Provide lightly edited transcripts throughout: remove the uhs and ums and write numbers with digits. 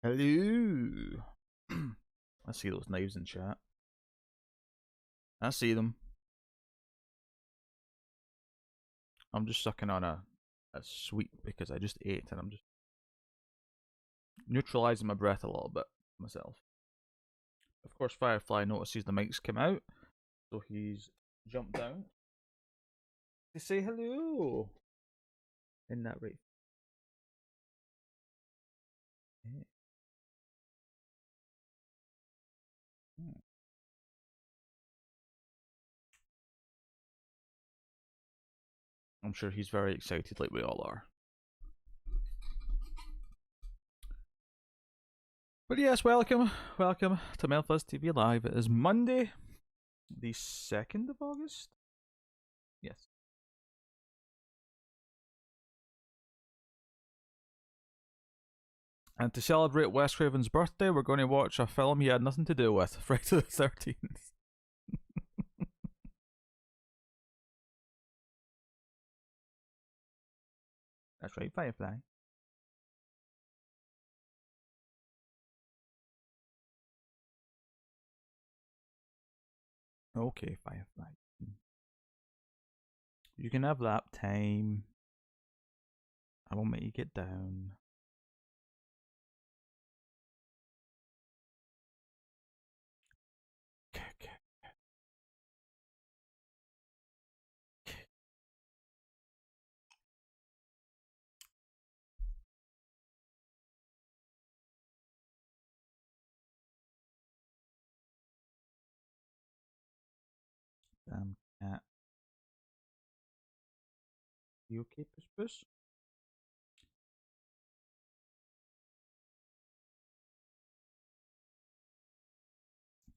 Hello. I see those knives in chat. I see them. I'm just sucking on a sweet because I just ate and I'm just neutralizing my breath a little bit myself. Of course, Firefly notices the mics come out, so he's jumped down to say hello. Isn't that right? Yeah. Hmm. I'm sure he's very excited, like we all are. But yes, welcome to Melfuzz TV Live. It is Monday, the 2nd of August. Yes. And to celebrate Wes Craven's birthday, we're going to watch a film he had nothing to do with, Friday the 13th. That's right, Firefly. Okay, Firefly. You can have that time. I won't make you get down. Damn cat. You okay, Puss Puss?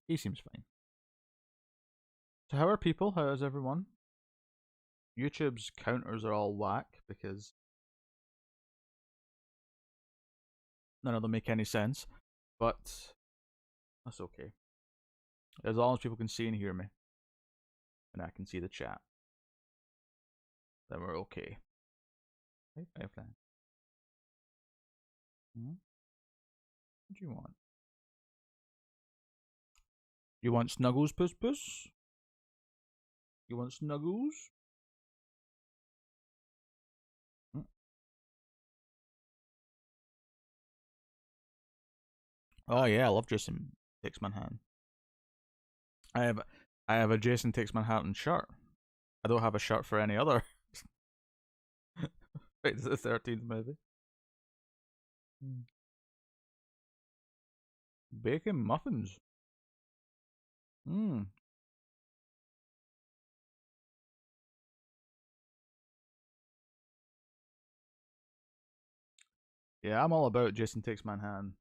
He seems fine. So how are people? How is everyone? YouTube's counters are all whack because none of them make any sense. But that's okay. As long as people can see and hear me. And I can see the chat. Then we're okay. Hey, Firefly. What do you want? You want snuggles, Puss Puss? You want snuggles? Oh yeah, I love Jason Takes Manhattan. I have a Jason Takes Manhattan shirt. I don't have a shirt for any other. Wait, it's the 13th movie. Bacon muffins. Mmm. Yeah, I'm all about Jason Takes Manhattan.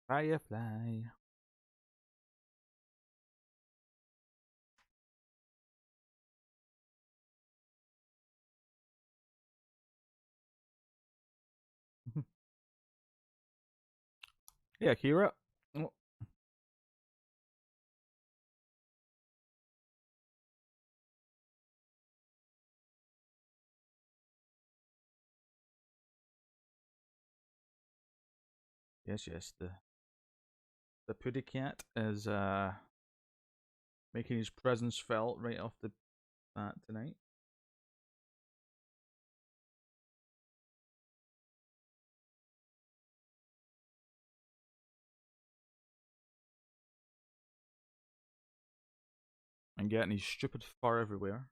Firefly. Yeah, Kira. Oh. Yes, yes. The Puddy Cat is making his presence felt right off the bat tonight. And getting his stupid fur everywhere.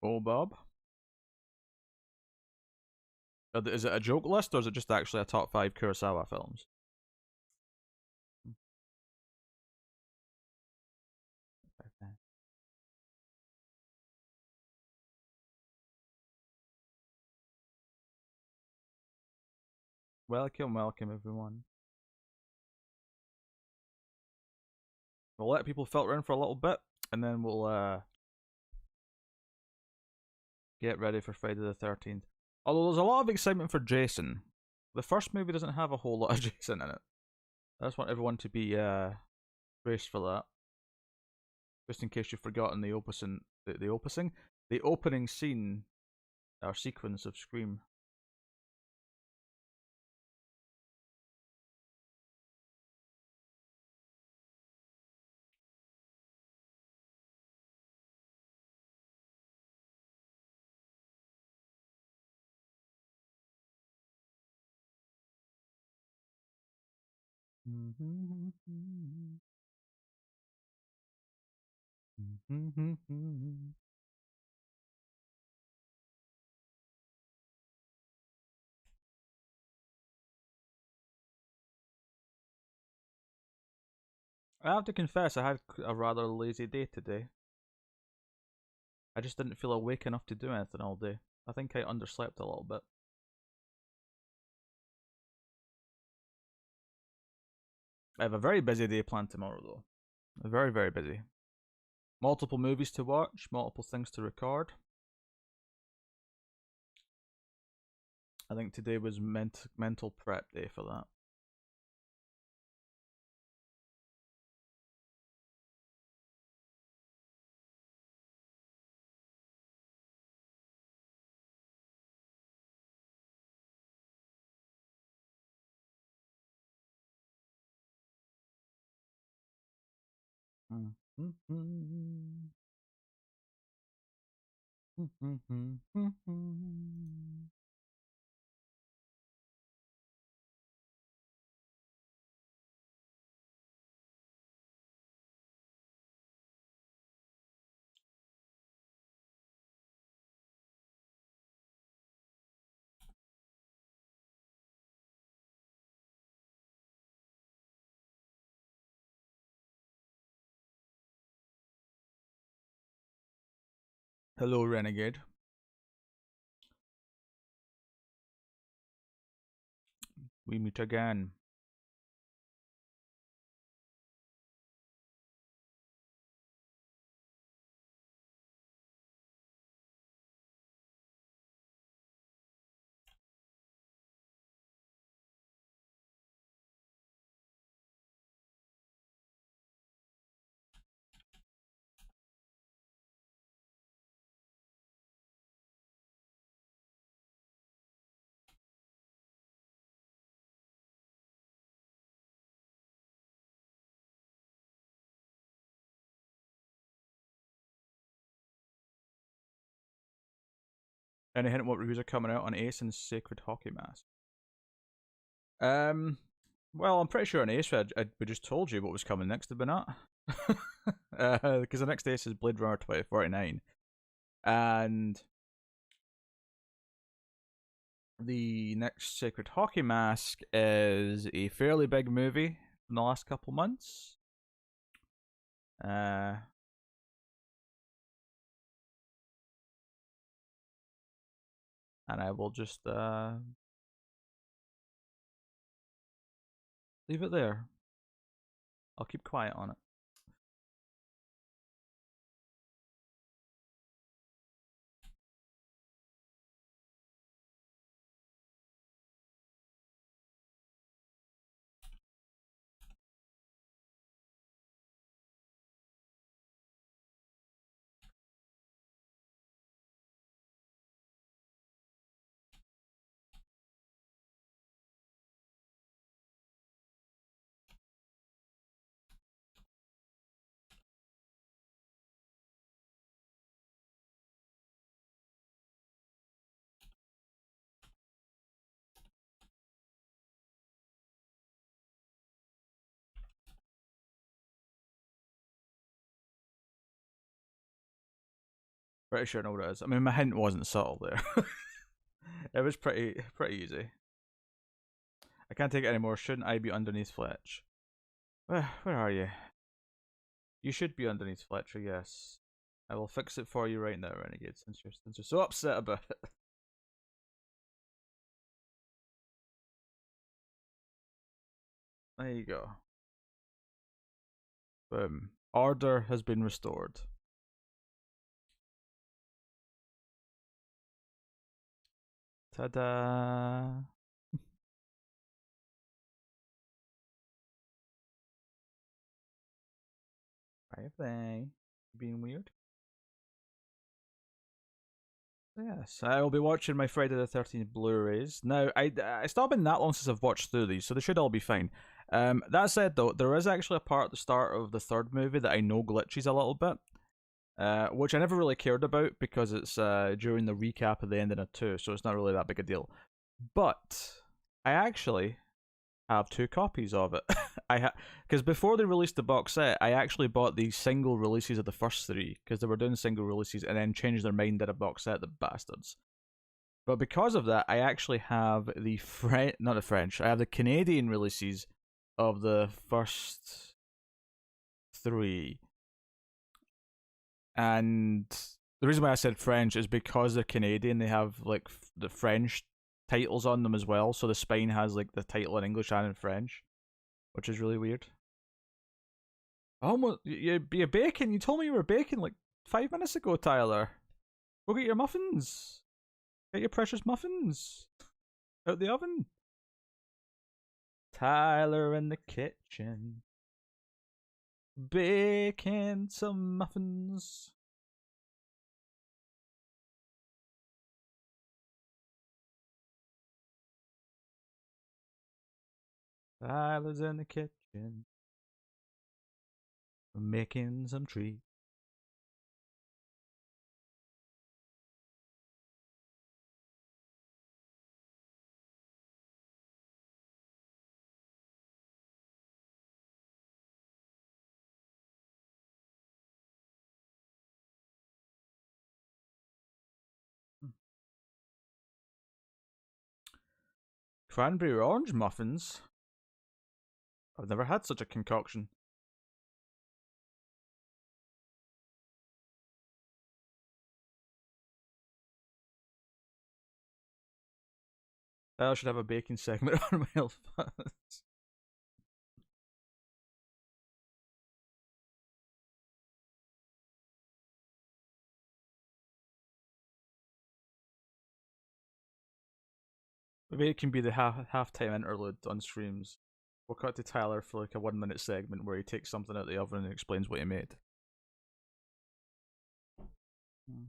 Oh, Bob. Is it a joke list or is it just actually a top 5 Kurosawa films? Welcome, welcome everyone. We'll let people filter in for a little bit. and then we'll get ready for Friday the 13th. Although there's a lot of excitement for Jason. The first movie doesn't have a whole lot of Jason in it. I just want everyone to be braced for that. Just in case you've forgotten the the opening scene or sequence of Scream. I have to confess, I had a rather lazy day today. I just didn't feel awake enough to do anything all day. I think I underslept a little bit. I have a very busy day planned tomorrow, though. Very, very busy. Multiple movies to watch, multiple things to record. I think today was mental prep day for that. Hello, Renegade. We meet again. Any hint what reviews are coming out on Ace and Sacred Hockey Mask? Um, well, I'm pretty sure on Ace we just told you what was coming next, did we not? Because the next Ace is Blade Runner 2049, and the next Sacred Hockey Mask is a fairly big movie in the last couple months. And I will just leave it there. I'll keep quiet on it. Pretty sure I know what it is. I mean, my hint wasn't subtle there. It was pretty easy. I can't take it anymore. Shouldn't I be underneath Fletch? Where are you? You should be underneath Fletcher, yes. I will fix it for you right now, Renegade, since you're so upset about it. There you go. Boom. Order has been restored. Ta-da! Firefly. Being weird? Yes, I will be watching my Friday the 13th Blu-rays. Now, it's not been that long since I've watched through these, so they should all be fine. That said, though, there is actually a part at the start of the third movie that I know glitches a little bit, which I never really cared about because it's during the recap of the ending of 2, so it's not really that big a deal. But I actually have two copies of it. Because before they released the box set, I actually bought the single releases of the first three because they were doing single releases and then changed their mind did a box set. The bastards. But because of that, I actually have the not the French. I have the Canadian releases of the first three, and the reason why I said French is because they're Canadian. They have like the French titles on them as well. So the spine has like the title in English and in French, which is really weird. Almost, you're baking. You told me you were baking like 5 minutes ago, Tyler. Go get your muffins. Get your precious muffins out the oven. Tyler in the kitchen, baking some muffins. Tyler's in the kitchen, making some treats. Cranberry orange muffins? I've never had such a concoction. I should have a baking segment on my health. Maybe it can be the halftime interlude on streams. We'll cut to Tyler for like a 1 minute segment where he takes something out of the oven and explains what he made. Hmm.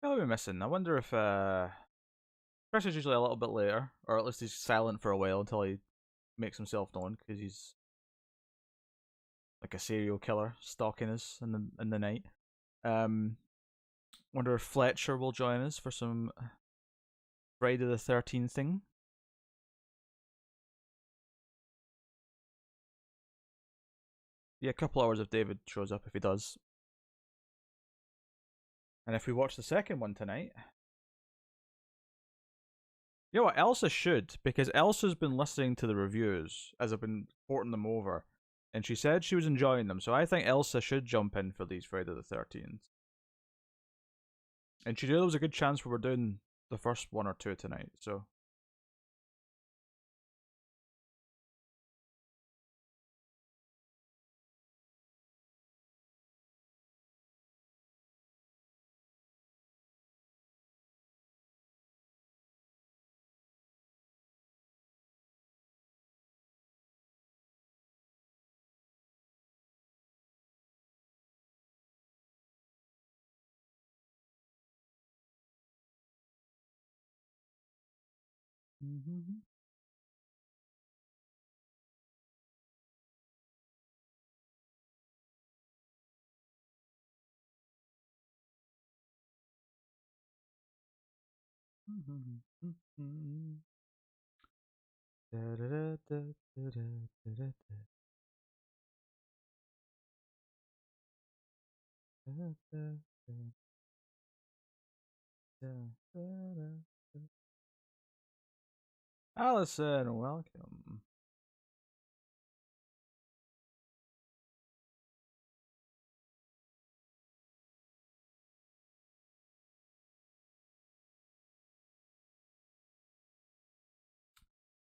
What are we missing? I wonder if Chris is usually a little bit later, or at least he's silent for a while until he makes himself known because he's like a serial killer stalking us in the night. Um, wonder if Fletcher will join us for some Friday the 13th thing. Yeah, a couple hours if David shows up if he does. And if we watch the second one tonight, you know what? Elsa should, because Elsa's been listening to the reviews as I've been porting them over, and she said she was enjoying them. So I think Elsa should jump in for these Friday the 13th. And she knew there was a good chance we were doing the first one or two tonight. So mm-hmm. Allison, welcome.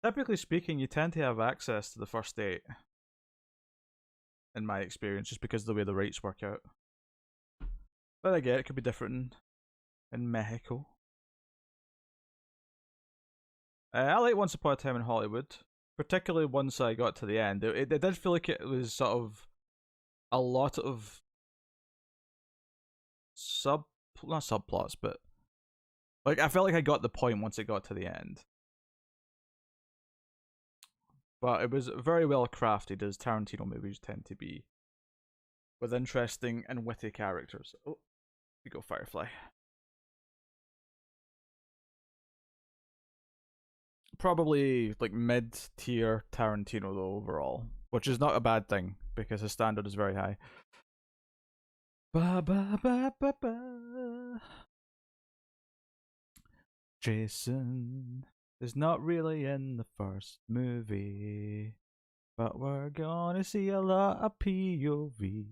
Typically speaking, you tend to have access to the first date, in my experience, just because of the way the rates work out. But again, it could be different in Mexico. I like Once Upon a Time in Hollywood, particularly once I got to the end. It did feel like it was sort of a lot of not subplots, but like I felt like I got the point once it got to the end. But it was very well crafted, as Tarantino movies tend to be, with interesting and witty characters. Oh, we go Firefly. Probably like mid-tier Tarantino though overall, which is not a bad thing because his standard is very high. Ba ba ba ba ba. Jason is not really in the first movie, but we're gonna see a lot of POV.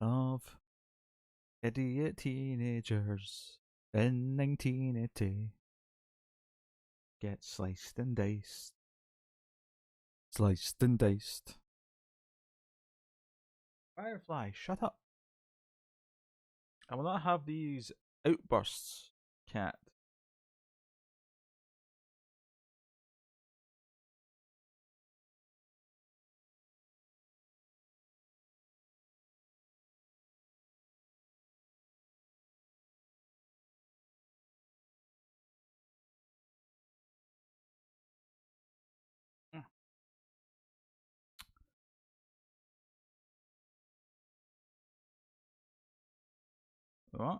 Of idiot teenagers in 1980 get sliced and diced. Sliced and diced. Firefly, shut up. I will not have these outbursts, cat. What?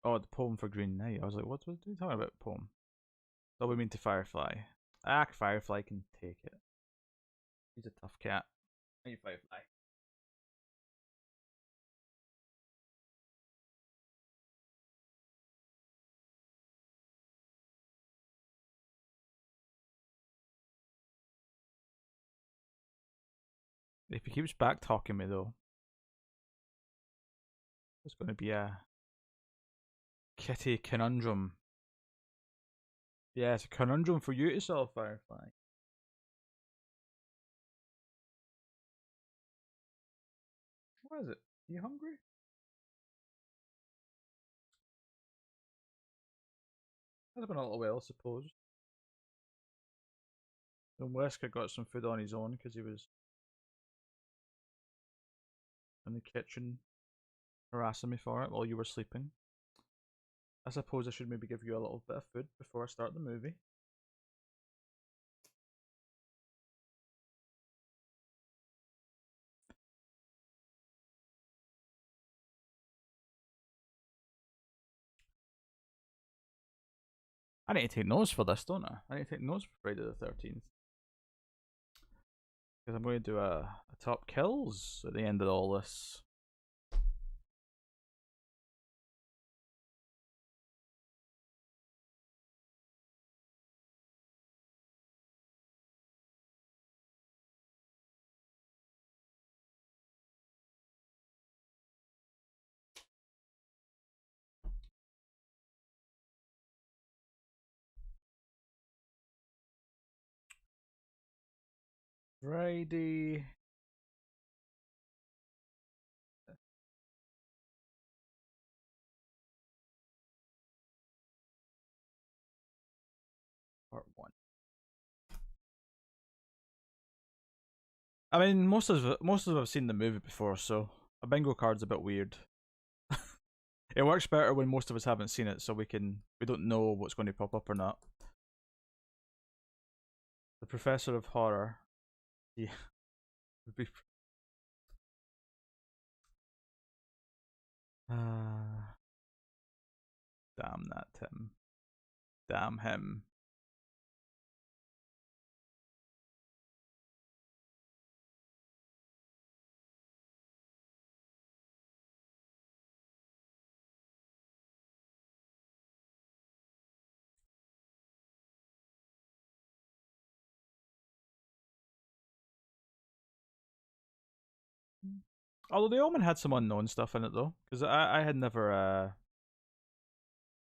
Oh, the poem for Green Knight. I was like, what are you talking about, poem? Oh, we mean to Firefly. Ah, Firefly can take it. He's a tough cat. Hey, Firefly. If he keeps back talking me though, it's going to be a kitty conundrum. Yeah, it's a conundrum for you to solve, Firefly. What is it? Are you hungry? That's been a little while, I suppose. And Wesker got some food on his own because he was in the kitchen harassing me for it while you were sleeping. I suppose I should maybe give you a little bit of food before I start the movie. I need to take notes for this, don't I? I need to take notes for Friday the 13th. Because I'm going to do a top kills at the end of all this. Friday. Part 1. I mean, most of us have seen the movie before, so a bingo card's a bit weird. It works better when most of us haven't seen it, so we don't know what's going to pop up or not. The Professor of Horror. Yeah. Damn that Tim. Damn him. Although the Omen had some unknown stuff in it though, because I had never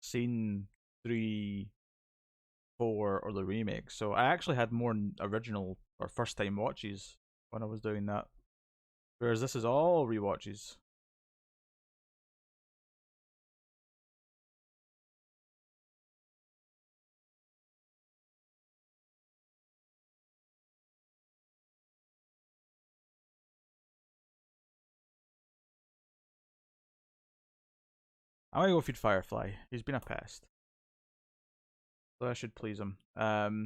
seen 3, 4, or the remake, so I actually had more original or first time watches when I was doing that. Whereas this is all rewatches. I might go feed Firefly. He's been a pest, so I should please him. So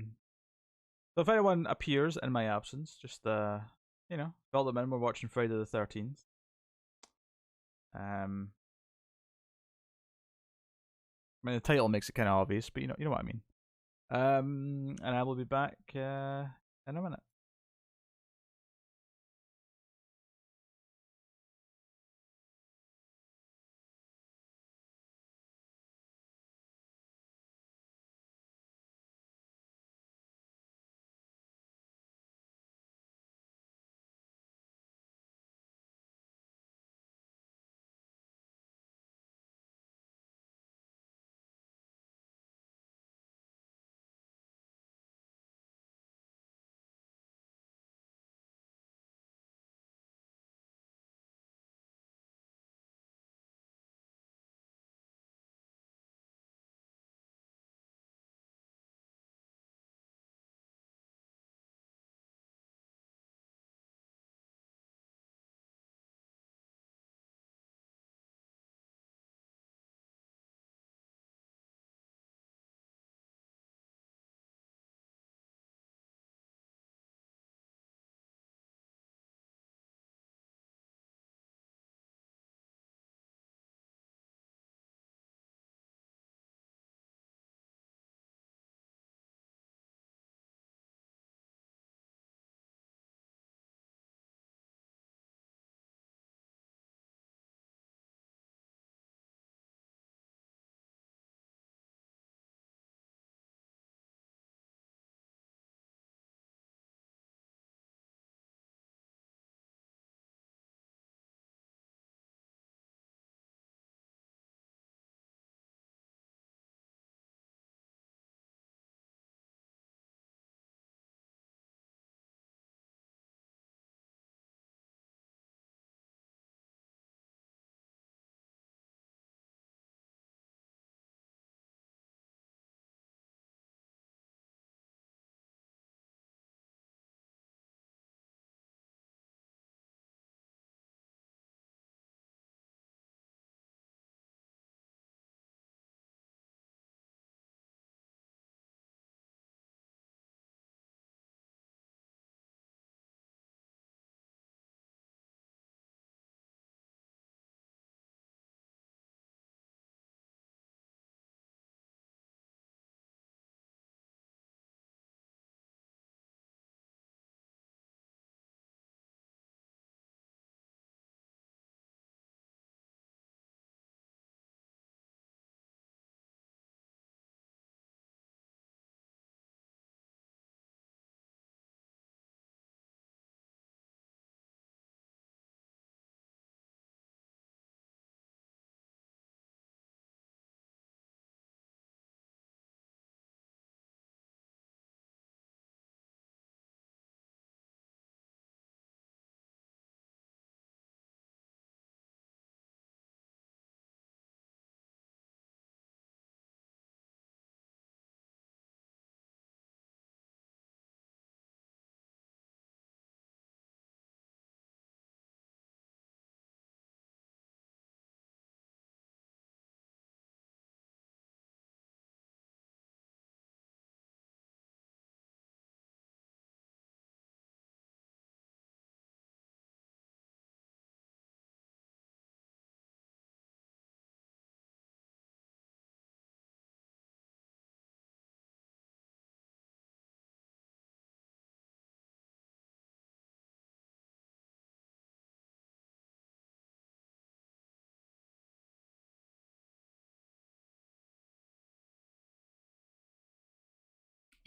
if anyone appears in my absence, just fill them in. We're watching Friday the 13th. I mean the title makes it kind of obvious, but you know what I mean. And I will be back in a minute.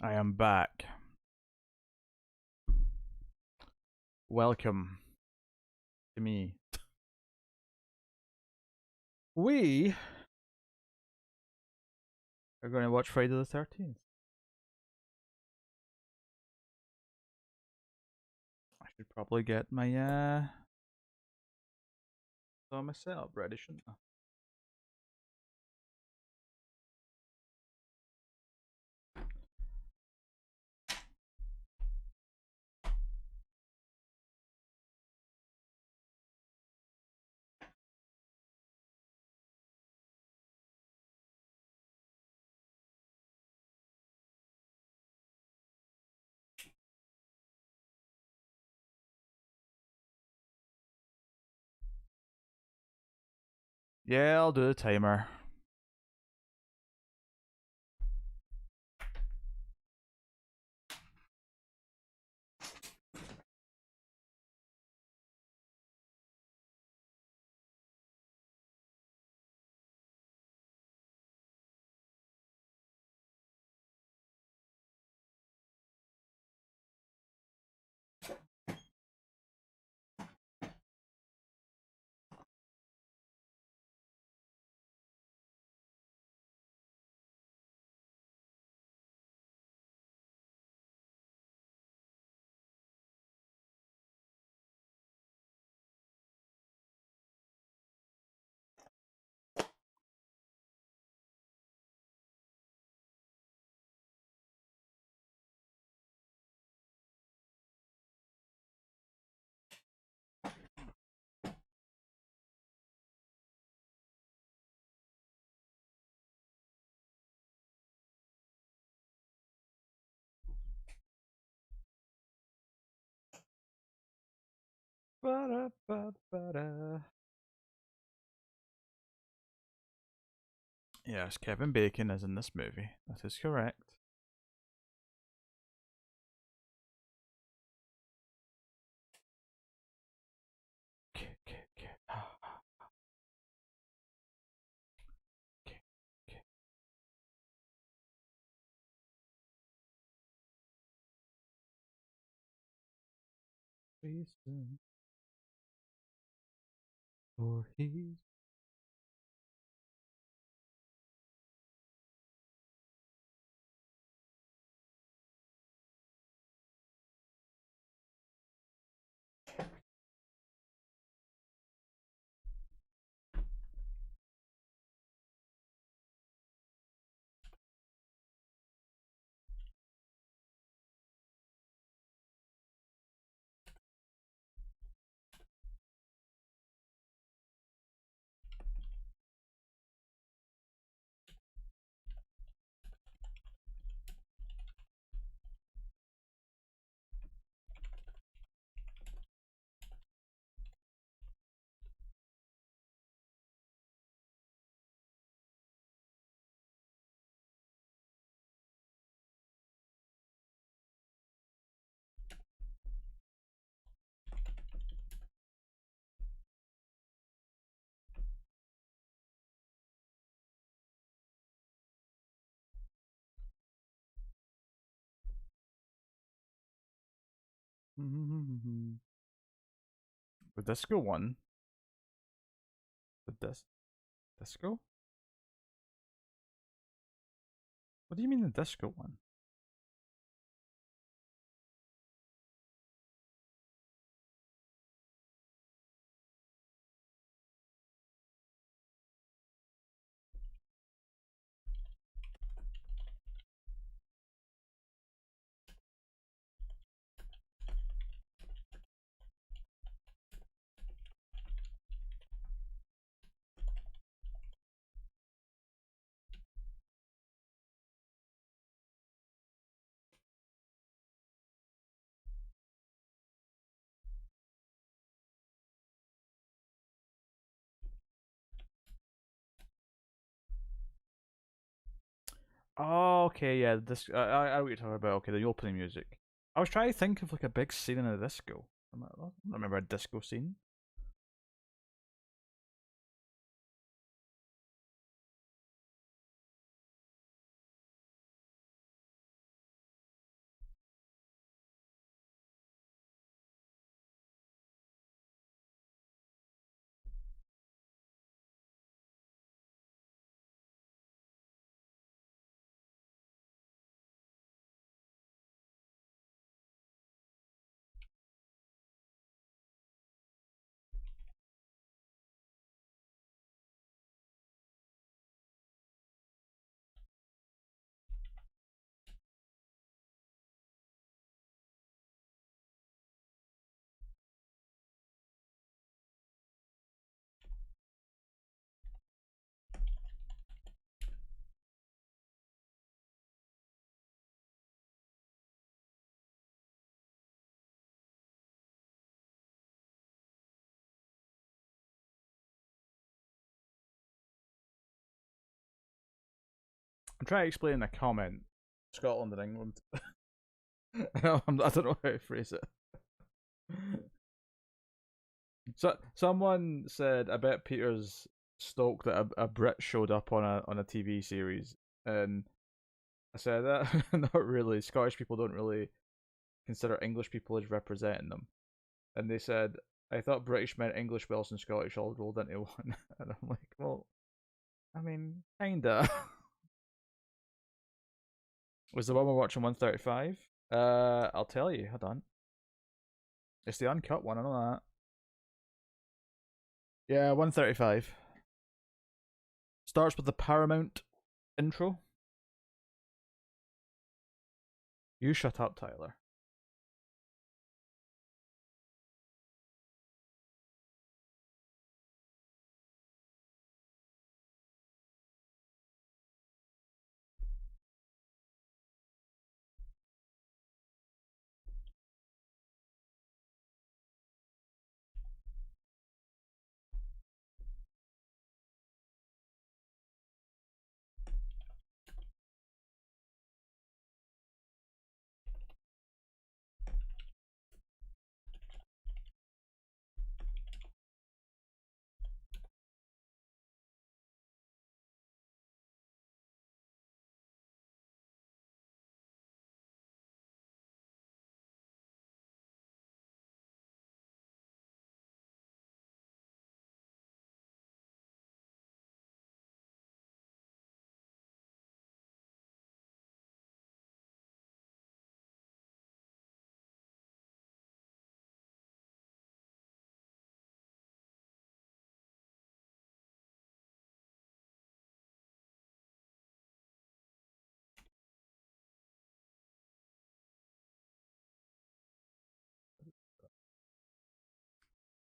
I am back. Welcome to me. We are going to watch Friday the 13th. I should probably get my my setup ready, shouldn't I? Yeah, I'll do the timer. Ba-da-ba-ba-da. Yes, Kevin Bacon is in this movie. That is correct. Reason for his. The disco one. The disco? What do you mean the disco one? Oh, okay, yeah. This I know what you're talking about. Okay, the opening music. I was trying to think of like a big scene in a disco. I don't remember a disco scene. I'm trying to explain a comment. Scotland and England. I don't know how to phrase it. So someone said, "I bet Peter's stoked that a Brit showed up on a TV series," and I said that not really. Scottish people don't really consider English people as representing them, and they said, "I thought British meant English, Welsh, and Scottish all rolled into one," and I'm like, "Well, I mean, kinda." Was the one we're watching 135? I'll tell you. Hold on. It's the uncut one. I know that. Yeah, 135. Starts with the Paramount intro. You shut up, Tyler.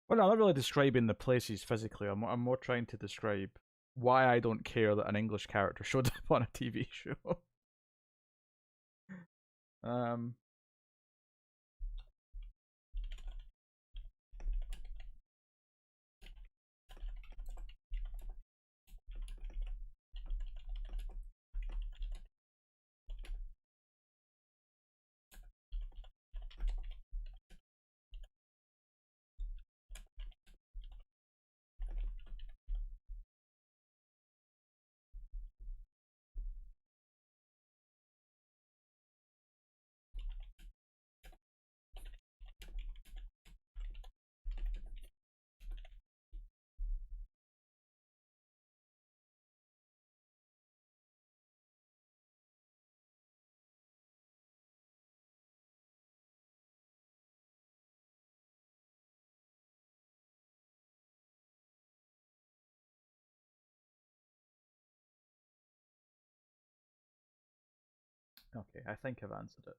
Well, no, I'm not really describing the places physically. I'm more trying to describe why I don't care that an English character showed up on a TV show. um, okay, I think I've answered it.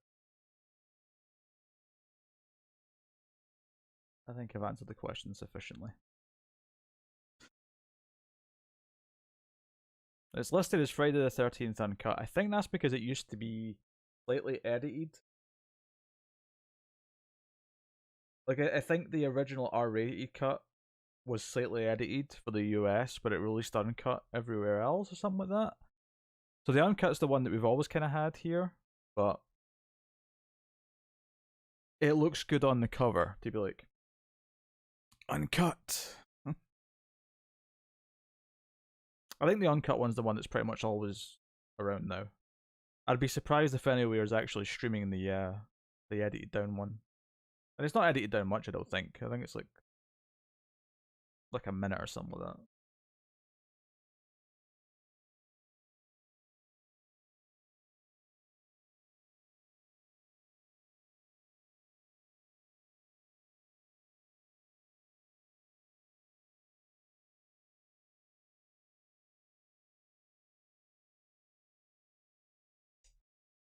I think I've answered the question sufficiently. It's listed as Friday the 13th uncut. I think that's because it used to be slightly edited. Like, I think the original R-rated cut was slightly edited for the US, but it released uncut everywhere else or something like that. So the uncut's the one that we've always kind of had here, but it looks good on the cover to be like uncut. I think the uncut one's the one that's pretty much always around now. I'd be surprised if Anywhere is actually streaming the edited down one, and it's not edited down much. I don't think. I think it's like a minute or something like that.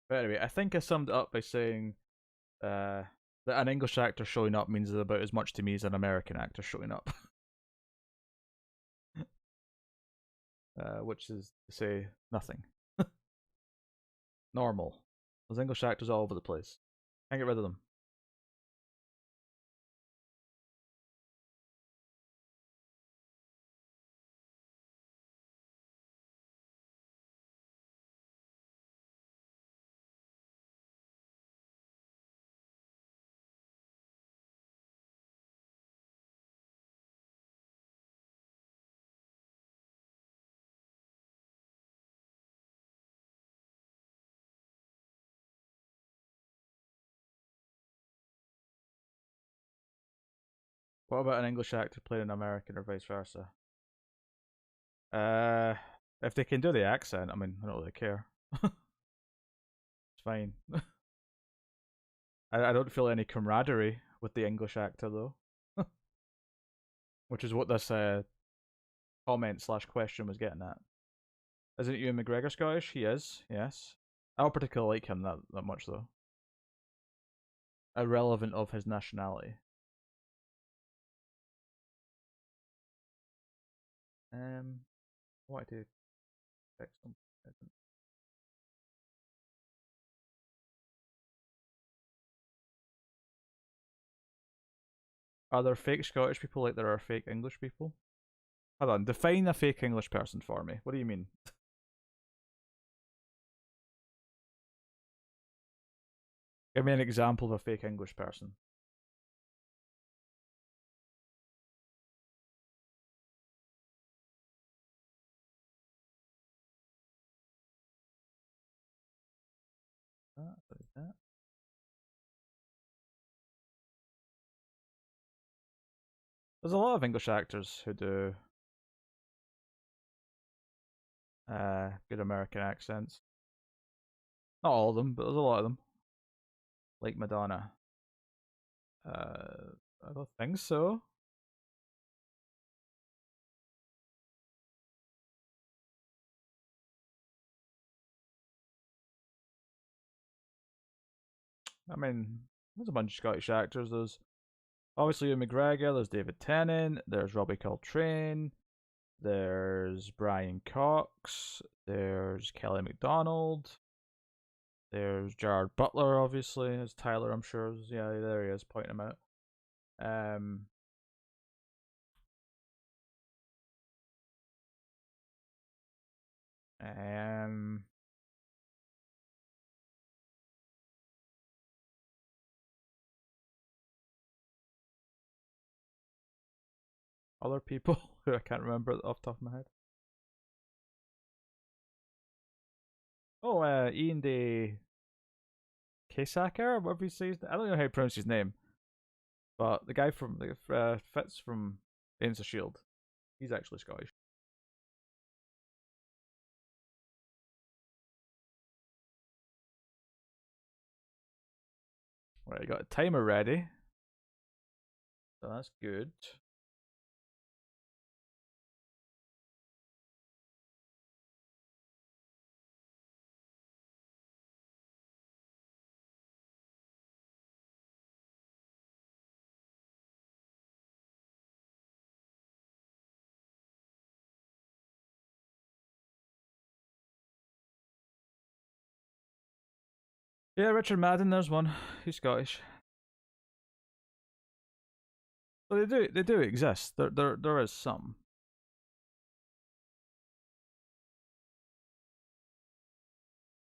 But anyway, I think I summed it up by saying that an English actor showing up means about as much to me as an American actor showing up. Which is to say nothing. Normal. There's English actors all over the place. Can't get rid of them. What about an English actor playing an American or vice versa? Uh, if they can do the accent, I mean, I don't really care. It's fine. I don't feel any camaraderie with the English actor though, which is what this comment slash question was getting at. Isn't Ewan McGregor Scottish? He is. Yes. I don't particularly like him that much though. Irrelevant of his nationality. What I do? Check something. Are there fake Scottish people like there are fake English people? Hold on, define a fake English person for me. What do you mean? Give me an example of a fake English person. That. There's a lot of English actors who do good American accents. Not all of them, but there's a lot of them. Like Madonna. I don't think so. I mean, there's a bunch of Scottish actors. There's obviously Ewan McGregor, there's David Tennant, there's Robbie Coltrane, there's Brian Cox, there's Kelly MacDonald, there's Gerard Butler, obviously, as Tyler, I'm sure. Yeah, there he is, pointing him out. Um, um, Other people who I can't remember off the top of my head. Oh, Ian De Casacker, whatever he says. I don't know how to pronounce his name, but the guy from Fitz from Agents of Shield, he's actually Scottish. Right, I got a timer ready, so that's good. Yeah, Richard Madden, there's one. He's Scottish. So they do exist. There is some.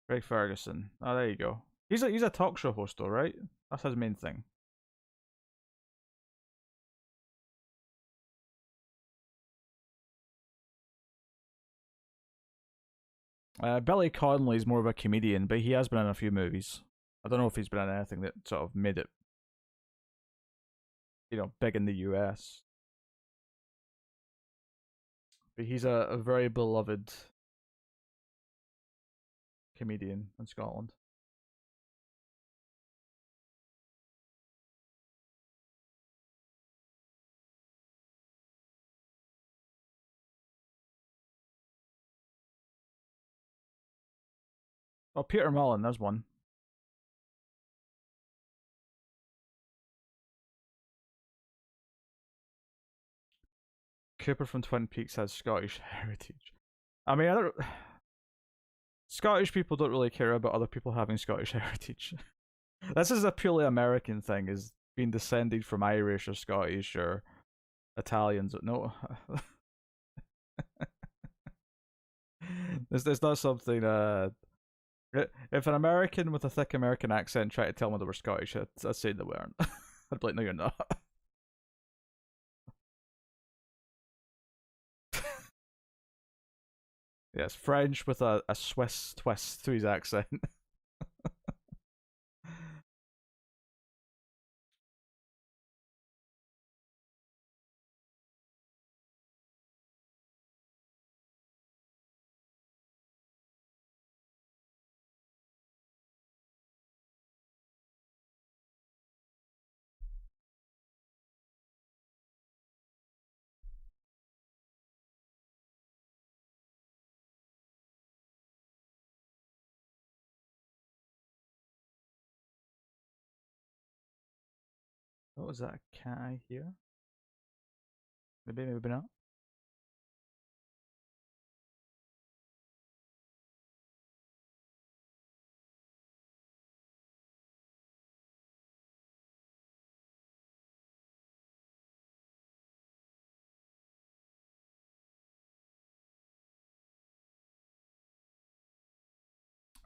Craig Ferguson. Oh, there you go. He's a talk show host though, right? That's his main thing. Billy Connolly is more of a comedian, but he has been in a few movies. I don't know if he's been in anything that sort of made it, big in the US. But he's a very beloved comedian in Scotland. Oh, Peter Mullen, there's one. Cooper from Twin Peaks has Scottish heritage. I mean, Scottish people don't really care about other people having Scottish heritage. This is a purely American thing, is being descended from Irish or Scottish or Italians. No, there's not something. If an American with a thick American accent tried to tell me they were Scottish, I'd say they weren't. I'd be like, no, you're not. Yes, French with a Swiss twist to his accent. What was that? Can I hear? Maybe, maybe not.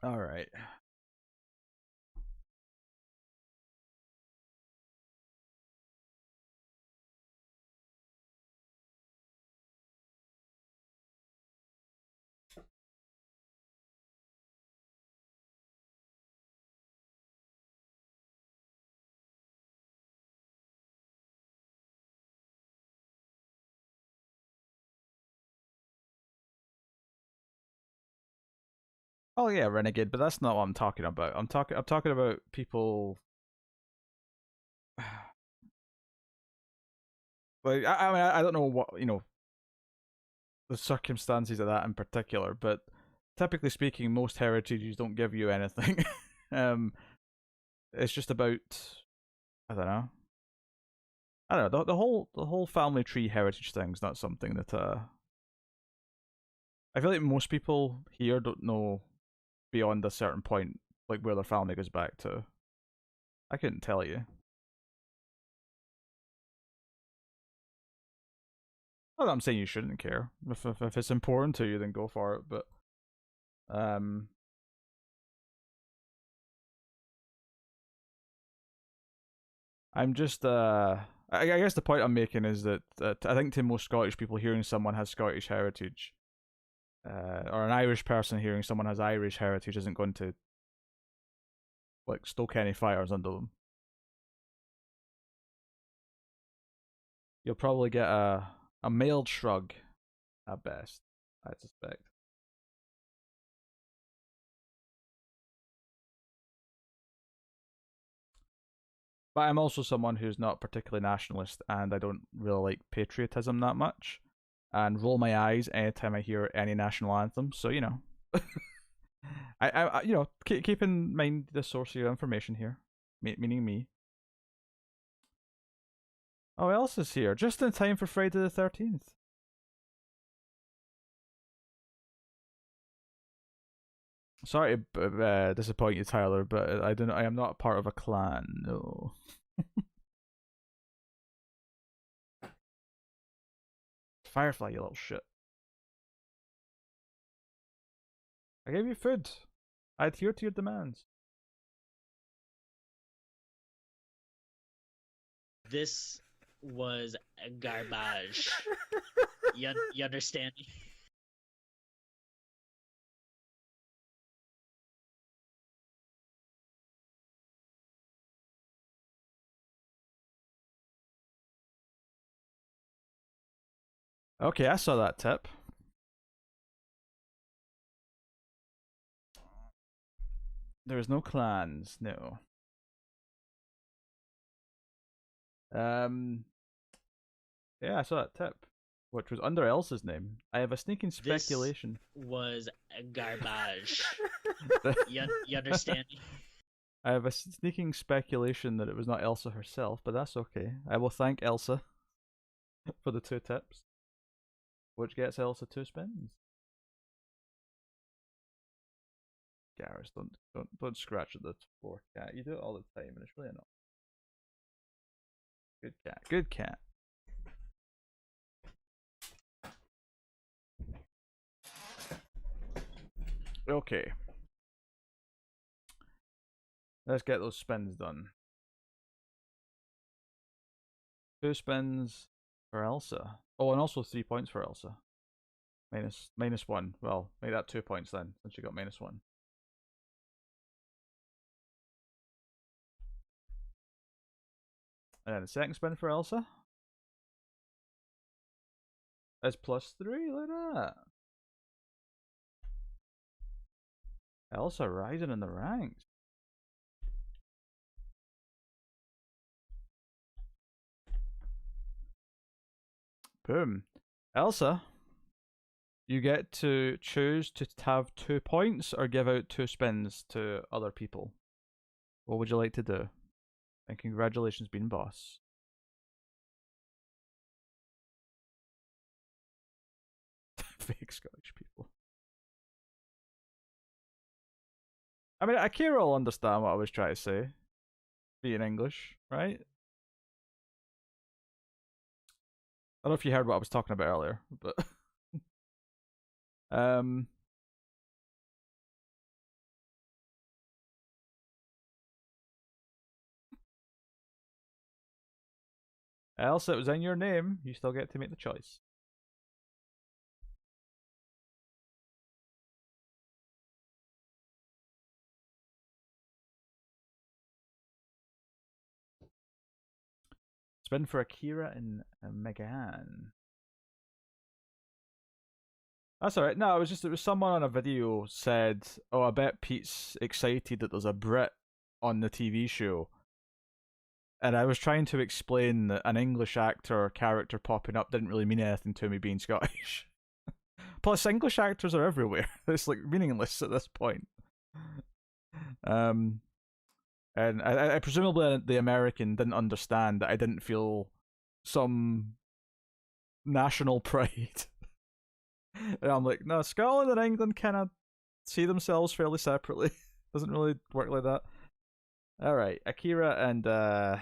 All right. Oh yeah, renegade, but that's not what I'm talking about. I'm talking about people. Like I mean I don't know what the circumstances of that in particular, but typically speaking, most heritages don't give you anything. um, it's just about I don't know. I don't know the whole family tree heritage thing's not something that I feel like most people here don't know beyond a certain point, like where their family goes back to. I couldn't tell you. Not that I'm saying you shouldn't care. If it's important to you, then go for it. But um, I'm just I guess the point I'm making is that I think to most Scottish people, hearing someone has Scottish heritage, or an Irish person hearing someone has Irish heritage, isn't going to like stoke any fires under them. You'll probably get a mild shrug at best, I suspect. But I'm also someone who's not particularly nationalist, and I don't really like patriotism that much, and roll my eyes anytime I hear any national anthem. So keep in mind the source of your information here, meaning me. Oh, Elsa's here, just in time for Friday the 13th. Sorry to disappoint you, Tyler, but I don't. I am not part of a clan. No. Firefly, you little shit. I gave you food. I adhere to your demands. This was garbage. You understand me? Okay, I saw that tip. There's no clans, no. Um, yeah, I saw that tip, which was under Elsa's name. I have a sneaking speculation. This was garbage. You understand me? I have a sneaking speculation that it was not Elsa herself, but that's okay. I will thank Elsa for the 2 tips, which gets Elsa 2 spins. Garrus, don't scratch at the poor cat. You do it all the time, and it's really annoying. Good cat. Good cat. Okay. Let's get those spins done. 2 spins for Elsa. Oh, and also 3 points for Elsa. Minus 1. Well, make that 2 points then, since you got -1. And then the second spin for Elsa is +3. Look at that. Elsa rising in the ranks. Boom. Elsa, you get to choose to have 2 points or give out 2 spins to other people. What would you like to do? And congratulations, being boss. fake Scottish people. I mean, Akira will understand what I was trying to say. Being English, right? I don't know if you heard what I was talking about earlier, but um, Elsa, it was in your name. You still get to make the choice. Spin for Akira and Megan. That's alright. No, it was someone on a video said, "Oh, I bet Pete's excited that there's a Brit on the TV show." And I was trying to explain that an English actor or character popping up didn't really mean anything to me being Scottish. Plus, English actors are everywhere. It's like meaningless at this point. And I presumably the American didn't understand that I didn't feel some national pride. And I'm like, no, Scotland and England kind of see themselves fairly separately. Doesn't really work like that. All right, Akira and right,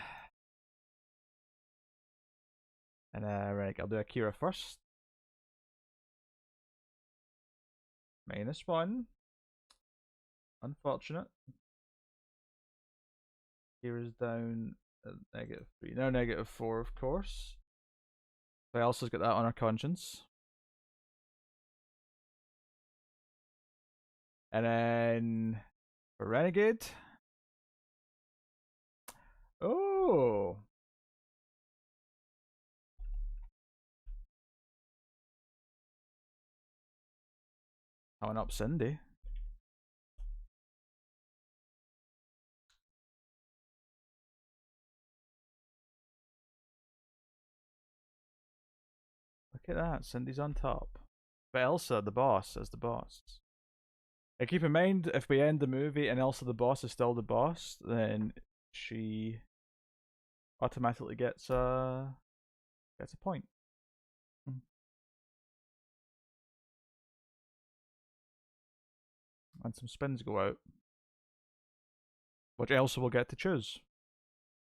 I'll do Akira first. -1. Unfortunate. Akira's down -3. No, -4, of course. So Elsa's got that on her conscience. And then for Renegade. Oh. Coming up Cindy. Look at that. Cindy's on top. But Elsa, the boss, is the boss. And keep in mind, if we end the movie and Elsa the boss is still the boss, then she automatically gets a point. And some spins go out, which Elsa will get to choose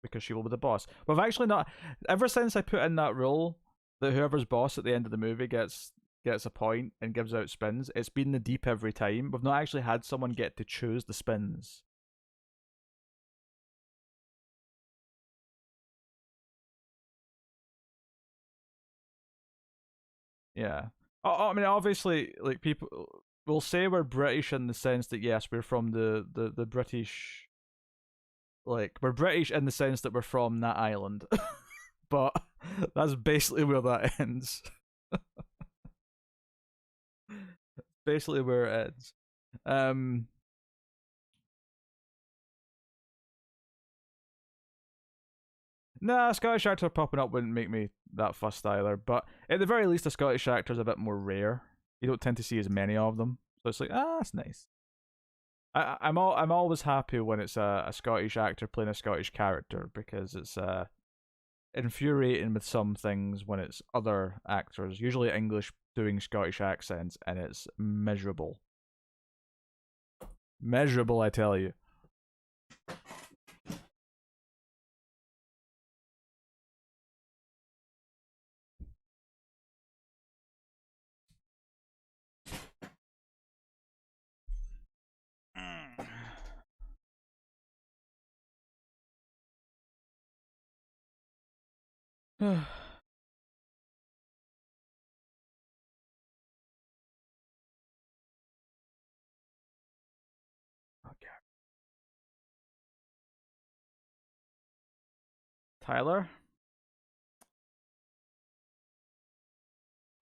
because she will be the boss. We've actually not, ever since I put in that rule that whoever's boss at the end of the movie gets a point and gives out spins, it's been the deep every time. We've not actually had someone get to choose the spins. Yeah. I mean, obviously, like, people will say we're British in the sense that, yes, we're from the British. Like, we're British in the sense that we're from that island. But that's basically where that ends. Basically where it ends. Nah, Scottish actor popping up wouldn't make me that fussed either. But at the very least, a Scottish actor is a bit more rare. You don't tend to see as many of them, so it's like, that's nice. I'm always happy when it's a Scottish actor playing a Scottish character because it's infuriating with some things when it's other actors, usually English, doing Scottish accents, and it's miserable. Miserable, I tell you. Okay. Tyler?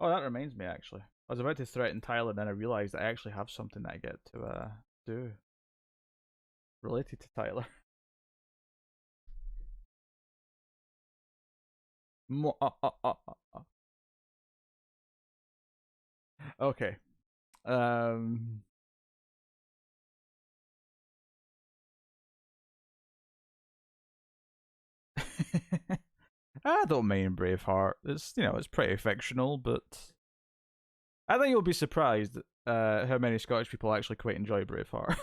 Oh, that reminds me, actually. I was about to threaten Tyler, then I realized I actually have something that I get to do related to Tyler. Okay. I don't mind Braveheart. It's it's pretty fictional, but I think you'll be surprised how many Scottish people actually quite enjoy Braveheart.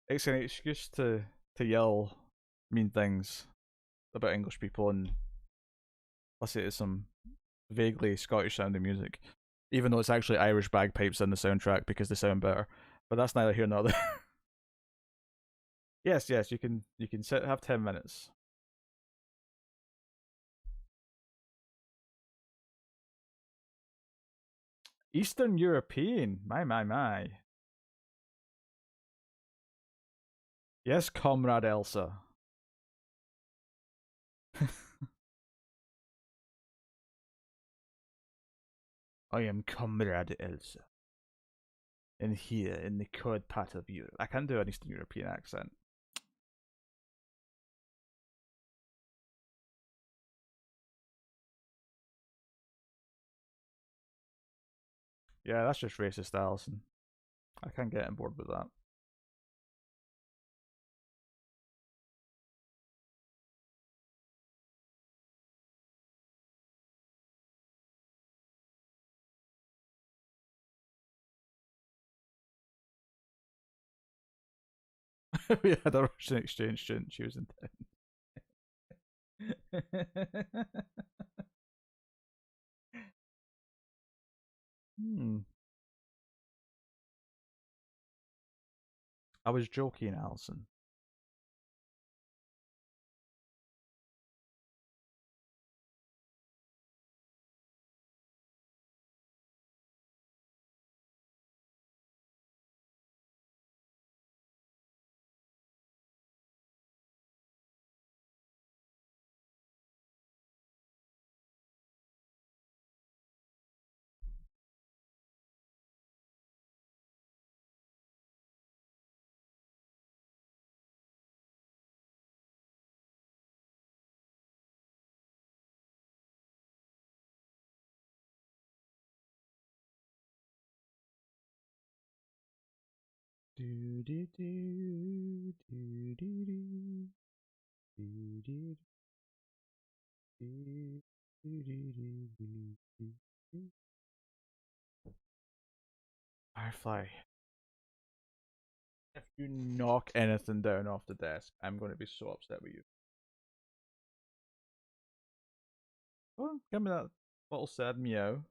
It's an excuse to yell mean things about English people and listen to some vaguely Scottish sounding music, even though it's actually Irish bagpipes in the soundtrack because they sound better. But that's neither here nor there. Yes, yes, you can sit have 10 minutes. Eastern European, my. Yes, Comrade Elsa. I am Comrade Elsa. And here in the cold part of Europe. I can do an Eastern European accent. Yeah, that's just racist, Alison. I can't get on board with that. We had a Russian exchange student. She was in town. Hmm. I was joking, Alison. Do do do do do do do do do do do do. Firefly. If you knock anything down off the desk, I'm going to be so upset with you. Oh, give me that little sad meow.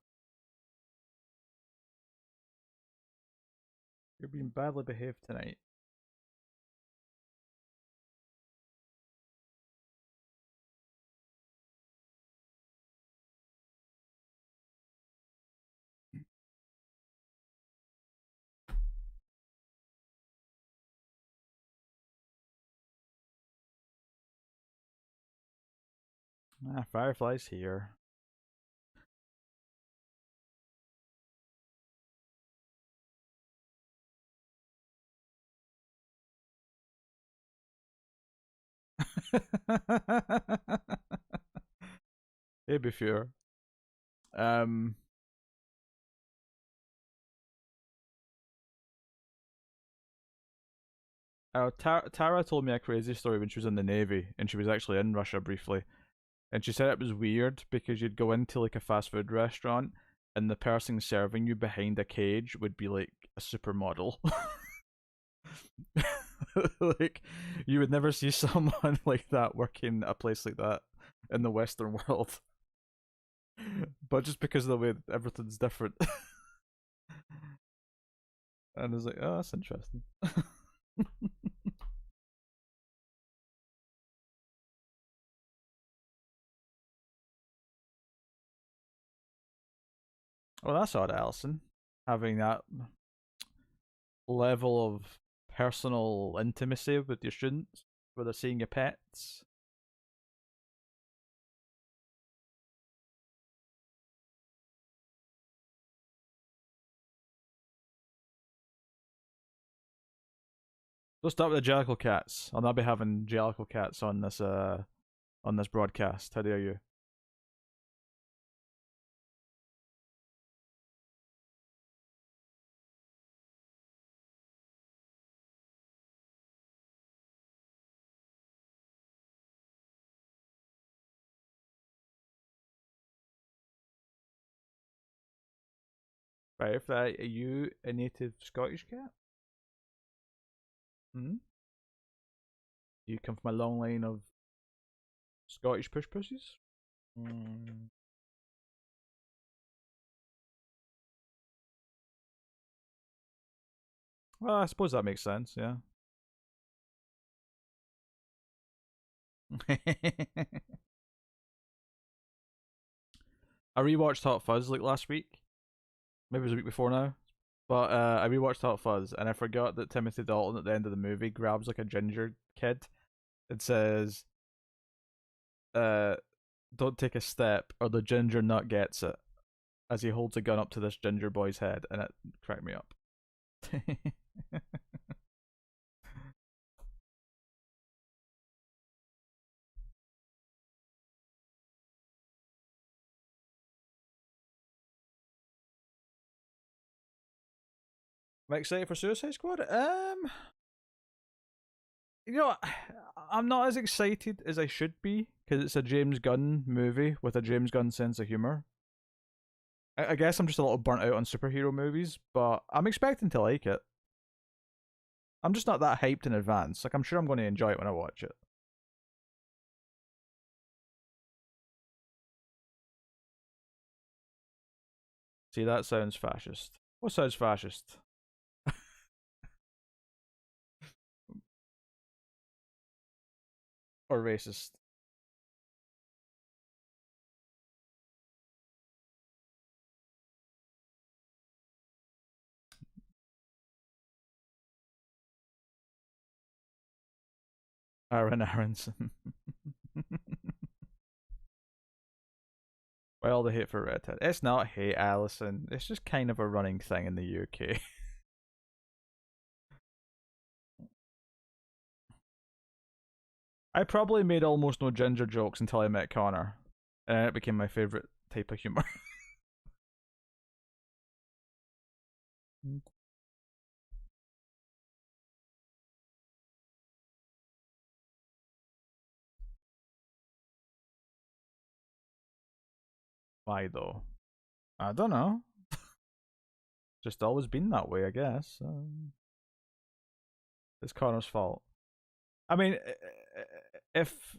You're being badly behaved tonight. Ah, Firefly's here. It'd be fair. Um, Tara told me a crazy story when she was in the Navy and she was actually in Russia briefly. And she said it was weird because you'd go into like a fast food restaurant and the person serving you behind a cage would be like a supermodel. Like you would never see someone like that working a place like that in the Western world. But just because of the way everything's different. And I was like, oh, that's interesting. Well, that's odd, Alison. Having that level of personal intimacy with your students, where they're seeing your pets. Let's start with the Jellicle Cats. I'll not be having Jellicle Cats on this broadcast. How dare you? Right, are you a native Scottish cat? Hmm? Do you come from a long line of Scottish push pussies? Mm. Well, I suppose that makes sense, yeah. I rewatched Hot Fuzz like last week. Maybe it was a week before now. But I rewatched Hot Fuzz and I forgot that Timothy Dalton at the end of the movie grabs like a ginger kid and says, uh, don't take a step or the ginger nut gets it, as he holds a gun up to this ginger boy's head, and it cracked me up. Am I excited for Suicide Squad? You know, I'm not as excited as I should be because it's a James Gunn movie with a James Gunn sense of humor. I guess I'm just a little burnt out on superhero movies, but I'm expecting to like it. I'm just not that hyped in advance. Like I'm sure I'm going to enjoy it when I watch it. See, that sounds fascist. What sounds fascist? Or racist? Aaron Aronson. Well, the hate for redhead. It's not hate, Alison. It's just kind of a running thing in the UK. I probably made almost no ginger jokes until I met Connor, and it became my favorite type of humor. Why though? I don't know. Just always been that way, I guess. It's Connor's fault. I mean, if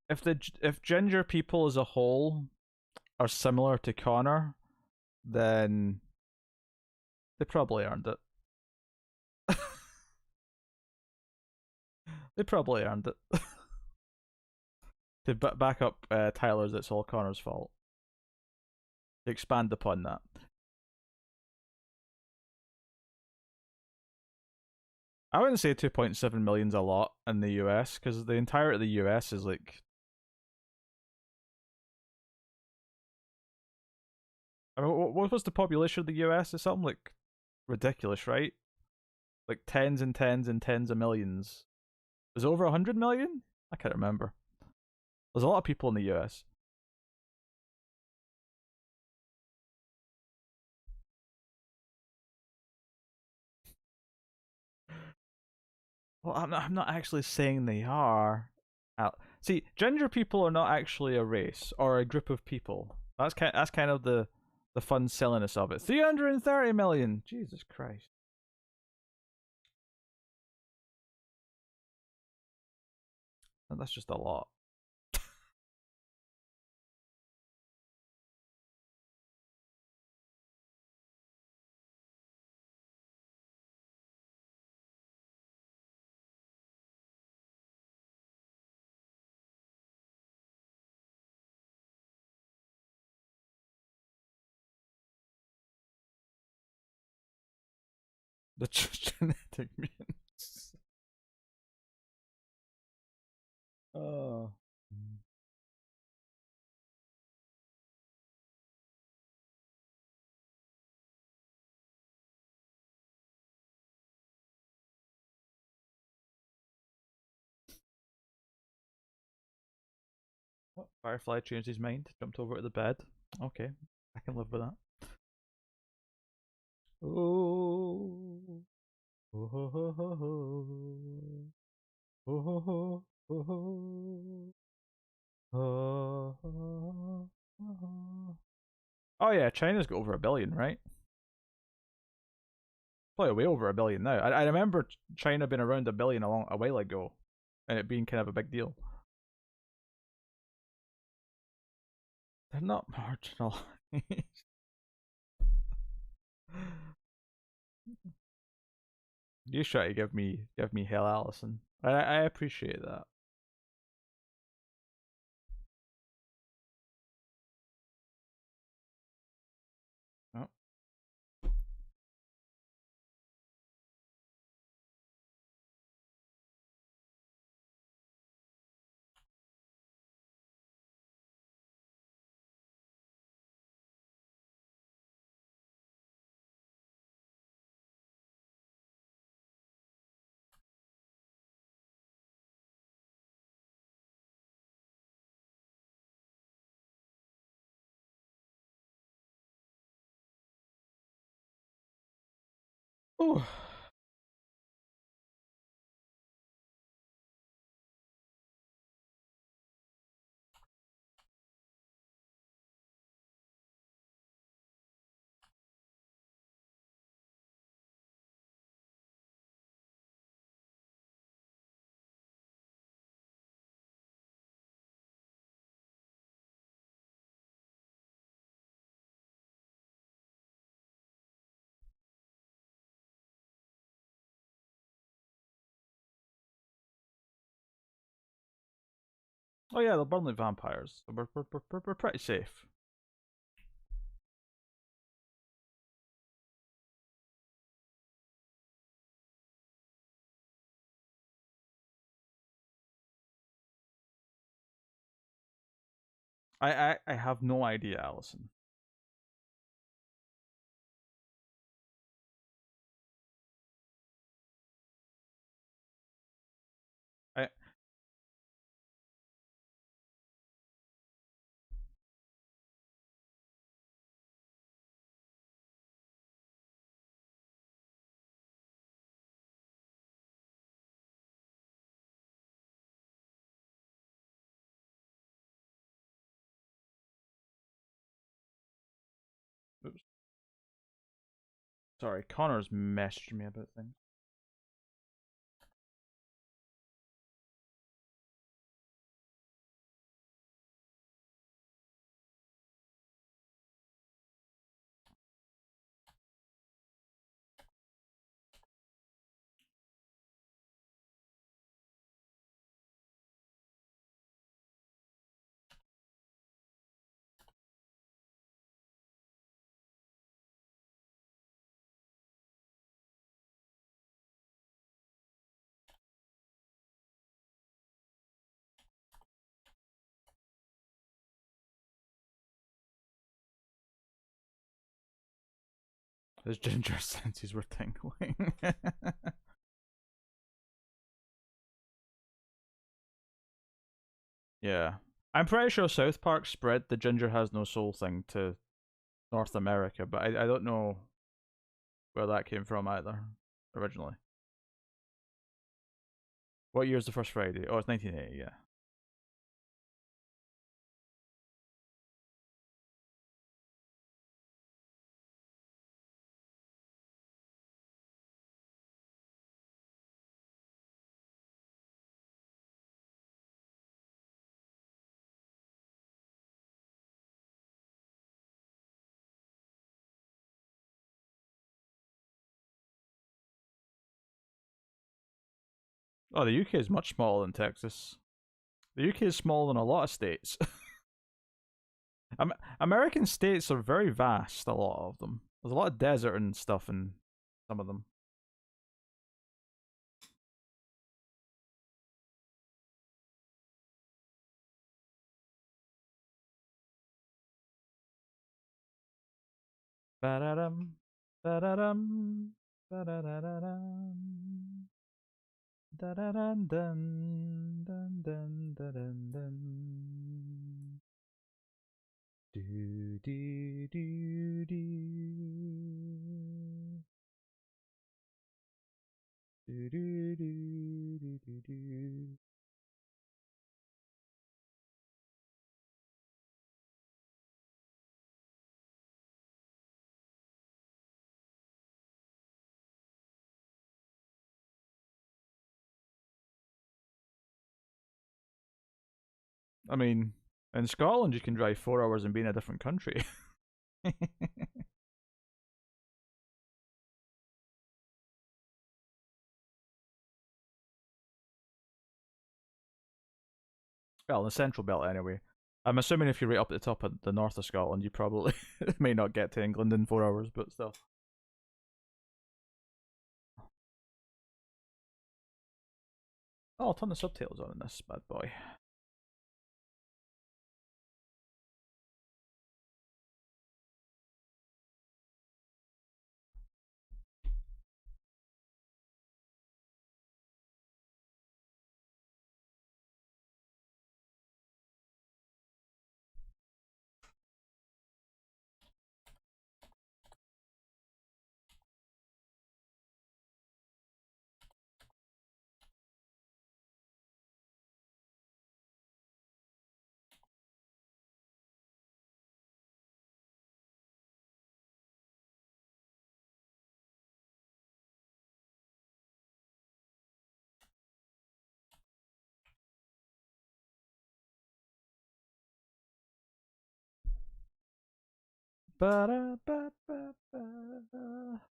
if ginger people as a whole are similar to Connor, then they probably earned it. They probably earned it. To back up Tyler's, it's all Connor's fault. To expand upon that. I wouldn't say 2.7 million's a lot in the US because the entirety of the US is like. I mean, what was the population of the US? It's something like ridiculous, right? Like tens and tens and tens of millions. Is it over 100 million? I can't remember. There's a lot of people in the US. Well, I'm not actually saying they are. See, ginger people are not actually a race or a group of people. That's kind of the fun silliness of it. 330 million. Jesus Christ. That's just a lot. The genetic mutants. Oh. What? Firefly changed his mind, jumped over to the bed. Okay, I can live with that. Oh. Oh, ho, ho, ho, ho. Oh, ho, ho, ho, ho. Oh, oh, oh. Oh yeah, China's got over 1 billion, right? Probably way over 1 billion now. I remember China being around 1 billion a while ago, and it being kind of a big deal. They're not marginal. You try to give me hell, Allison. I appreciate that. Oh. Ooh. Oh yeah, they'll burn like vampires. We're pretty safe. I have no idea, Allison. I oops. Sorry, Connor's messaged me about things. His ginger senses were tingling. Yeah. I'm pretty sure South Park spread the ginger has no soul thing to North America, but I don't know where that came from either, originally. What year's the first Friday? Oh, it's 1980, yeah. Oh, the UK is much smaller than Texas. The UK is smaller than a lot of states. American states are very vast, a lot of them. There's a lot of desert and stuff in some of them. Ba-da-dum, ba-da-dum, ba-da-da-da-dum. Da-da-dun, dun, dun, dun, dun, dun. Do, do, do, do. Do, do, do, do, do, do. I mean, in Scotland you can drive 4 hours and be in a different country. Well, the central belt anyway. I'm assuming if you're right up at the top of the north of Scotland, you probably may not get to England in 4 hours, but still. Oh, I'll turn the subtitles on in this bad boy.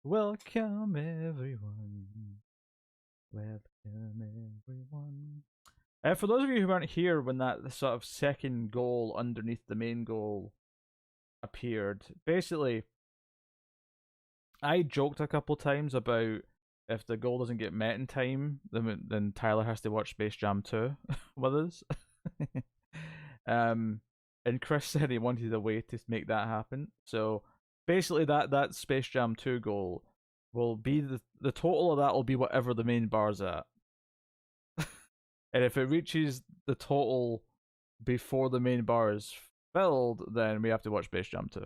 Welcome everyone. Welcome everyone. For those of you who weren't here when that sort of second goal underneath the main goal appeared, basically, I joked a couple times about if the goal doesn't get met in time, then Tyler has to watch Space Jam 2 with us. And Chris said he wanted a way to make that happen. So basically, that Space Jam 2 goal will be the total of that will be whatever the main bar's at. And if it reaches the total before the main bar is filled, then we have to watch Space Jam 2.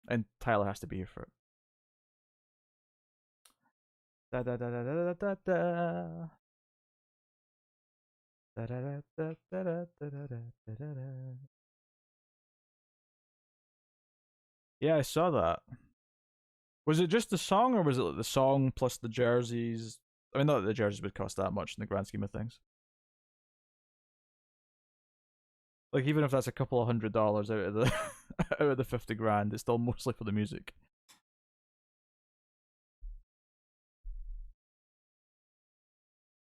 And Tyler has to be here for it. Da da da da da da da. Da da da da da da da da da. Yeah, I saw that. Was it just the song, or was it like the song plus the jerseys? I mean, not that the jerseys would cost that much in the grand scheme of things. Like, even if that's a couple of $100 out of the out of the 50 grand, it's still mostly for the music.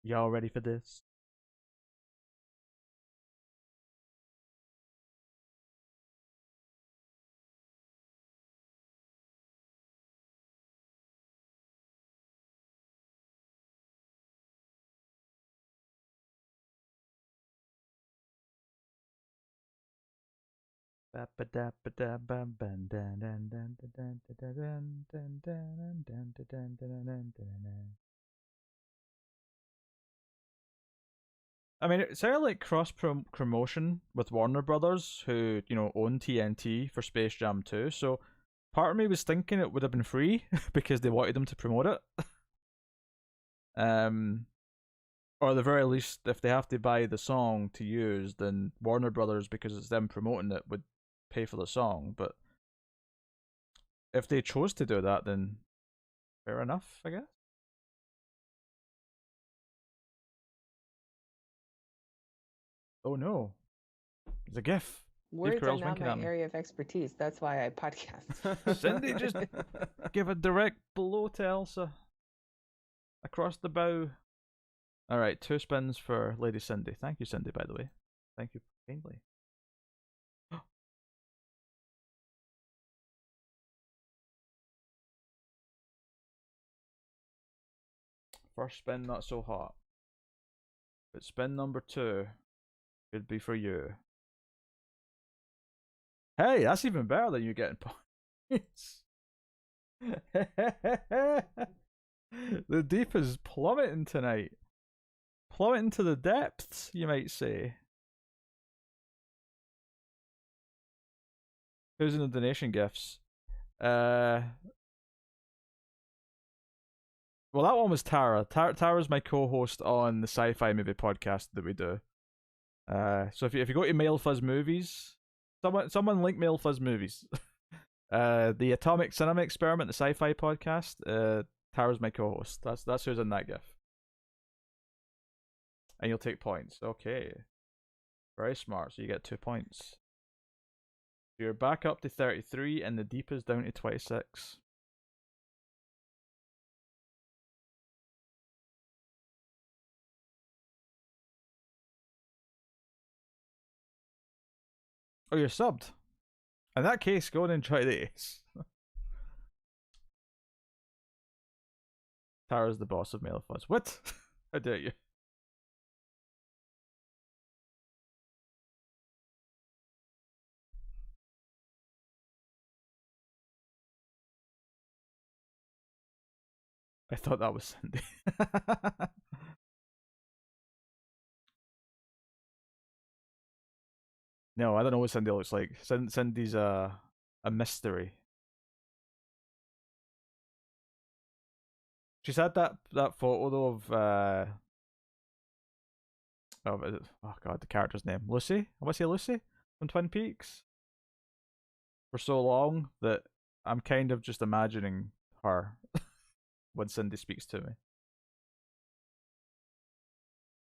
Y'all ready for this? I mean, it sounded like cross promotion with Warner Brothers, who own TNT for Space Jam 2. So part of me was thinking it would have been free because they wanted them to promote it. Or at the very least, if they have to buy the song to use, then Warner Brothers, because it's them promoting it, would pay for the song. But if they chose to do that, then fair enough, I guess. Oh no, it's a GIF. Words are not my area of expertise. That's why I podcast. Cindy just give a direct blow to Elsa across the bow. All right, 2 spins for Lady Cindy. Thank you, Cindy, by the way. Thank you kindly. First spin, not so hot. But spin number 2 could be for you. Hey, that's even better than you getting points. The deep is plummeting tonight. Plummeting to the depths, you might say. Who's in the donation gifts? Well, that one was Tara. Tara's my co-host on the sci-fi movie podcast that we do. So if you go to Male Fuzz Movies, someone link Male Fuzz Movies. The Atomic Cinema Experiment, the sci-fi podcast. Tara's my co-host. That's who's in that gif. And you'll take points. Okay. Very smart. So you get 2 points. You're back up to 33, and the deep is down to 26. Oh, you're subbed. In that case, go on and try the ace. Tara's the boss of Male Fuzz. What? How dare you? I thought that was Cindy. No, I don't know what Cindy looks like. Cindy's a mystery. She's had that photo though of oh god, the character's name, Lucy. I want to say Lucy from Twin Peaks. For so long that I'm kind of just imagining her when Cindy speaks to me.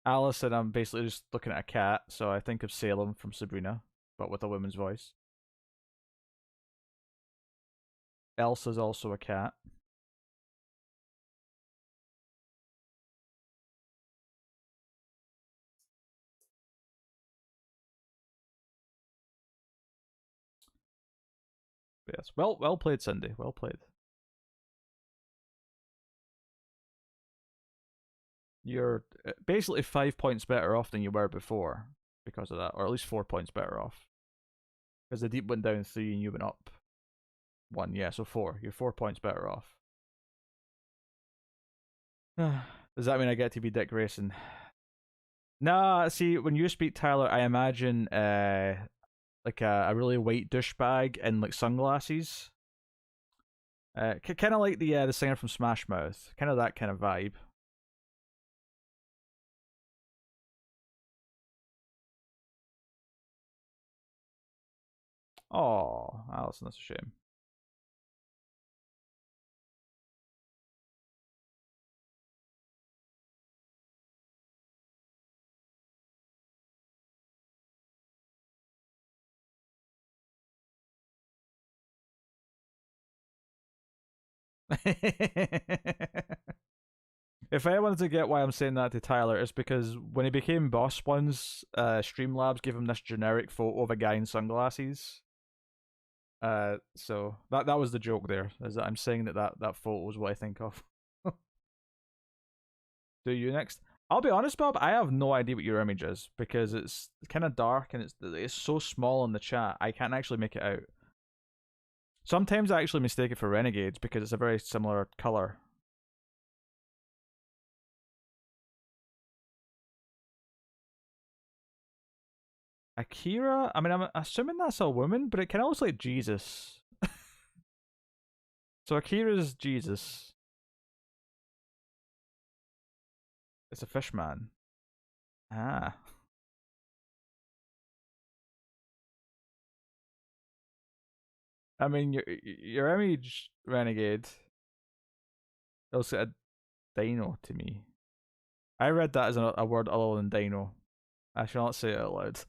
Allison, I'm basically just looking at a cat, so I think of Salem from Sabrina, but with a woman's voice. Elsa's also a cat. But yes, well played, Cindy. Well played. You're basically 5 points better off than you were before because of that, or at least 4 points better off. Because the deep went down 3 and you went up 1, yeah, so 4. You're 4 points better off. Does that mean I get to be Dick Grayson? Nah, see, when you speak Tyler, I imagine like a really white douchebag in like sunglasses. Kind of like the singer from Smash Mouth, kind of that kind of vibe. Oh, Allison, that's a shame. If I wanted to get why I'm saying that to Tyler, it's because when he became boss once, Streamlabs gave him this generic photo of a guy in sunglasses. So that was the joke there, is that I'm saying that photo is what I think of. Do you next? I'll be honest, Bob. I have no idea what your image is because it's kind of dark and it's so small in the chat. I can't actually make it out. Sometimes I actually mistake it for Renegades because it's a very similar color. Akira? I mean, I'm assuming that's a woman, but it can also like Jesus. So Akira's Jesus. It's a fish man. Ah. I mean, your image, Renegade, looks like a dino to me. I read that as a word other than dino. I shall not say it out loud.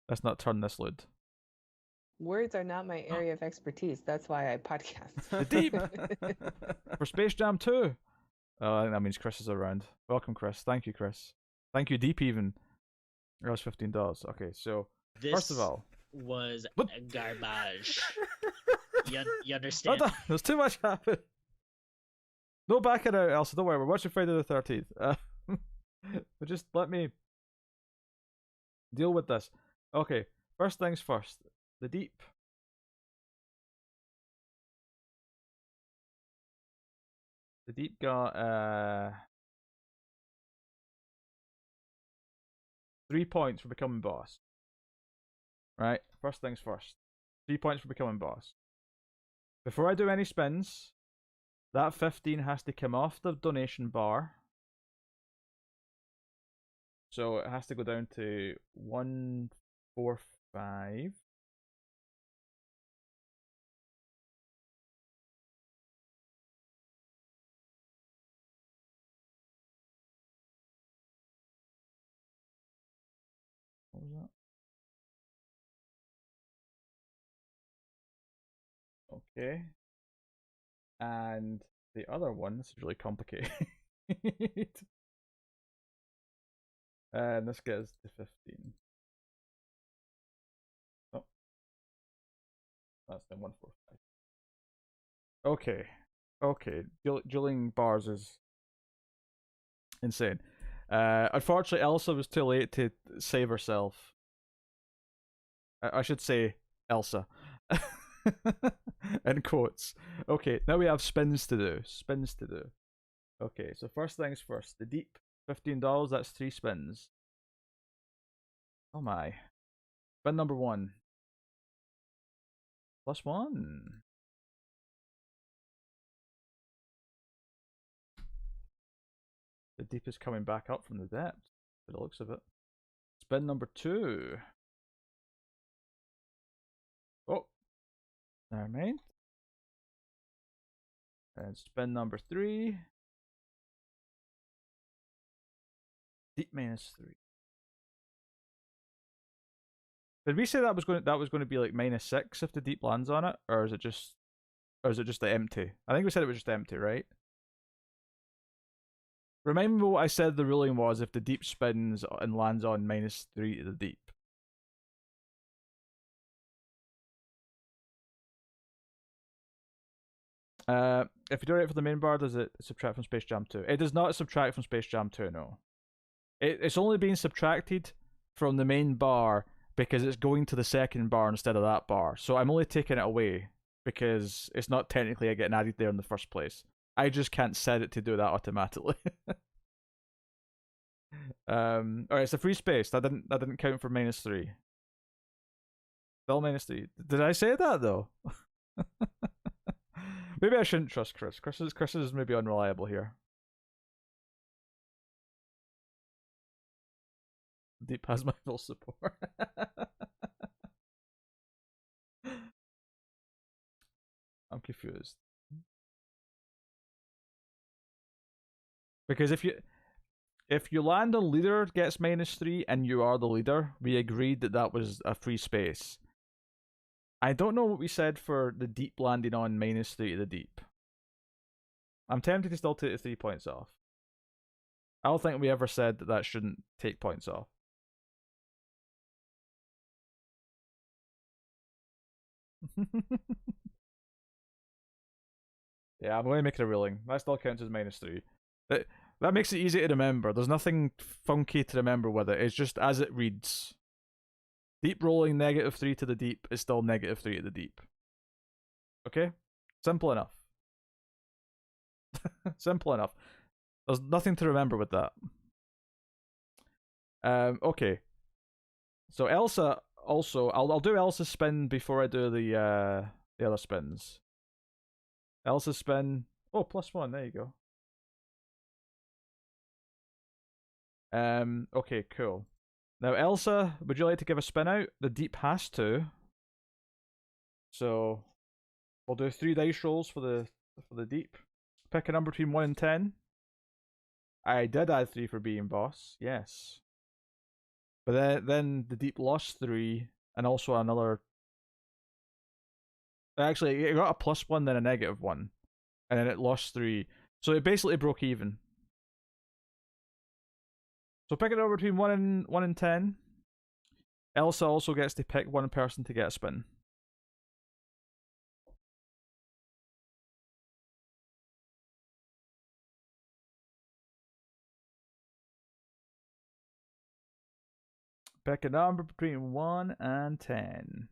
Let's not turn this lewd. Words are not my area of expertise. That's why I podcast. The deep for Space Jam 2. Oh, I think that means Chris is around. Welcome, Chris. Thank you, Chris. Thank you, Deep. Even that was $15. Okay, so This first of all, was what? garbage. You understand? There's too much happening. No backing out, Elsa. Don't worry. We're watching Friday the 13th. But just let me deal with this. Okay, first things first. The deep. The deep got 3 points for becoming boss. Right? First things first. 3 points for becoming boss. Before I do any spins, that 15 has to come off the donation bar. So it has to go down to 145. was that? Okay. And the other one, this is really complicated. And this gets to 15. Oh, that's the 145. Okay. Okay. Dueling bars is insane. Unfortunately, Elsa was too late to save herself. I should say Elsa. In quotes. Okay, now we have spins to do. Spins to do. Okay, so first things first. The deep, $15. That's 3 spins. Oh my. Spin number 1. +1. The deep is coming back up from the depths, by the looks of it. Spin number 2. Oh, never mind. And spin number 3. Deep -3. Did we say that was going to be like -6 if the deep lands on it, or is it just the empty? I think we said it was just empty, right? Remember what I said the ruling was if the deep spins and lands on -3 to the deep. If you do it for the main bar, does it subtract from Space Jam 2? It does not subtract from Space Jam 2, no. It's only being subtracted from the main bar because it's going to the second bar instead of that bar. So I'm only taking it away because it's not technically getting added there in the first place. I just can't set it to do that automatically. Alright, it's a free space. That didn't count for -3. Still -3. Did I say that though? Maybe I shouldn't trust Chris. Chris is maybe unreliable here. Deep has my full support. I'm confused. Because if you land on leader gets -3 and you are the leader, we agreed that was a free space. I don't know what we said for the deep landing on -3 to the deep. I'm tempted to still take the 3 points off. I don't think we ever said that shouldn't take points off. Yeah, I'm going to make it a ruling. That still counts as -3. That makes it easy to remember. There's nothing funky to remember with it. It's just as it reads. Deep rolling -3 to the deep is still -3 to the deep. Okay? Simple enough. Simple enough. There's nothing to remember with that. Okay. So Elsa also, I'll do Elsa's spin before I do the other spins. Elsa's spin. Oh, +1. There you go. Okay, cool. Now, Elsa, would you like to give a spin out? The deep has to. So, we'll do 3 dice rolls for the deep. Pick a number between 1 and 10. I did add 3 for being boss, yes. But then the deep lost 3, and also another. Actually, it got a +1, then a -1, and then it lost 3. So it basically broke even. So pick a number between 1 and 10. Elsa also gets to pick one person to get a spin. Pick a number between 1 and 10.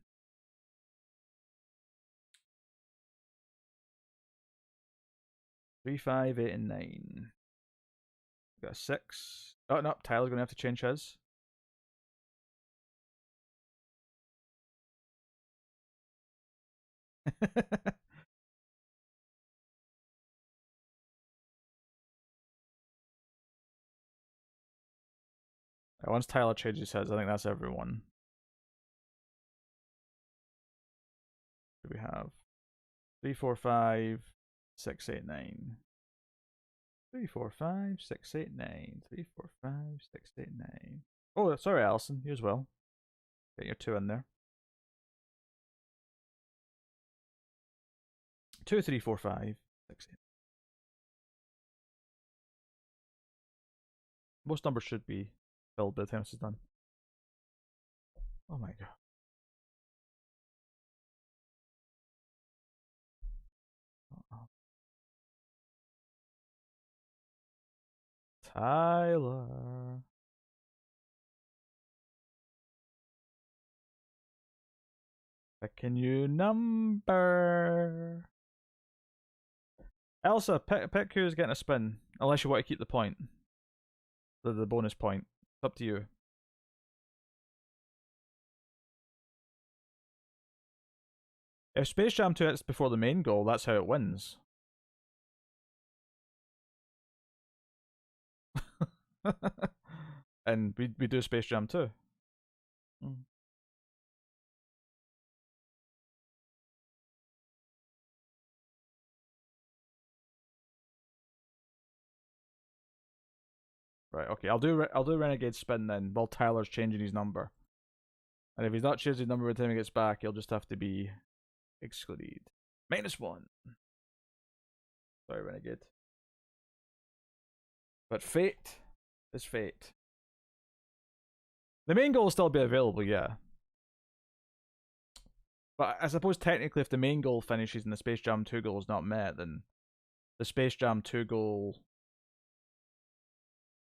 3, 5, 8, and 9. Got a 6. Oh no, Tyler's gonna have to change his. Once Tyler changes his, I think that's everyone. What do we have? 3, 4, 5, 6, 8, 9. 3, 4, 5, 6, 8, 9. 3, 4, 5, 6, 8, 9. Oh, sorry, Allison. You as well. Get your 2 in there. 2, 3, 4, 5, 6, 8. Most numbers should be filled by the time this is done. Oh my god. Uh-oh. Tyler. Can you number? Elsa, pick who's getting a spin. Unless you want to keep the point. The bonus point. It's up to you. If Space Jam 2 hits before the main goal, that's how it wins. And we do Space Jam 2. Right, okay. I'll do Renegade Spin then while Tyler's changing his number. And if he's not changing his number by the time he gets back, he'll just have to be excluded. -1. Sorry, Renegade. But fate is fate. The main goal will still be available, yeah. But I suppose technically if the main goal finishes and the Space Jam 2 goal is not met, then the Space Jam 2 goal...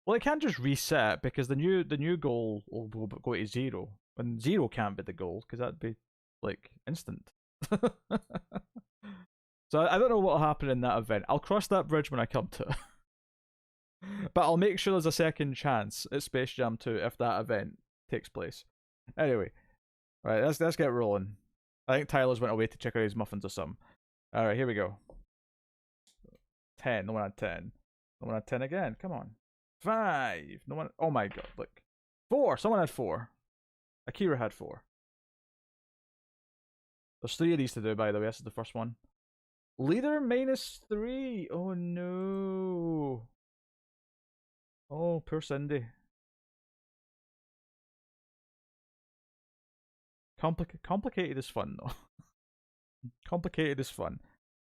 Well, it can't just reset because the new goal will go to 0. And 0 can't be the goal because that'd be, like, instant. So I don't know what will happen in that event. I'll cross that bridge when I come to it. But I'll make sure there's a second chance at Space Jam 2 if that event takes place. Anyway, right, let's get rolling. I think Tyler's went away to check out his muffins or something. Alright, here we go. 10, no one had 10. No one had 10 again, come on. 5, no one, oh my god, look. 4, someone had 4. Akira had 4. There's 3 of these to do, by the way, this is the first one. Leader -3, oh no. Oh, poor Cindy. Complicated is fun, though. Complicated is fun.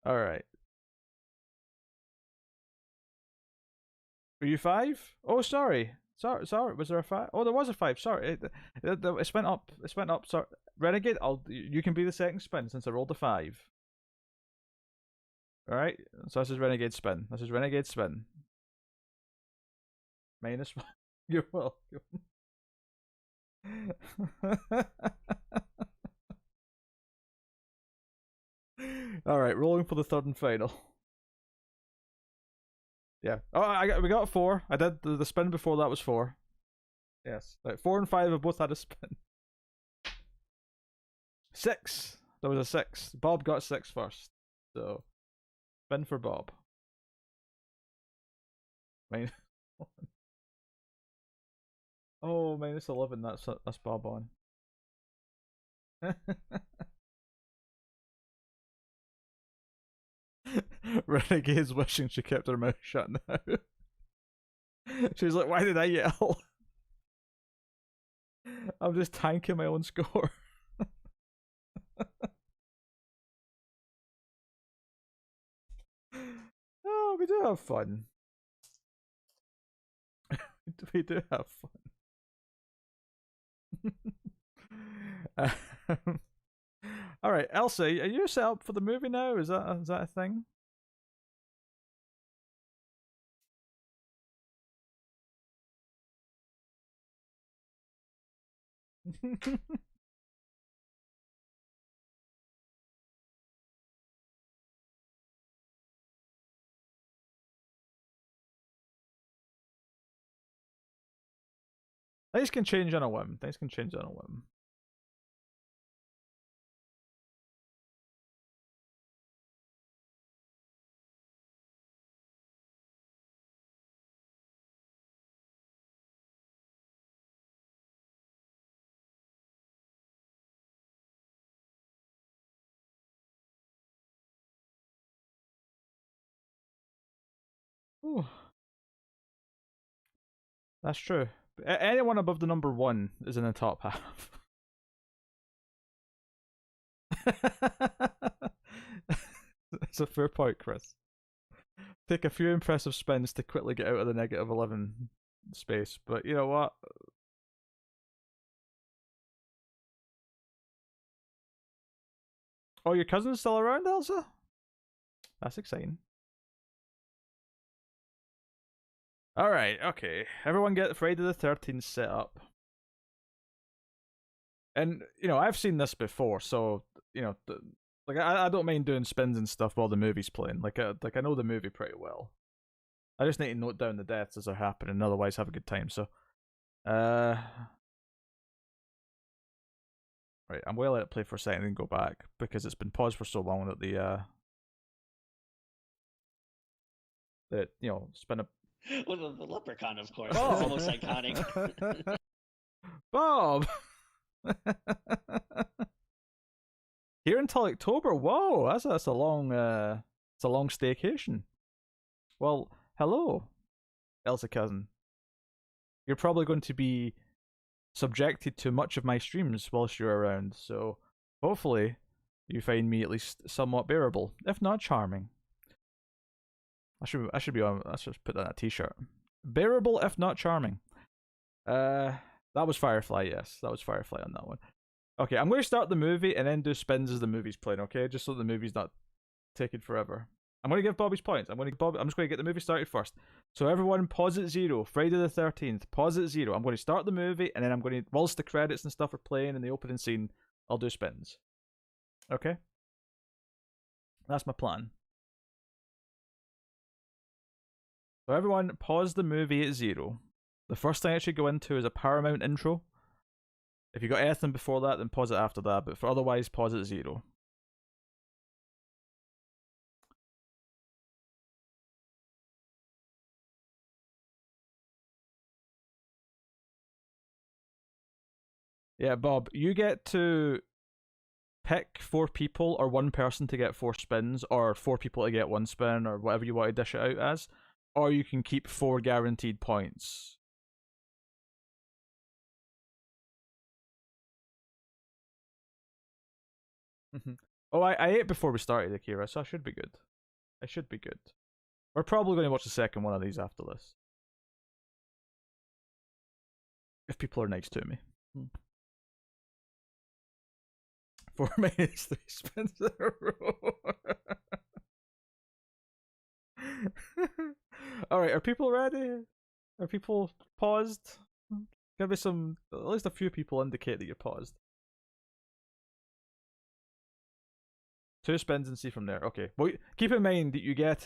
Alright. Are you 5? Oh, sorry. Sorry. Was there a 5? Oh, there was a 5. Sorry. It went up. It went up. Sorry. Renegade, you can be the second spin since I rolled a 5. Alright. So this is Renegade spin. This is Renegade spin. -1. You're welcome. Alright, rolling for the third and final. Yeah. Oh, we got 4. I did the spin before that was 4. Yes. Right, 4 and 5 have both had a spin. 6. There was a 6. Bob got 6 first. So, spin for Bob. -1. Oh, -11. That's Bob on. Renegade's wishing she kept her mouth shut now. She's like, why did I yell? I'm just tanking my own score. Oh, we do have fun. We do have fun. All right, Elsa, are you set up for the movie now? Is that a thing? Things can change on a whim. Things can change on a whim. Ooh. That's true. Anyone above the number 1 is in the top half. It's a fair point, Chris. Take a few impressive spins to quickly get out of the negative 11 space, but you know what? Oh, your cousin's still around, Elsa? That's exciting. Alright, okay. Everyone get Friday the 13th set up. And, you know, I've seen this before, so, you know, like, I don't mind doing spins and stuff while the movie's playing. Like I know the movie pretty well. I just need to note down the deaths as they're happening, otherwise have a good time, so. Right, I'm going to let it play for a second and go back, because it's been paused for so long that you know, spin a... Well, the leprechaun, of course. Oh. That's the most iconic. Bob! Here until October. Whoa, that's a long it's a long staycation. Well, hello, Elsa cousin. You're probably going to be subjected to much of my streams whilst you're around, so hopefully you find me at least somewhat bearable, if not charming. I should be on. Let's just put that on a t-shirt. Bearable, if not charming. That was Firefly. Yes, that was Firefly on that one. Okay, I'm going to start the movie and then do spins as the movie's playing, okay? Just so the movie's not taking forever. I'm going to give Bobby's points. I'm just going to get the movie started first. So everyone pause at 0. Friday the 13th, pause at 0. I'm going to start the movie and then I'm going to, whilst the credits and stuff are playing in the opening scene, I'll do spins. Okay? That's my plan. So everyone pause the movie at 0. The first thing I should go into is a Paramount intro. If you got anything before that, then pause it after that. But for otherwise, pause at 0. Yeah, Bob, you get to pick 4 people or 1 person to get 4 spins, or 4 people to get 1 spin, or whatever you want to dish it out as. Or you can keep 4 guaranteed points. Oh, I ate before we started, Akira, so I should be good. I should be good. We're probably going to watch the second one of these after this. If people are nice to me. 4 minutes, 3 spins in a row. Alright, are people ready? Are people paused? Give me some, at least a few people indicate that you're paused. 2 spins and see from there. Okay. Well, keep in mind that you get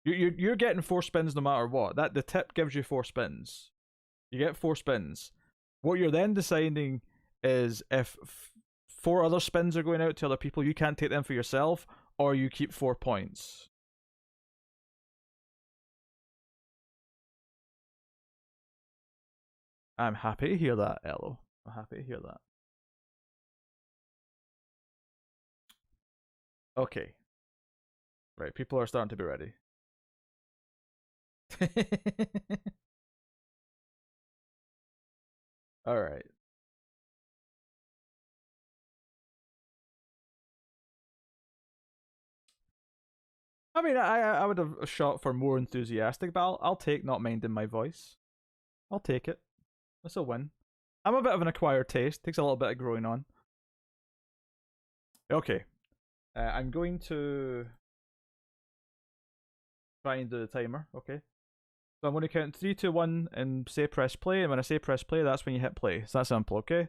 you're getting 4 spins no matter what. That the tip gives you 4 spins. You get 4 spins. What you're then deciding is if 4 other spins are going out to other people, you can't take them for yourself, or you keep 4 points. I'm happy to hear that, Elo. I'm happy to hear that. Okay. Right, people are starting to be ready. Alright. I mean, I would have shot for more enthusiastic, but I'll take not minding my voice. I'll take it. That's a win. I'm a bit of an acquired taste. Takes a little bit of growing on. Okay. I'm going to try and do the timer. Okay. So I'm going to count 3, 2, 1 and say press play. And when I say press play, that's when you hit play. It's that simple, okay?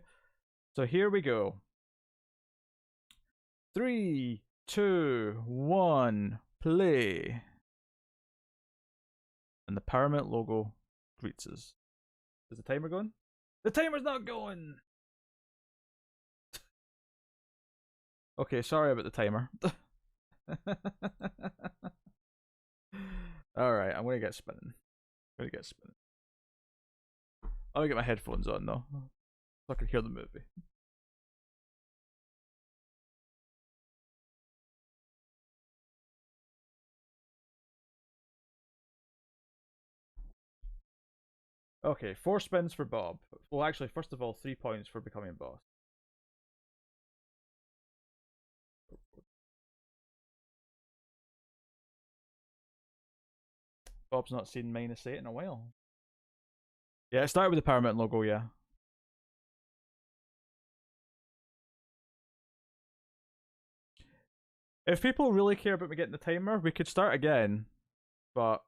So here we go. 3, 2, 1, play. And the Paramount logo greets us. Is the timer going? The timer's not going! Okay, sorry about the timer. Alright, I'm gonna get spinning. I'm gonna get spinning. I'm gonna get my headphones on though, so I can hear the movie. Okay, 4 spins for Bob. Well, actually, first of all, 3 points for becoming boss. Bob's not seen -8 in a while. Yeah, it started with the Power Mountain logo, yeah. If people really care about me getting the timer, we could start again. But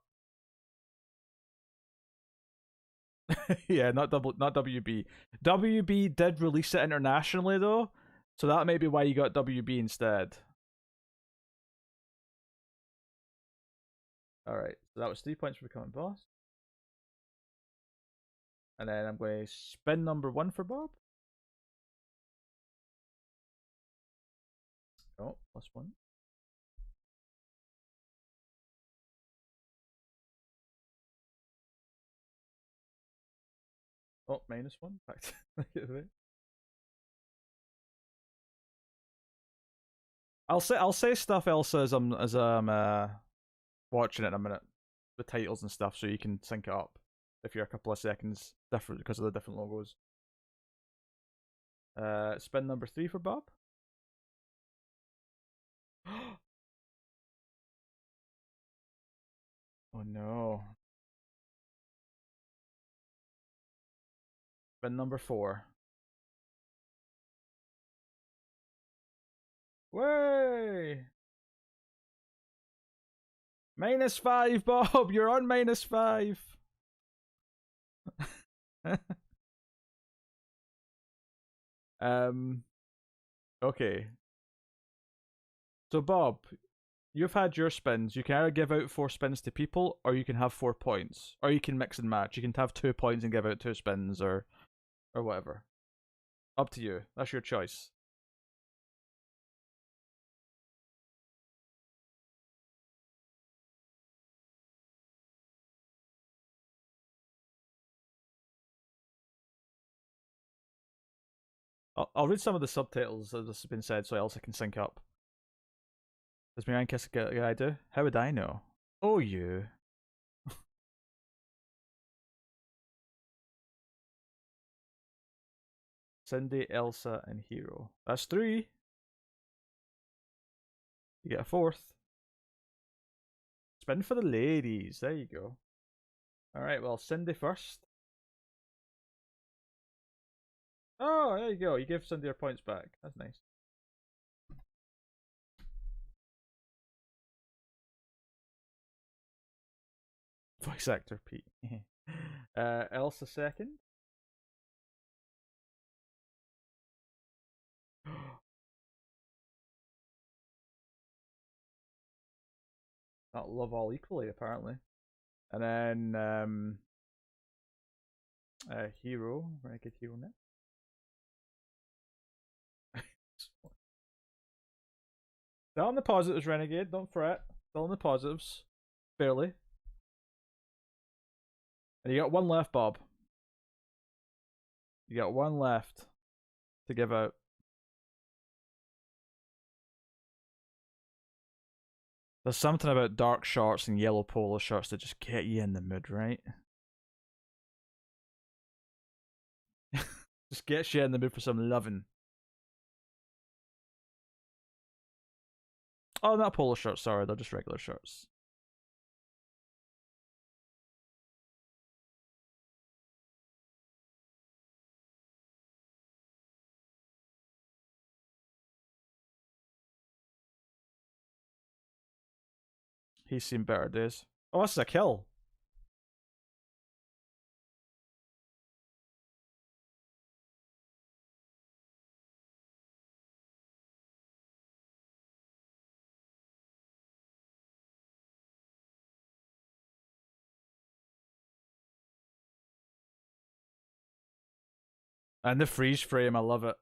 yeah, not WB. WB did release it internationally though, so that may be why you got WB instead. Alright, so that was 3 points for becoming boss. And then I'm going to spin number 1 for Bob. Oh, +1. Oh, -1. Back to I'll say stuff else as I'm watching it in a minute, the titles and stuff, so you can sync it up if you're a couple of seconds different because of the different logos. Spin number 3 for Bob. Oh no. Spin number 4. Way! -5, Bob. You're on -5. Okay. So Bob, you've had your spins. You can either give out 4 spins to people, or you can have 4 points, or you can mix and match. You can have 2 points and give out 2 spins, or whatever. Up to you. That's your choice. I'll read some of the subtitles as has been said, so else I can sync up. Does Marianne Kiss a good idea? How would I know? Oh, you. Cindy, Elsa, and Hero. That's 3. You get a 4th. Spin for the ladies. There you go. Alright, well, Cindy first. Oh, there you go. You give Cindy her points back. That's nice. Voice actor Pete. Elsa second. Not love all equally, apparently. And then Hero, Renegade Hero next. Still on the positives, Renegade. Don't fret. Still on the positives. Barely. And you got 1 left, Bob. You got 1 left to give out. There's something about dark shorts and yellow polo shirts that just get you in the mood, right? Just gets you in the mood for some loving. Oh, not polo shirts, sorry, they're just regular shirts. He's seen better days. Oh, this is a kill. And the freeze frame, I love it.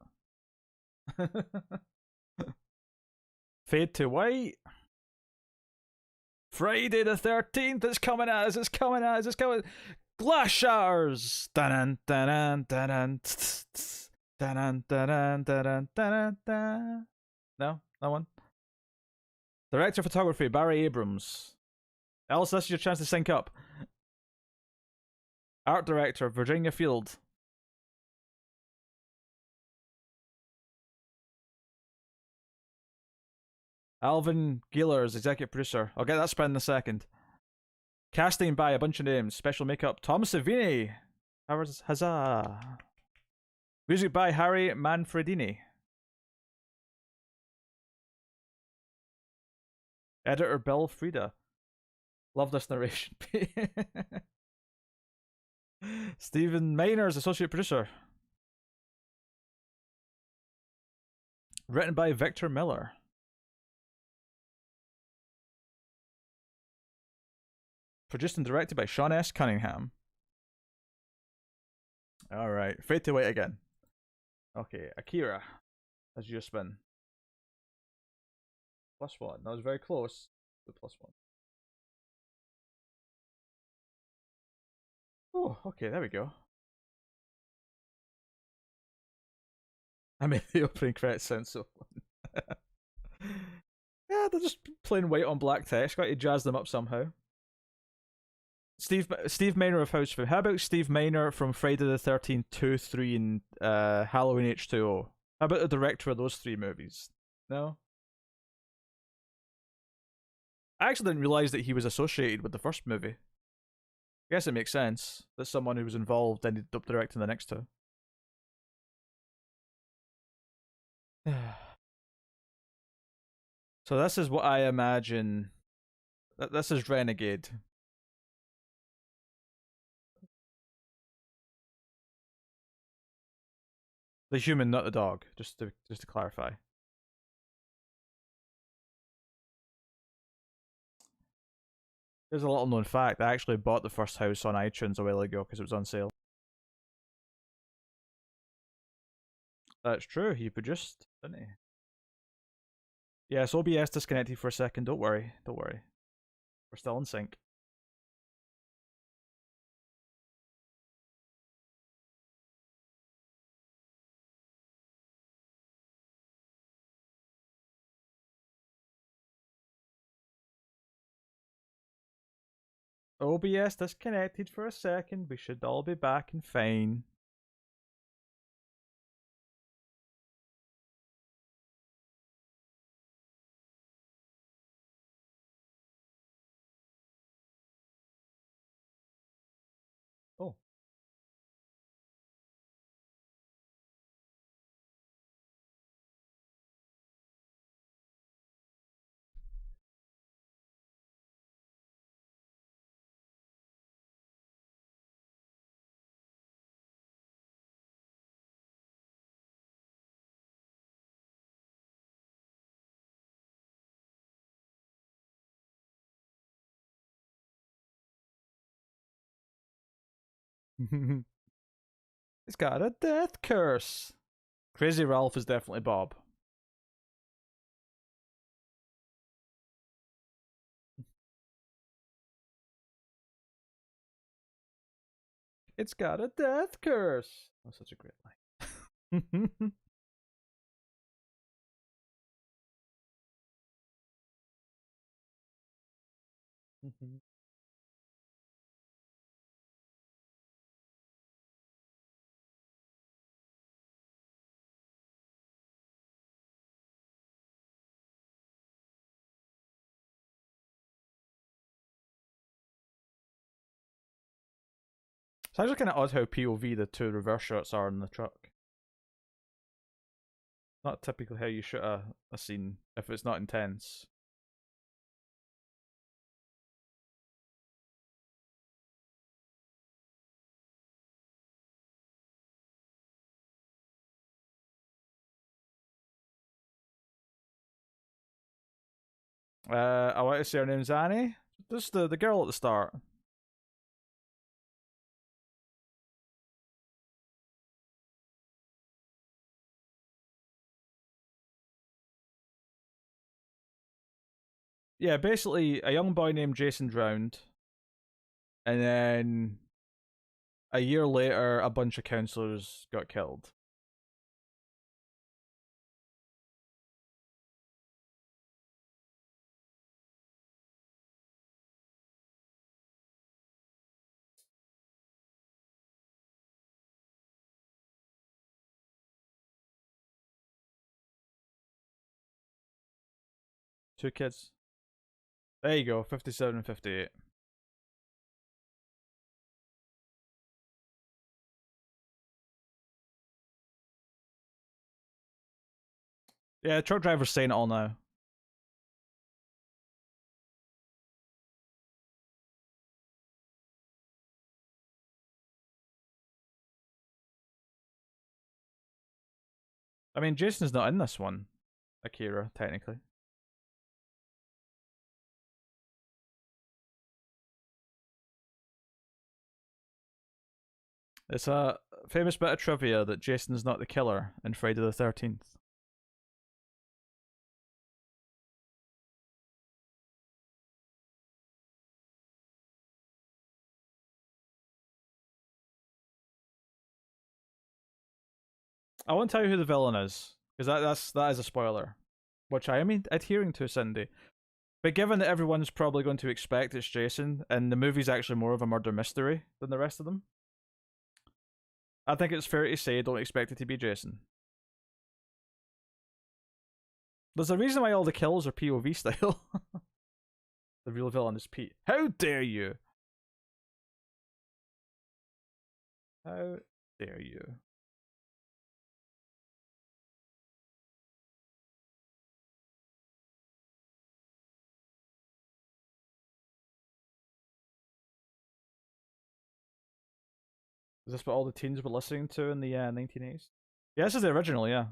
Fade to white. Friday the 13th is coming at us, it's coming at us, it's coming. Glass showers! Dun dun dun dun dun. No, that one. Director of photography, Barry Abrams. Elsa, this is your chance to sync up. Art director, Virginia Field. Alvin Gillers, executive producer. I'll get that spin in a second. Casting by a bunch of names. Special makeup Tom Savini. Huzzah. Music by Harry Manfredini. Editor Bill Frieda. Love this narration. Stephen Maynard, associate producer. Written by Victor Miller. Produced and directed by Sean S. Cunningham. Alright, Fade to White again. Okay, Akira. As your spin. +1. That was very close. The +1. Oh, okay, there we go. I made the opening credits sound so fun. Yeah, they're just plain white on black text. Got to jazz them up somehow. Steve Maynard of House Food. How about Steve Maynard from Friday the 13th, 2, 3, and Halloween H2O? How about the director of those 3 movies? No? I actually didn't realize that he was associated with the first movie. I guess it makes sense that someone who was involved ended up directing the next 2. So this is what I imagine. This is Renegade. The human, not the dog. Just to clarify. There's a little known fact. I actually bought the first house on iTunes a while ago because it was on sale. That's true. He produced, didn't he? Yes, OBS disconnected for a second. Don't worry. Don't worry. We're still in sync. OBS disconnected for a second. We should all be back and fine. Oh. It's got a death curse. Crazy Ralph is definitely Bob. It's got a death curse. That's such a great line. It's actually kind of odd how POV the 2 reverse shots are in the truck. Not typically how you shoot a scene if it's not intense. I want to say her name's Annie. Just the girl at the start. Yeah, basically a young boy named Jason drowned, and then a year later a bunch of counselors got killed. Two kids. There you go, 57 and 58. Yeah, the truck driver's saying it all now. I mean, Jason's not in this one, Akira, technically. It's a famous bit of trivia that Jason's not the killer in Friday the 13th. I won't tell you who the villain is, because that is a spoiler. Which I am adhering to, Cindy. But given that everyone's probably going to expect it's Jason, and the movie's actually more of a murder mystery than the rest of them, I think it's fair to say don't expect it to be Jason. There's a reason why all the kills are POV style. The real villain is Pete. How dare you? How dare you? Is this what all the teens were listening to in the 1980s? Yeah, this is the original, yeah.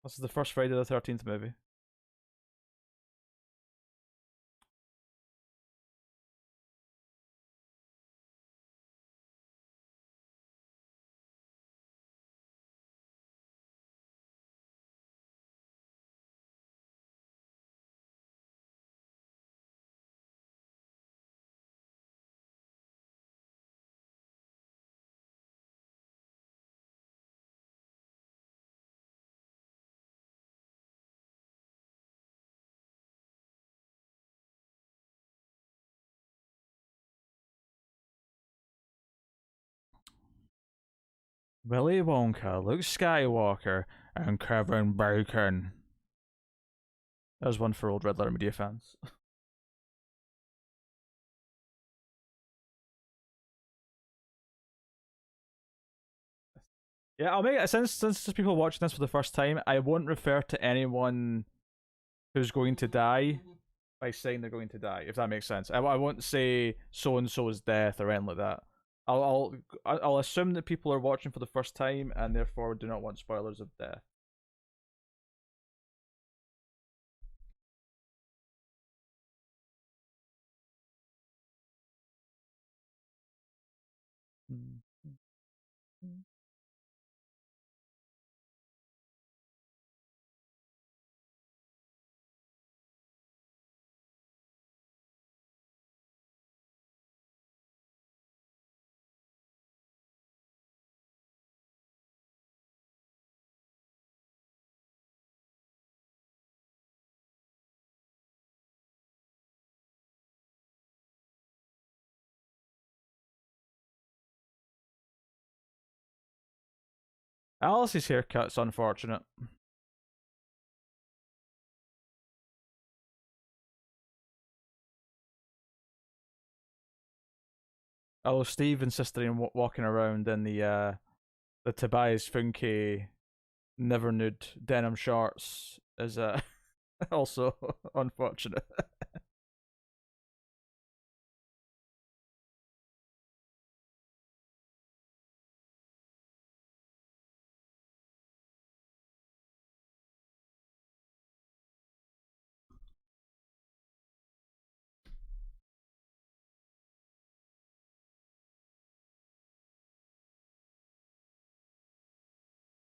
This is the first Friday the 13th movie. Willy Wonka, Luke Skywalker, and Kevin Bacon. There's one for old Red Letter Media fans. Yeah, I'll make it since there's people watching this for the first time. I won't refer to anyone who's going to die by saying they're going to die, if that makes sense. I won't say so and so's death or anything like that. I'll assume that people are watching for the first time and therefore do not want spoilers of death. Alice's haircut's unfortunate. Oh, Steve insisted on walking around in the Tobias Funke never nude denim shorts is also unfortunate.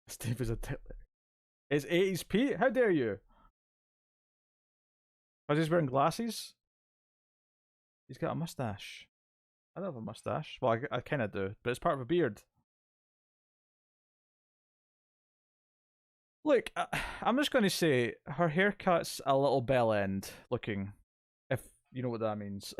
Steve is a tickler. It's 80s Pete? How dare you? Because he's wearing glasses? He's got a mustache. I don't have a mustache. Well, I kind of do, but it's part of a beard. Look, I'm just going to say her haircut's a little bell end looking, if you know what that means.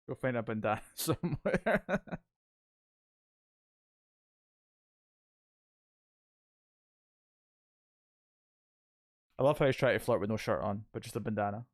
Go find a bandana somewhere. I love how he's trying to flirt with no shirt on, but just a bandana.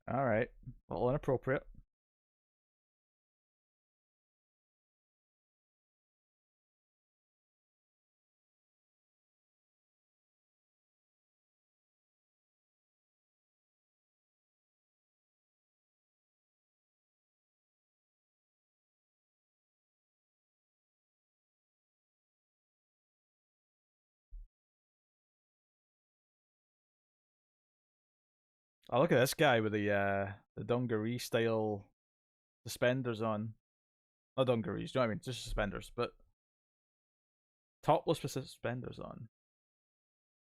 All right, a little inappropriate. Oh, look at this guy with the dungaree style suspenders on. Not dungarees, do you know what I mean? Just suspenders, but topless with suspenders on.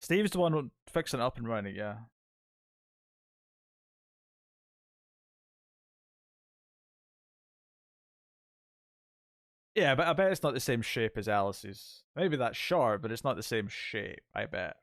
Steve's the one fixing it up and running it, yeah. Yeah, but I bet it's not the same shape as Alice's. Maybe that's short, but it's not the same shape, I bet.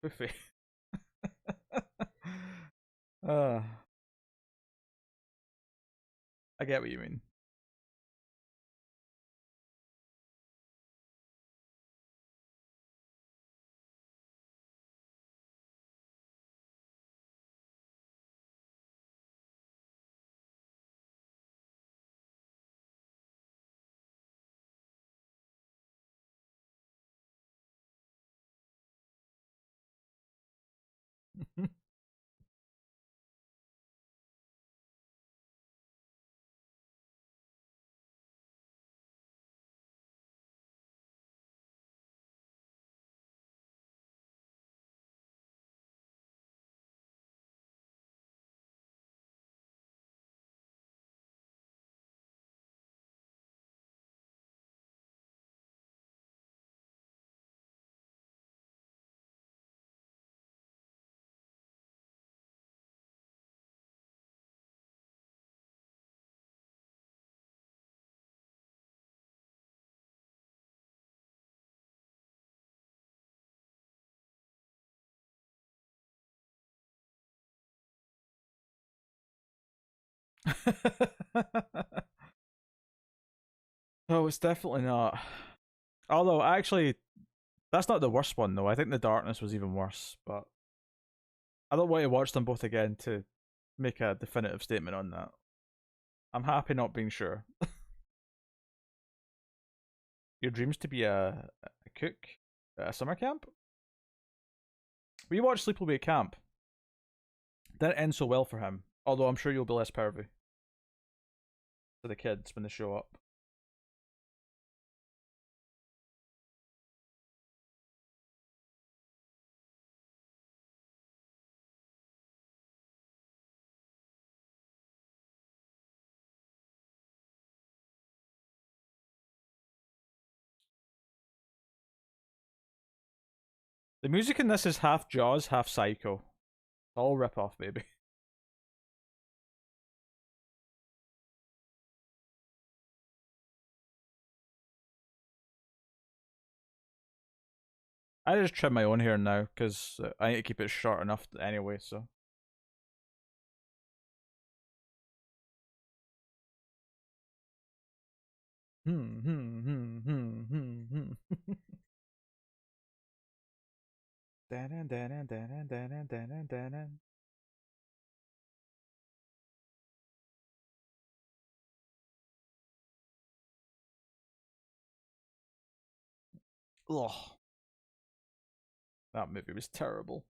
Poofy. uh, I get what you mean. Oh, it's definitely not. Although, actually, that's not the worst one, though. I think The Darkness was even worse, but I don't want to watch them both again to make a definitive statement on that. I'm happy not being sure. Your dreams to be a cook at a summer camp? We watched Sleep Will Be a Camp. Didn't end so well for him, although I'm sure you'll be less pervy to the kids when they show up. The music in this is half Jaws, half Psycho. All rip off, baby. I just trim my own hair now because I need to keep it short enough anyway. So Ugh. That movie was terrible.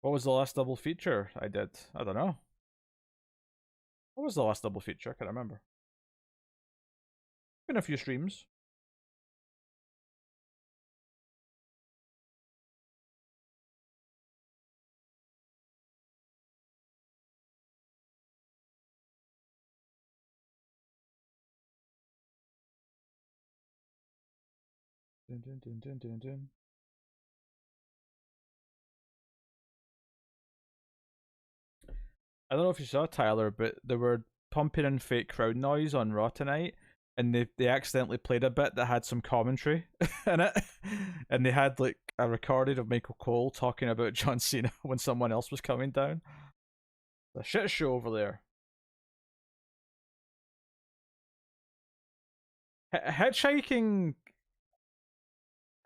What was the last double feature I did? I don't know. What was the last double feature? I can't remember. Been a few streams. Dun, dun, dun, dun, dun, dun. I don't know if you saw Tyler, but they were pumping in fake crowd noise on Raw tonight, and they accidentally played a bit that had some commentary in it, and they had like a recording of Michael Cole talking about John Cena when someone else was coming down. A shit show over there. Hitchhiking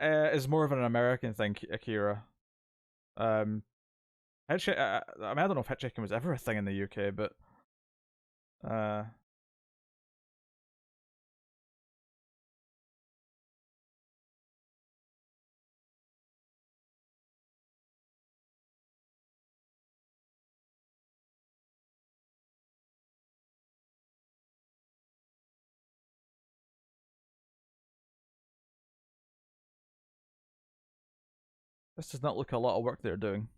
is more of an American thing, Akira. Um, I mean, I don't know if hitchhiking was ever a thing in the UK, but uh, this does not look a lot of work they're doing.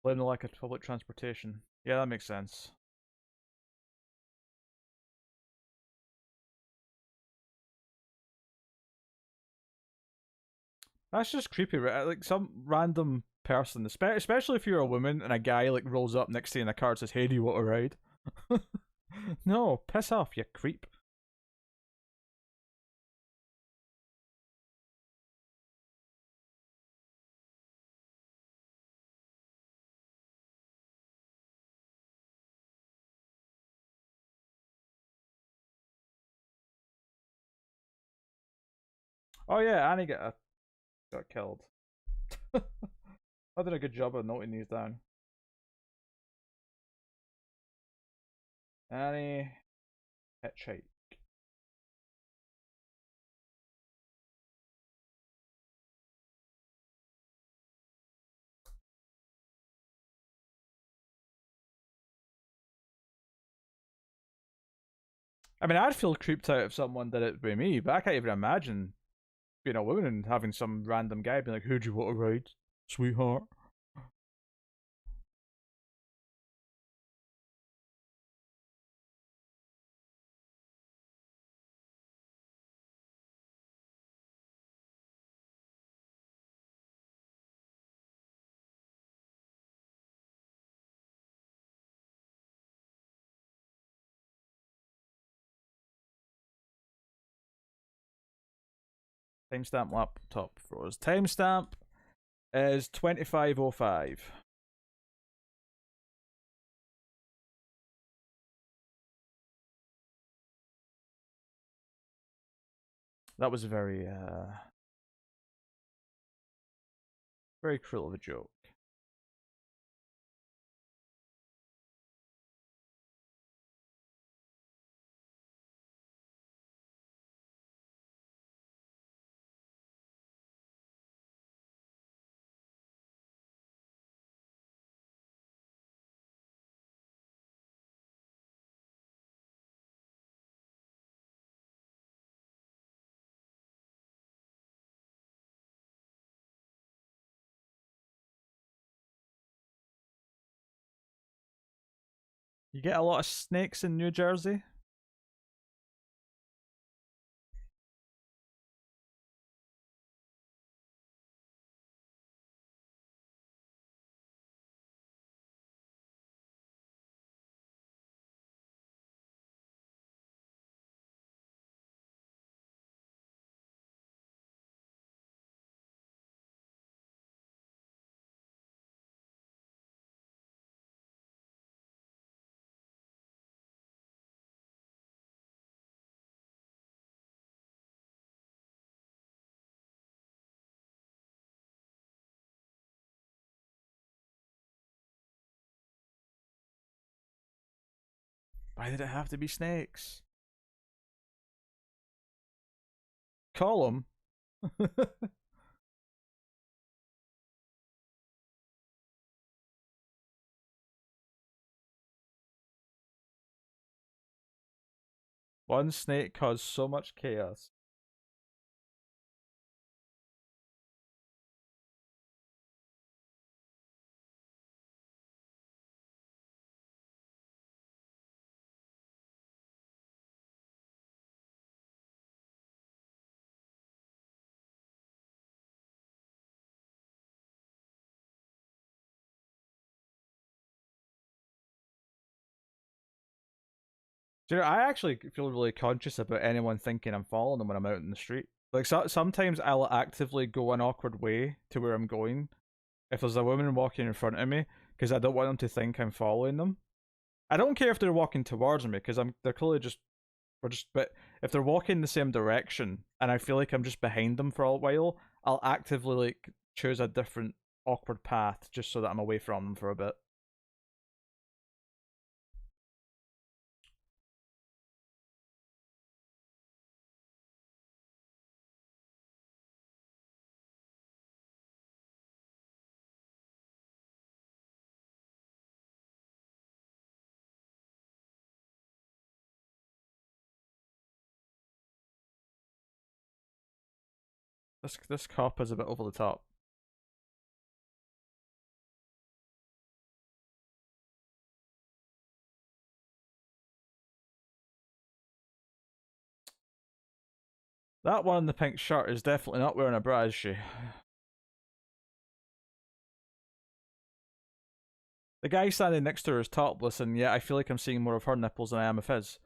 Blame the lack of public transportation. Yeah, that makes sense. That's just creepy, right? Like some random person, especially if you're a woman and a guy like rolls up next to you in a car and says, "Hey, do you want to ride?" No, piss off, you creep. Oh yeah, Annie got killed. I did a good job of noting these down. Annie hitchhike. I mean, I'd feel creeped out if someone did it by me, but I can't even imagine being a woman and having some random guy being like, "Who do you want to ride, sweetheart?" Timestamp laptop froze. Timestamp is 25:05. That was very cruel of a joke. You get a lot of snakes in New Jersey? Why did it have to be snakes? Call them. One snake caused so much chaos. Do you know, I actually feel really conscious about anyone thinking I'm following them when I'm out in the street. Like sometimes I'll actively go an awkward way to where I'm going if there's a woman walking in front of me because I don't want them to think I'm following them. I don't care if they're walking towards me because they're clearly just but if they're walking the same direction and I feel like I'm just behind them for a while, I'll actively like choose a different awkward path just so that I'm away from them for a bit. This cop is a bit over the top. That one in the pink shirt is definitely not wearing a bra, is she? The guy standing next to her is topless, and yet I feel like I'm seeing more of her nipples than I am of his.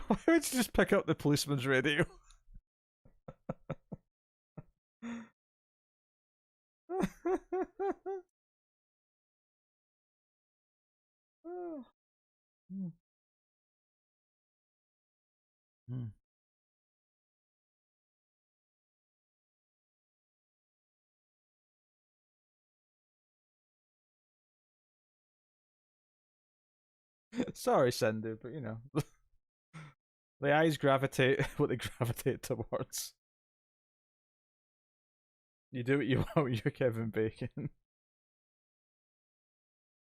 Why would you just pick up the policeman's radio? Sorry, Sendu, but you know. The eyes gravitate what they gravitate towards. You do what you want, you're Kevin Bacon.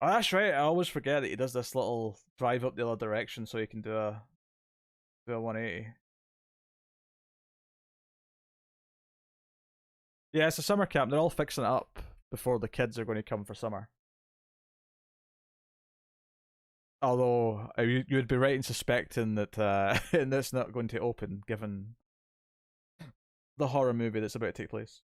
Oh, that's right. I always forget that he does this little drive up the other direction so he can do a 180. Yeah, it's a summer camp. They're all fixing it up before the kids are going to come for summer. Although you would be right in suspecting that and it's not going to open given the horror movie that's about to take place.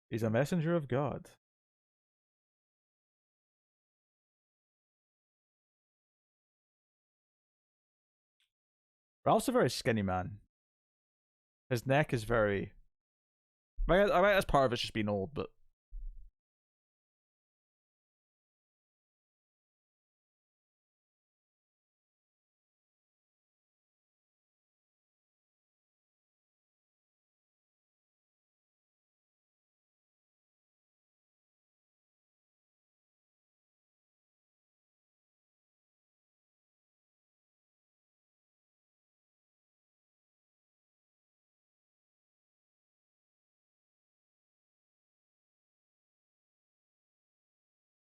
He's a messenger of God. Ralph's a very skinny man. His neck is very. I mean, that's part of it's just being old, but.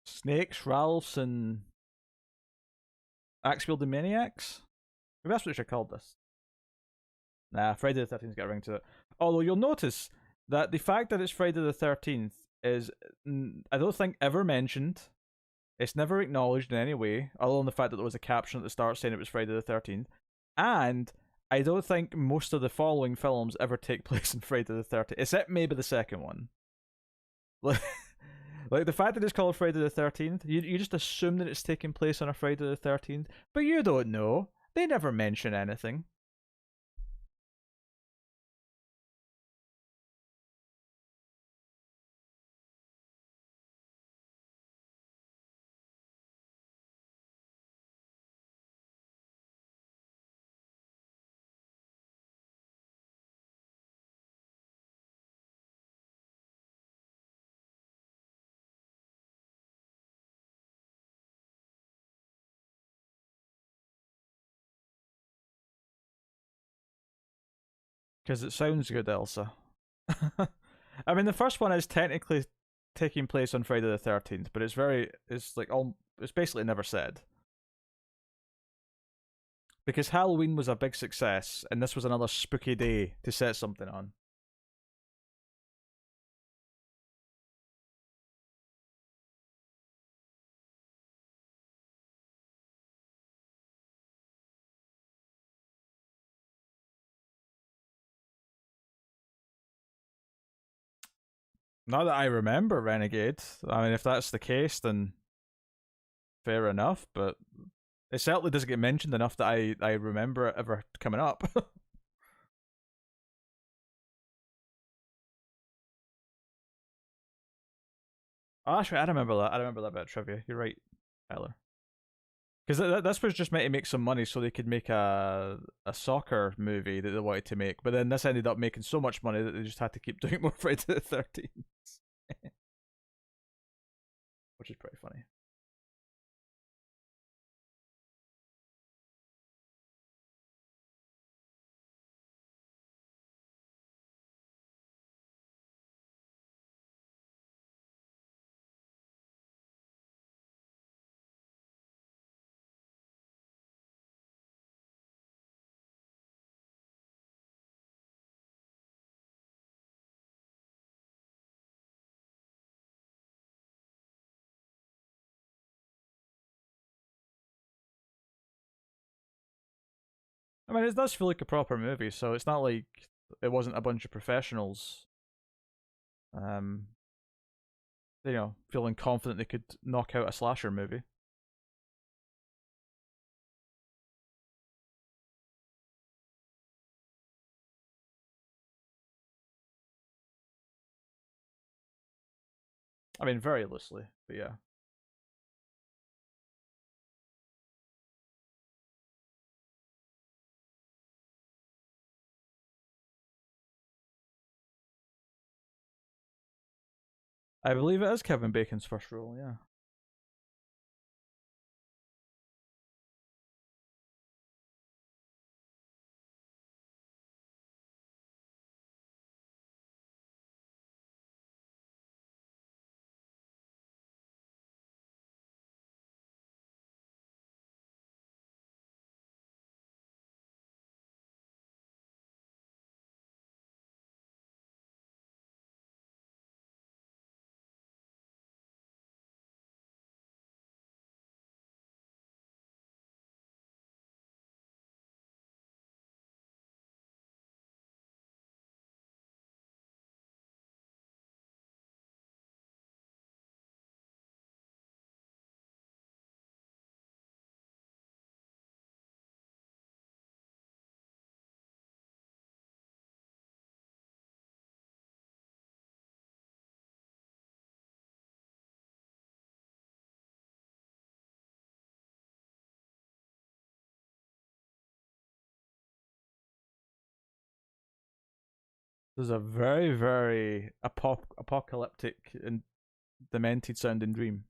Snakes, Ralphs, and Axe Wielding Maniacs? Maybe that's what we should call this. Nah, Friday the 13th got a ring to it. Although you'll notice that the fact that it's Friday the 13th is, I don't think, ever mentioned. It's never acknowledged in any way, other than the fact that there was a caption at the start saying it was Friday the 13th. And I don't think most of the following films ever take place on Friday the 13th, except maybe the second one. Like the fact that it's called Friday the 13th, you just assume that it's taking place on a Friday the 13th, but you don't know. They never mention anything. Because it sounds good, Elsa. I mean, the first one is technically taking place on Friday the 13th, but it's basically never said. Because Halloween was a big success, and this was another spooky day to set something on. Not that I remember Renegade. I mean, if that's the case, then fair enough, but it certainly doesn't get mentioned enough that I remember it ever coming up. Oh, actually, I remember that. I remember that bit of trivia. You're right, Tyler. Because this was just meant to make some money so they could make a soccer movie that they wanted to make, but then this ended up making so much money that they just had to keep doing more Friday the 13th. Which is pretty funny. I mean, it does feel like a proper movie, so it's not like it wasn't a bunch of professionals, um, feeling confident they could knock out a slasher movie. I mean, very loosely, but yeah. I believe it is Kevin Bacon's first role, yeah. There's a very, very apocalyptic and demented sounding dream.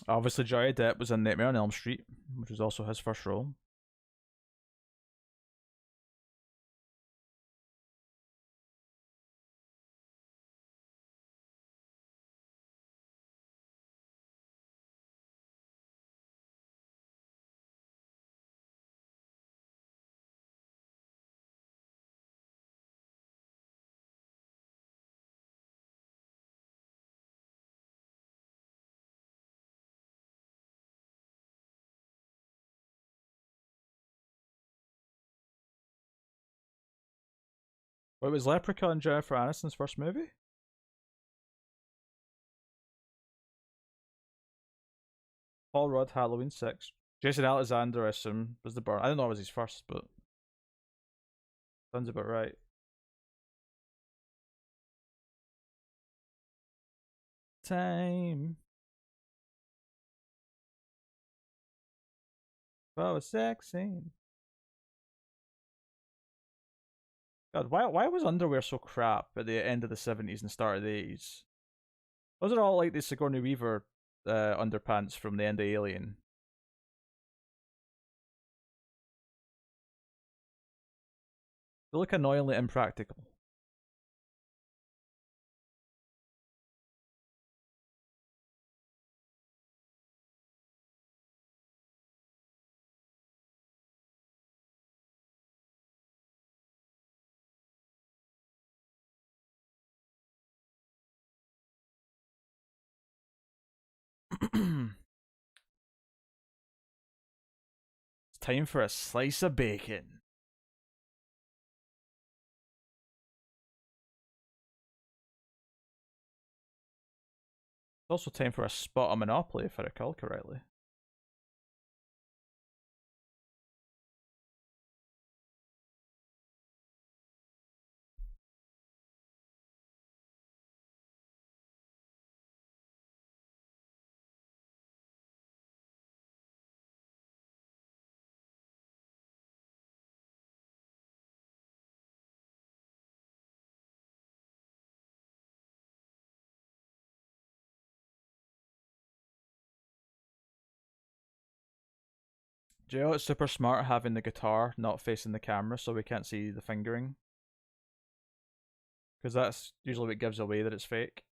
Obviously, Johnny Depp was in Nightmare on Elm Street, which was also his first role. Wait, was Leprechaun Jennifer Aniston's first movie? Paul Rudd, Halloween 6. Jason Alexander, I assume, was the burn. I don't know if it was his first, but sounds about right. Time for a sex scene. God, why was underwear so crap at the end of the 70s and start of the 80s? Those are all like the Sigourney Weaver underpants from the end of Alien. They look annoyingly impractical. It's time for a slice of bacon. It's also time for a spot on Monopoly, if I recall correctly. Joe, it's super smart having the guitar not facing the camera so we can't see the fingering. Because that's usually what gives away that it's fake.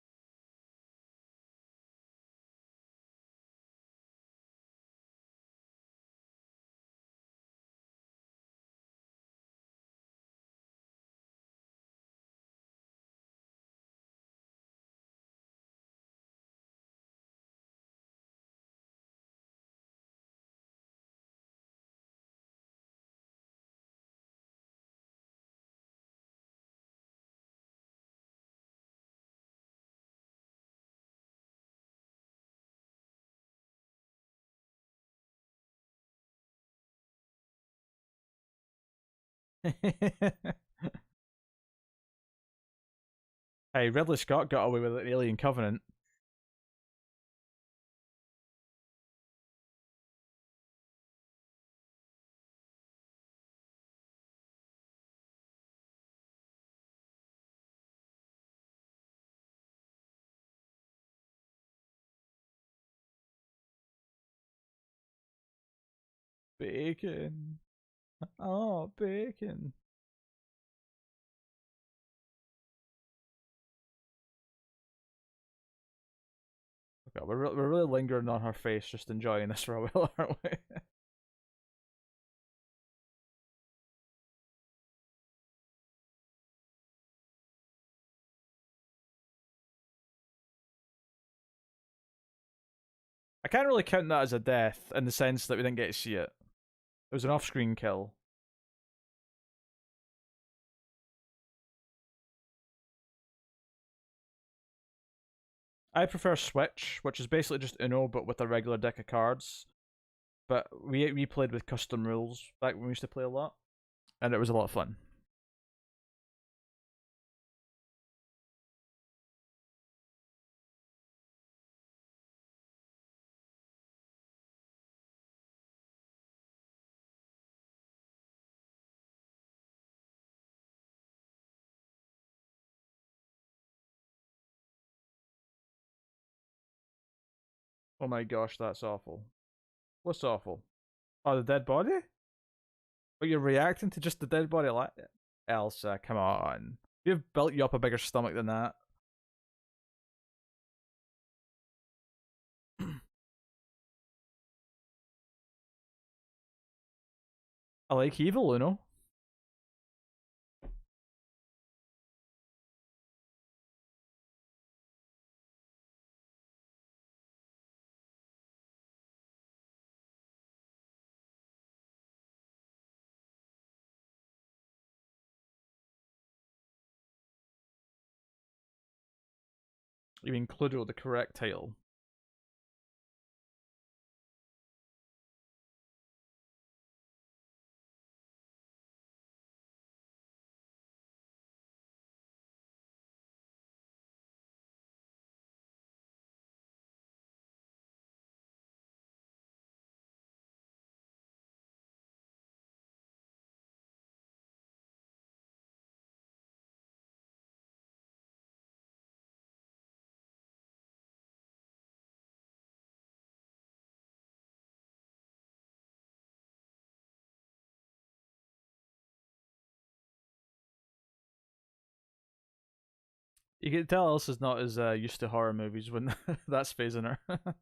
Hey, Ridley Scott got away with it in Alien Covenant. Bacon. Oh, bacon. Okay, we're really lingering on her face, just enjoying this for a while, aren't we? I can't really count that as a death in the sense that we didn't get to see it. It was an off-screen kill. I prefer Switch, which is basically just Uno but with a regular deck of cards. But we played with custom rules back when we used to play a lot, and it was a lot of fun. Oh my gosh, that's awful. What's awful? Oh, the dead body? But you're reacting to just the dead body like Elsa, come on. You've built you up a bigger stomach than that. I like evil, Uno. You mean Cluedo, the correct title. You can tell Elsa's not as used to horror movies when that's phasing her.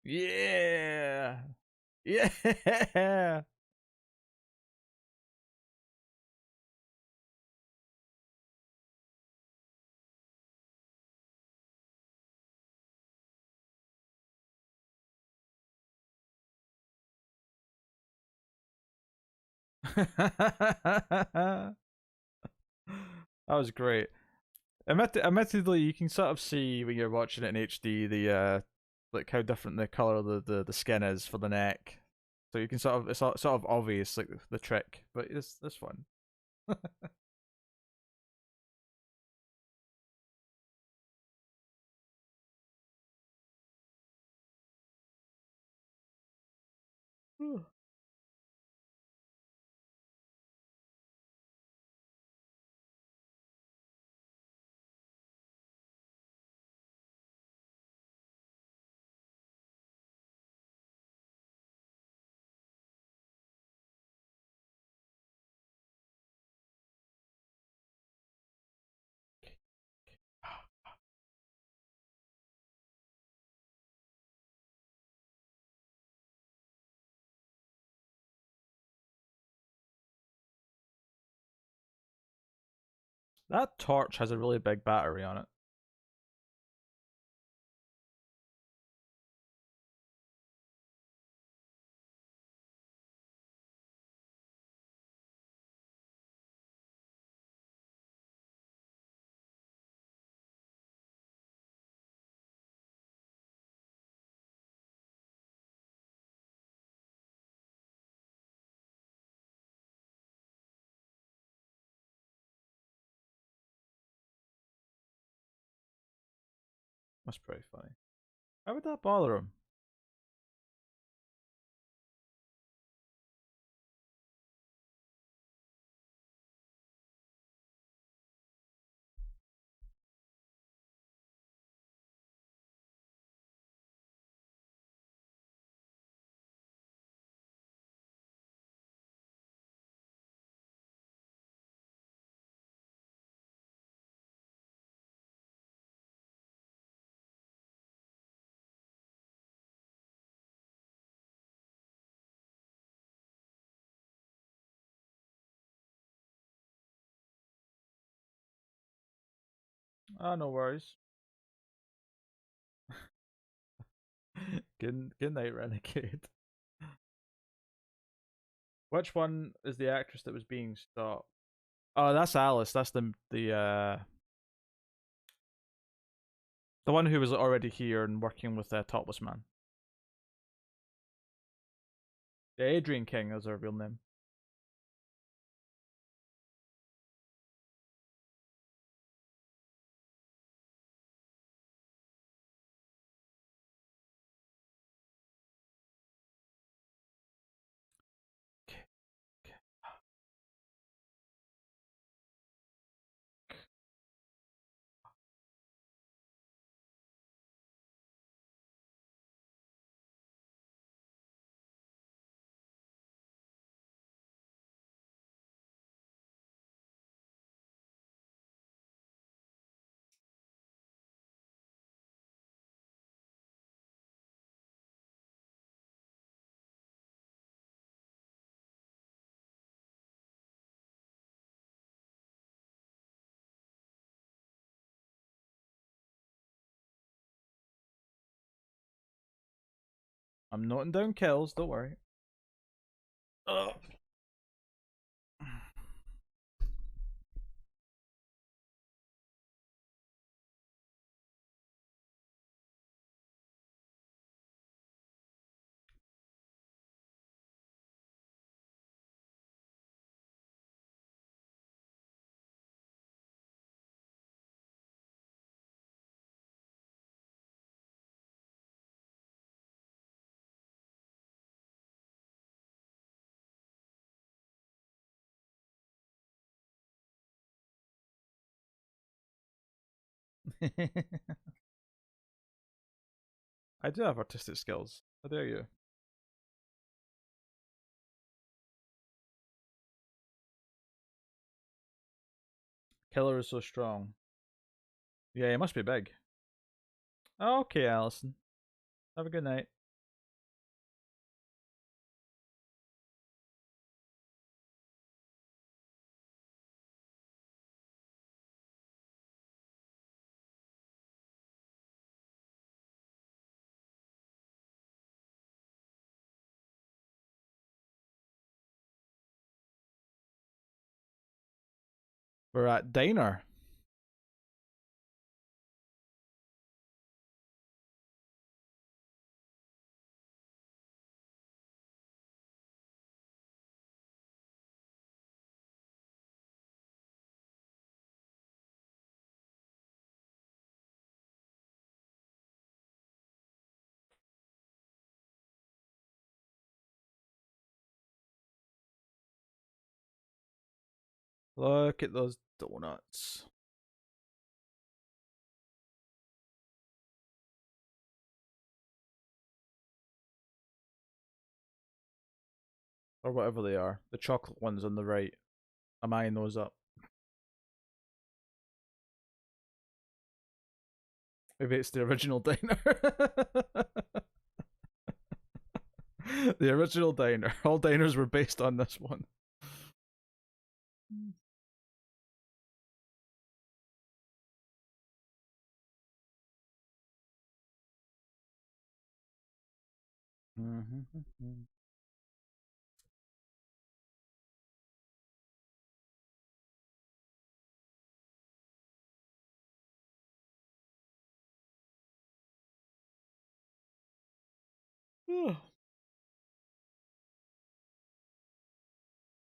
Yeah. Yeah. That was great. Admittedly, you can sort of see when you're watching it in HD the like how different the color of the skin is for the neck. So you can sort of it's sort of obvious like the trick, but it's fun. That torch has a really big battery on it. That's pretty funny. Why would that bother him? Ah, no worries. Good night, Renegade. Which one is the actress that was being stopped? Oh, that's Alice. That's the one who was already here and working with Topless Man. Yeah, Adrian King is her real name. I'm noting down kills. Don't worry. Ugh. I do have artistic skills. How dare you? Killer is so strong. Yeah, he must be big. Okay, Allison. Have a good night. We're at diner. Look at those donuts. Or whatever they are. The chocolate ones on the right. I'm eyeing those up. Maybe it's the original diner. The original diner. All diners were based on this one.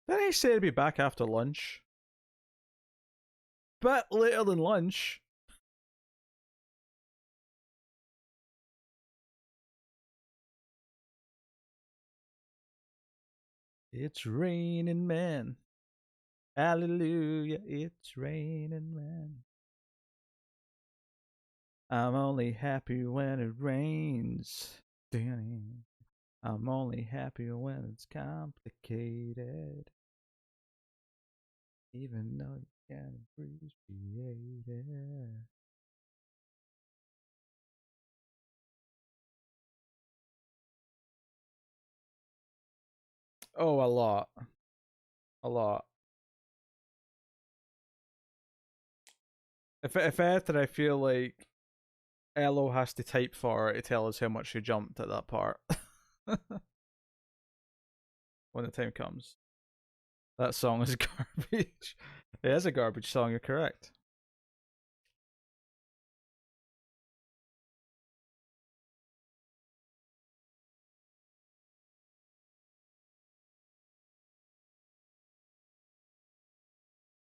Didn't he say he'd be back after lunch? Bit later than lunch. It's raining, man. Hallelujah, it's raining, man. I'm only happy when it rains. I'm only happy when it's complicated. Even though you can't appreciate it. Oh, a lot. A lot. If after I feel like Elo has to type for her to tell us how much she jumped at that part. When the time comes. That song is garbage. It is a garbage song, you're correct.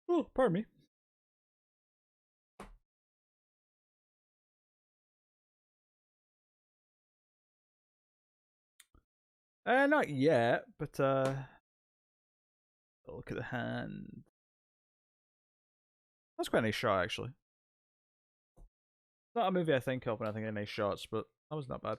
Oh, pardon me. Not yet, but look at the hand. That's quite a nice shot, actually. Not a movie I think of when I think of nice shots, but that was not bad.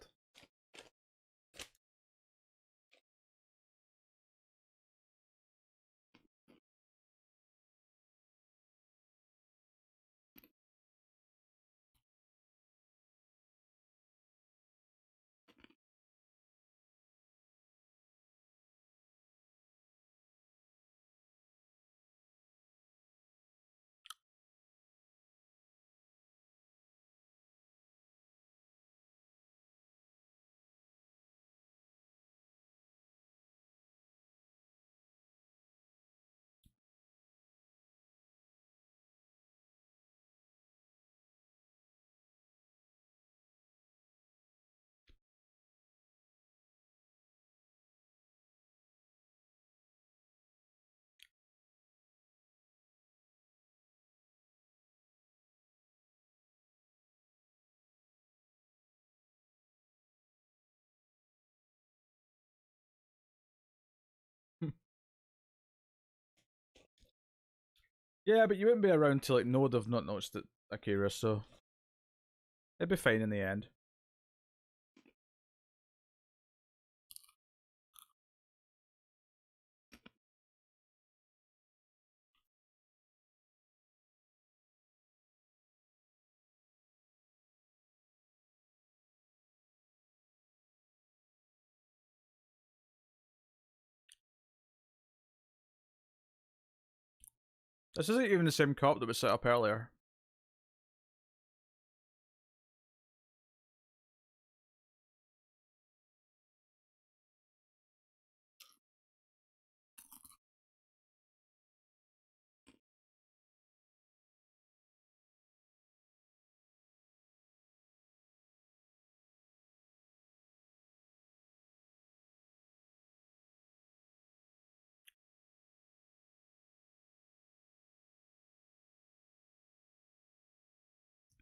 Yeah, but you wouldn't be around to like know would have not noticed it, Akira, so It'd be fine in the end. This isn't even the same cop that was set up earlier.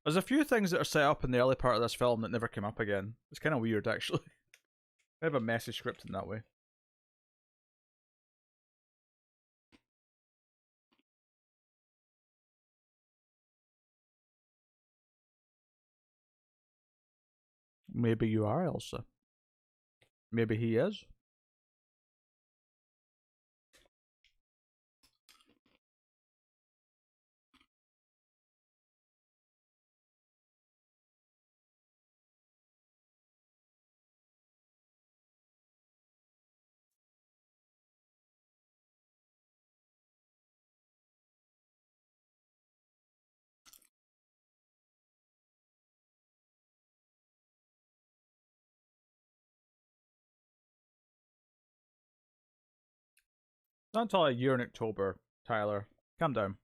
There's a few things that are set up in the early part of this film that never came up again. It's kind of weird, actually. I have a messy script in that way. Maybe you are, Elsa. Maybe he is. Not until a year in October, Tyler. Calm down.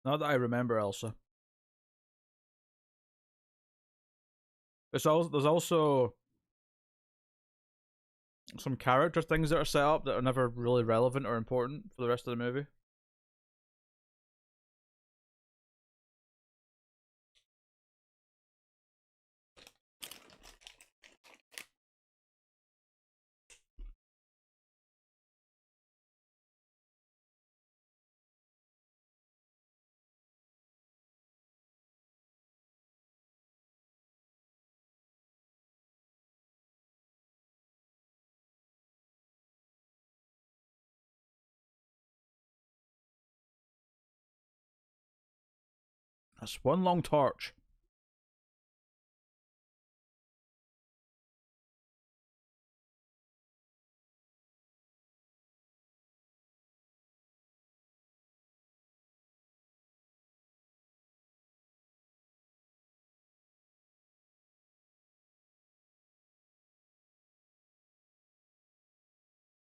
Not that I remember, Elsa. There's also some character things that are set up that are never really relevant or important for the rest of the movie. That's one long torch.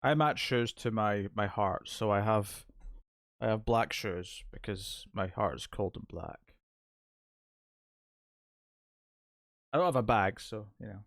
I match shoes to my heart, so I have black shoes because my heart is cold and black. I don't have a bag, so you know.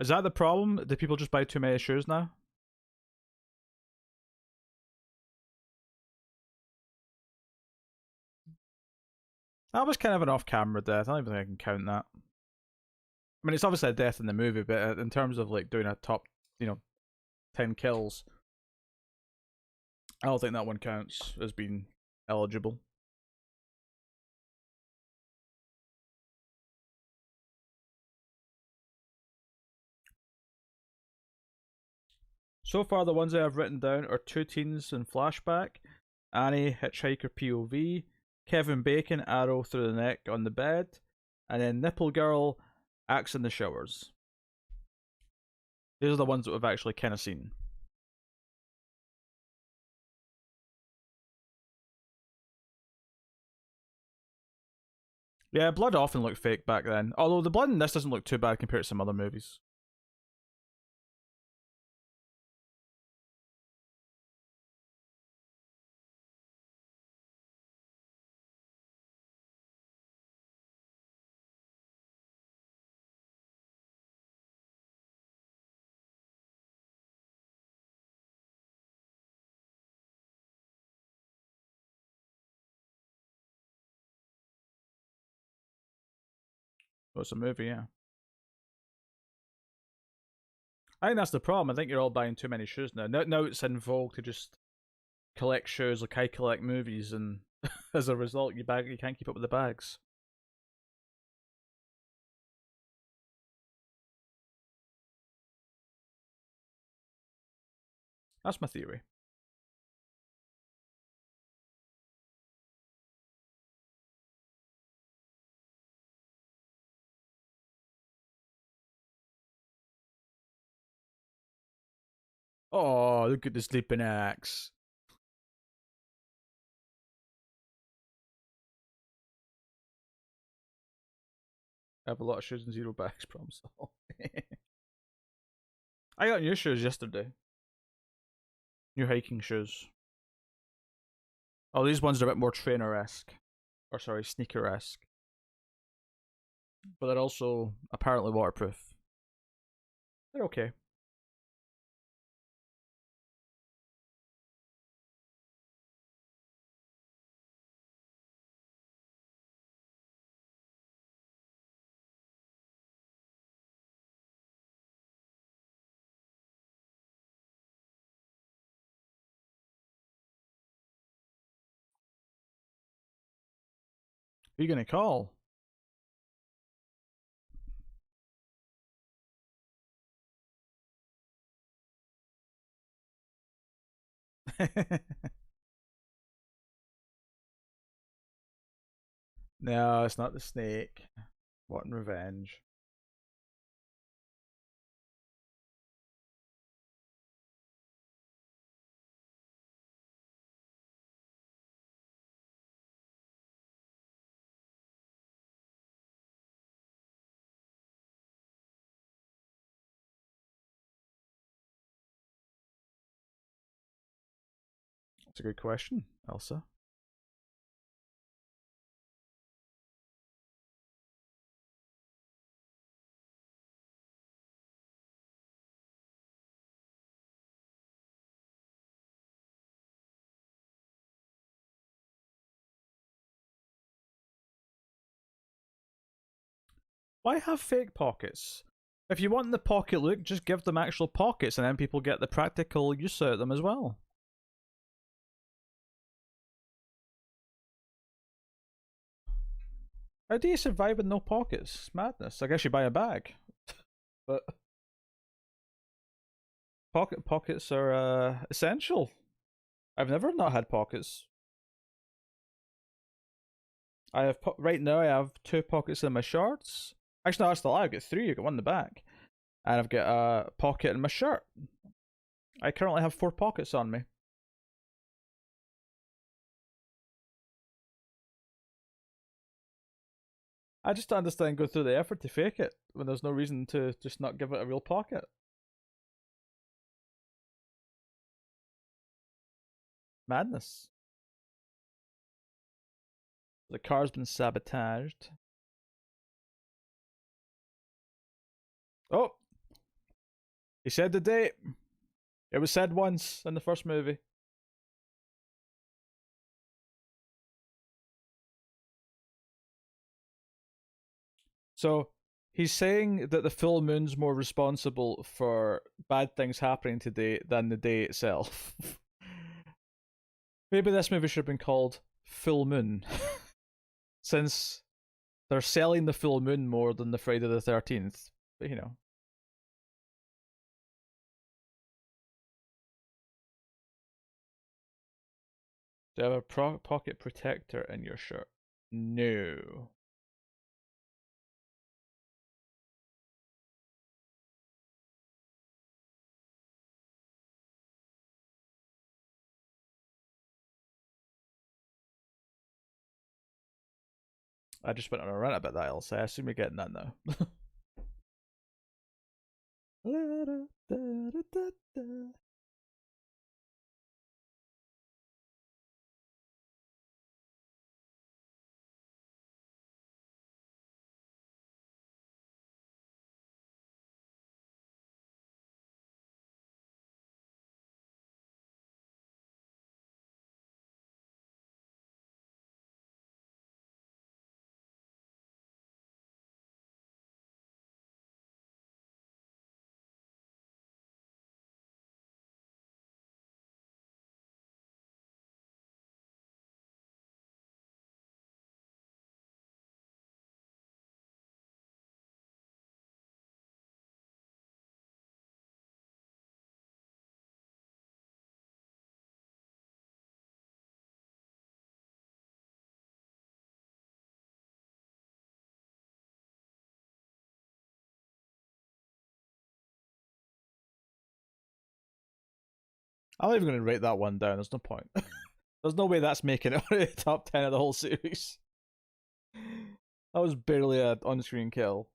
Is that the problem? Do people just buy too many shoes now? That was kind of an off-camera death. I don't even think I can count that. I mean, it's obviously a death in the movie, but in terms of like doing a top, 10 kills, I don't think that one counts as being eligible. So far, the ones I have written down are Two Teens in Flashback, Annie, Hitchhiker POV, Kevin Bacon, Arrow through the neck on the bed, and then Nipple Girl, Axe in the Showers. These are the ones that we've actually kind of seen. Yeah, blood often looked fake back then. Although the blood in this doesn't look too bad compared to some other movies. Well, it's a movie, yeah. I think that's the problem. I think you're all buying too many shoes now. Now it's in vogue to just collect shoes like I collect movies, and as a result, you can't keep up with the bags. That's my theory. Oh, look at the sleeping axe. I have a lot of shoes and zero bags, problem solved. I got new shoes yesterday. New hiking shoes. Oh, these ones are a bit more trainer-esque. Or sorry, sneaker-esque. But they're also apparently waterproof. They're okay. Who are you gonna call? No, it's not the snake. Wanting revenge. That's a good question, Elsa. Why have fake pockets? If you want the pocket look, just give them actual pockets and then people get the practical use out of them as well. How do you survive with no pockets? It's madness. I guess you buy a bag. But pockets are essential. I've never not had pockets. I have right now. I have 2 pockets in my shorts. Actually, no, that's the lie. I've got 3. I've got one in the back, and I've got a pocket in my shirt. I currently have 4 pockets on me. I just don't understand go through the effort to fake it when there's no reason to just not give it a real pocket. Madness. The car's been sabotaged. Oh, he said the date. It was said once in the first movie. So he's saying that the full moon's more responsible for bad things happening today than the day itself. Maybe this movie should have been called Full Moon, since they're selling the full moon more than the Friday the 13th. But you know. Do you have a pocket protector in your shirt? No. I just went on a rant about that, Elsa. I assume you're getting that now. I'm not even going to write that one down. There's no point. There's no way that's making it on the top 10 of the whole series. That was barely a on-screen kill.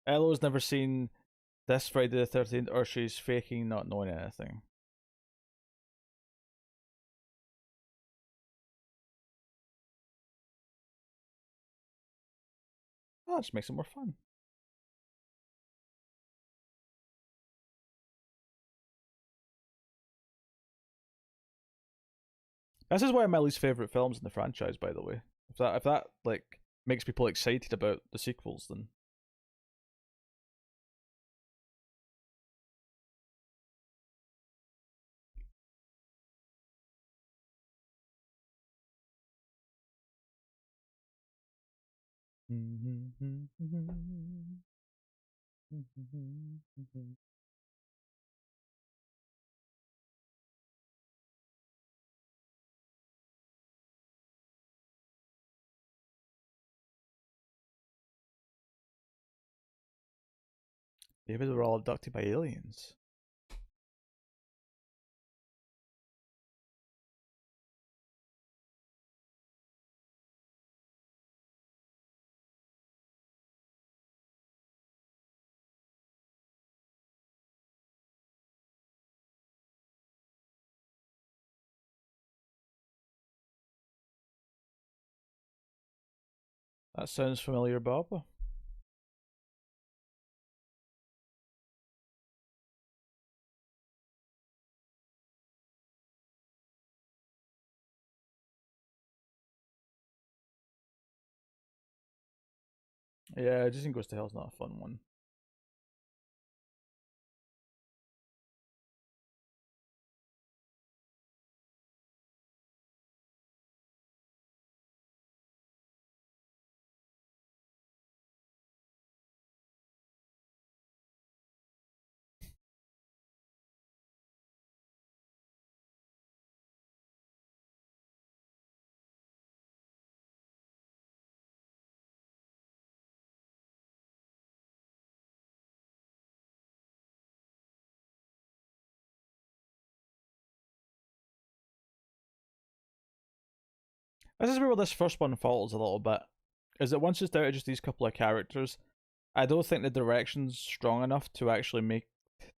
Elo's never seen this Friday the 13th, or she's faking not knowing anything. Oh, that just makes it more fun. This is one of my least favorite films in the franchise, by the way. If that like makes people excited about the sequels, then maybe they were all abducted by aliens. That sounds familiar, Bob. Yeah, Disney Goes to Hell's not a fun one. This is where this first one falters a little bit. Is that once it's down to just these couple of characters, I don't think the direction's strong enough to actually make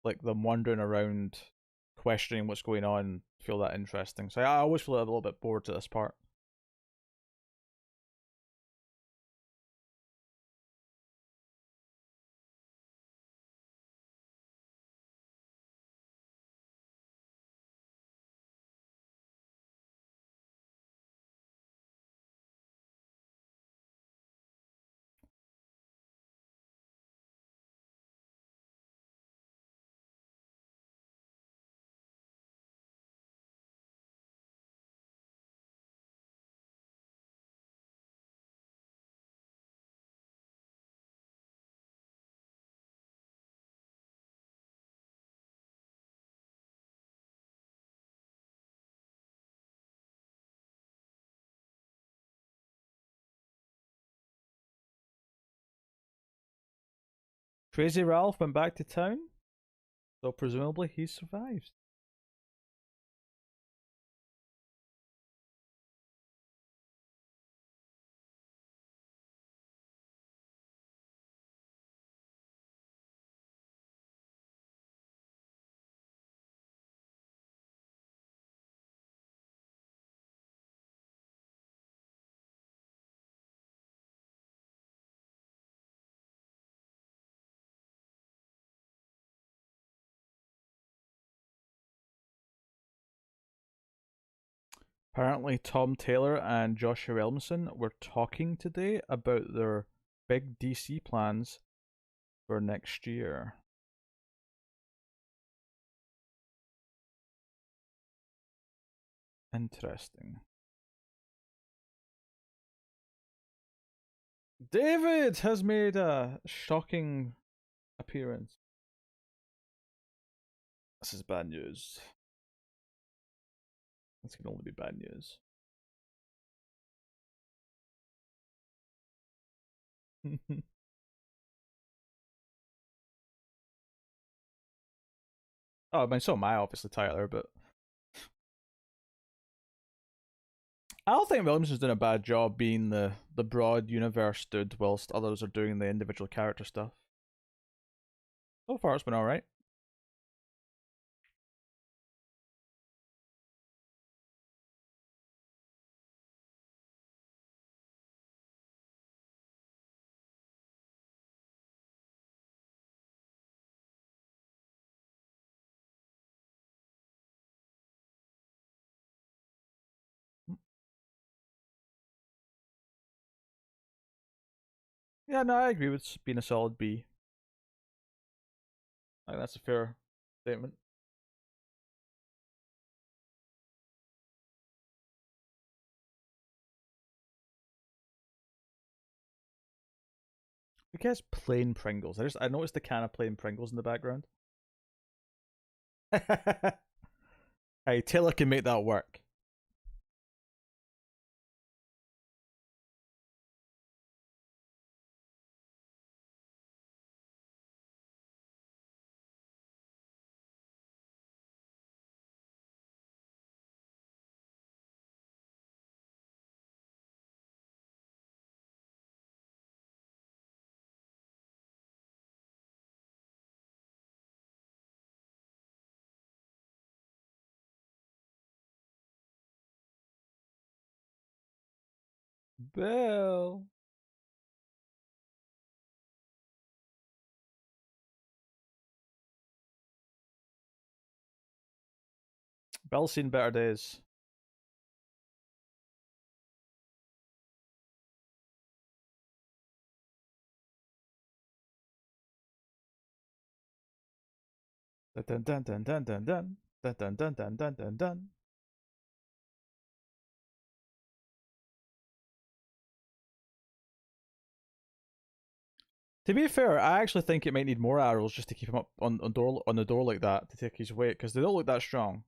like them wandering around questioning what's going on feel that interesting. So I always feel a little bit bored to this part. Crazy Ralph went back to town, so presumably he survived. Apparently, Tom Taylor and Joshua Elmson were talking today about their big DC plans for next year. Interesting. David has made a shocking appearance. This is bad news. This can only be bad news. Oh, I mean, so am I, obviously, Tyler, but I don't think Williamson's doing a bad job being the broad universe dude, whilst others are doing the individual character stuff. So far, it's been alright. Yeah, no, I agree with being a solid B. I think that's a fair statement. Who gets plain Pringles? I noticed the can of plain Pringles in the background. Hey, Taylor can make that work. Bill. Bill's seen better days. Dun dun dun dun dun dun dun dun dun dun dun dun dun. To be fair, I actually think it might need more arrows just to keep him up on the door like that to take his weight, because they don't look that strong.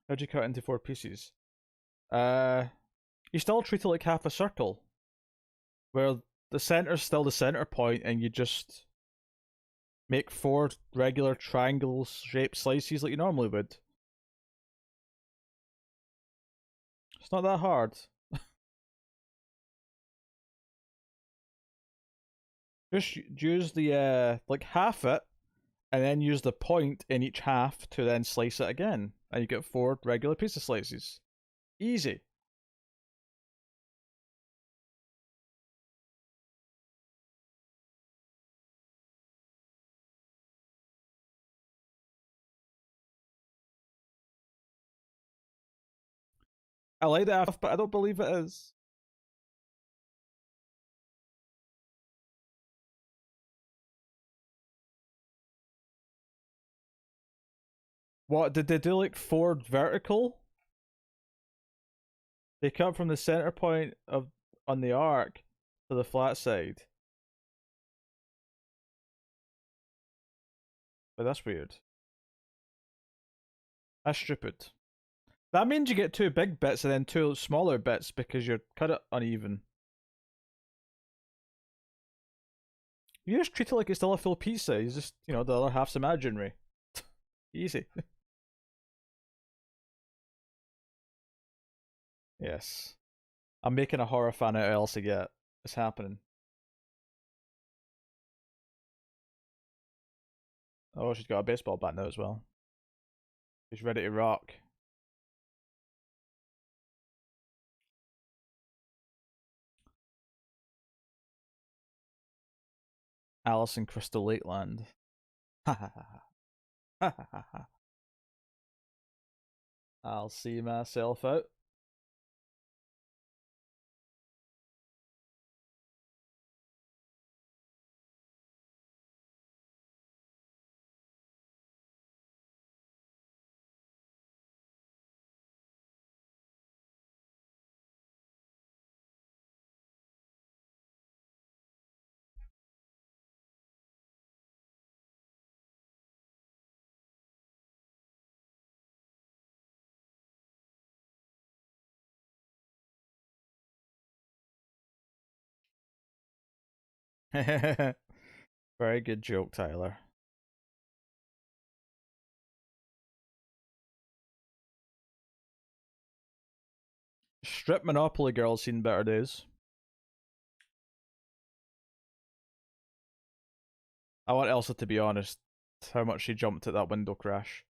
How'd you cut into 4 pieces? You still treat it like half a circle, where the center's still the center point, and you just make 4 regular triangle-shaped slices like you normally would. It's not that hard. Just use the like half it, and then use the point in each half to then slice it again, and you get 4 regular pizza slices. Easy. I like that, but I don't believe it is. What did they do? Like 4 vertical? They come from the center point of on the arc to the flat side. But that's weird. That's stupid. That means you get two big bits and then two smaller bits because you're cut it uneven. You just treat it like it's still a full pizza. It's just, the other half's imaginary. Easy. Yes. I'm making a horror fan out of Elsa yet. It's happening. Oh, she's got a baseball bat now as well. She's ready to rock. Alice in Crystal Lakeland. Ha ha ha ha ha ha. I'll see myself out. Very good joke, Tyler. Strip Monopoly Girl's seen better days. I want Elsa to be honest. How much she jumped at that window crash.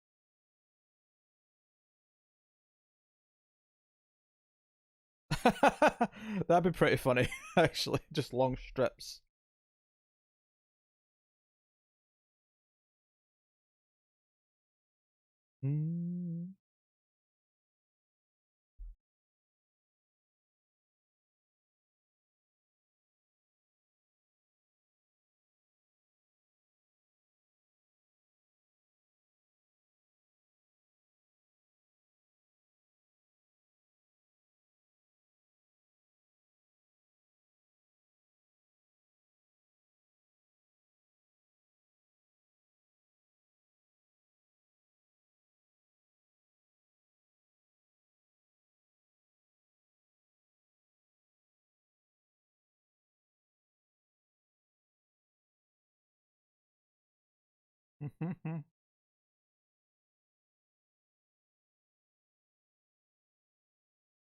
That'd be pretty funny, actually. Just long strips. Mm.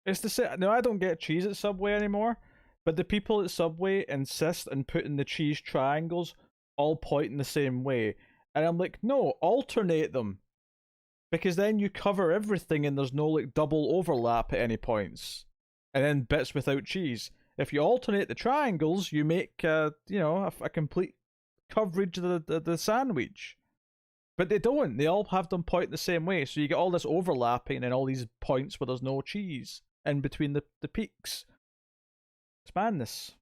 It's the same. No, I don't get cheese at Subway anymore, but the people at Subway insist on putting the cheese triangles all pointing the same way. And I'm like, no, alternate them. Because then you cover everything and there's no like double overlap at any points. And then bits without cheese. If you alternate the triangles, you make a complete coverage of the sandwich. But they don't. They all have them point the same way, so you get all this overlapping and all these points where there's no cheese in between the peaks. It's madness.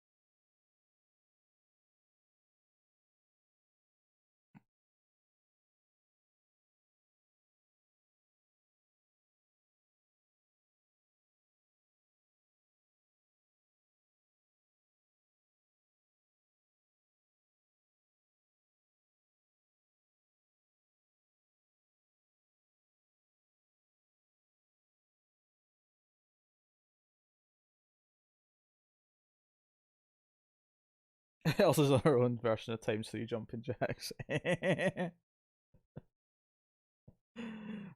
Elsa's on her own version of times 3 jumping jacks.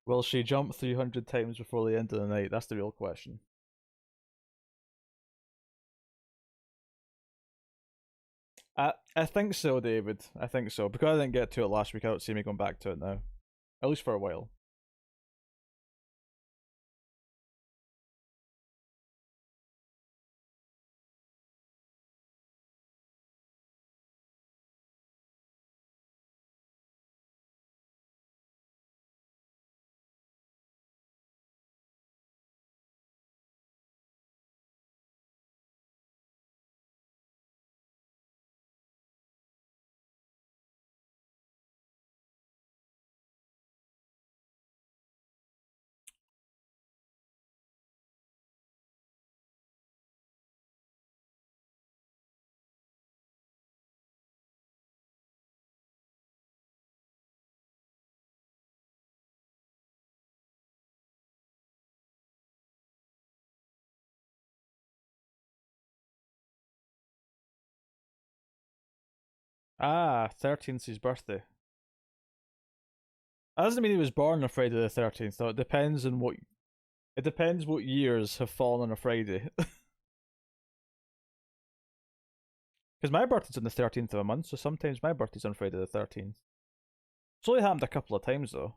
Will she jump 300 times before the end of the night? That's the real question. I think so, David. I think so. Because I didn't get to it last week, I don't see me going back to it now. At least for a while. Ah, 13th's his birthday. That doesn't mean he was born on Friday the 13th, though. It depends on what. It depends what years have fallen on a Friday. Because my birthday's on the 13th of a month, so sometimes my birthday's on Friday the 13th. It's only happened a couple of times, though.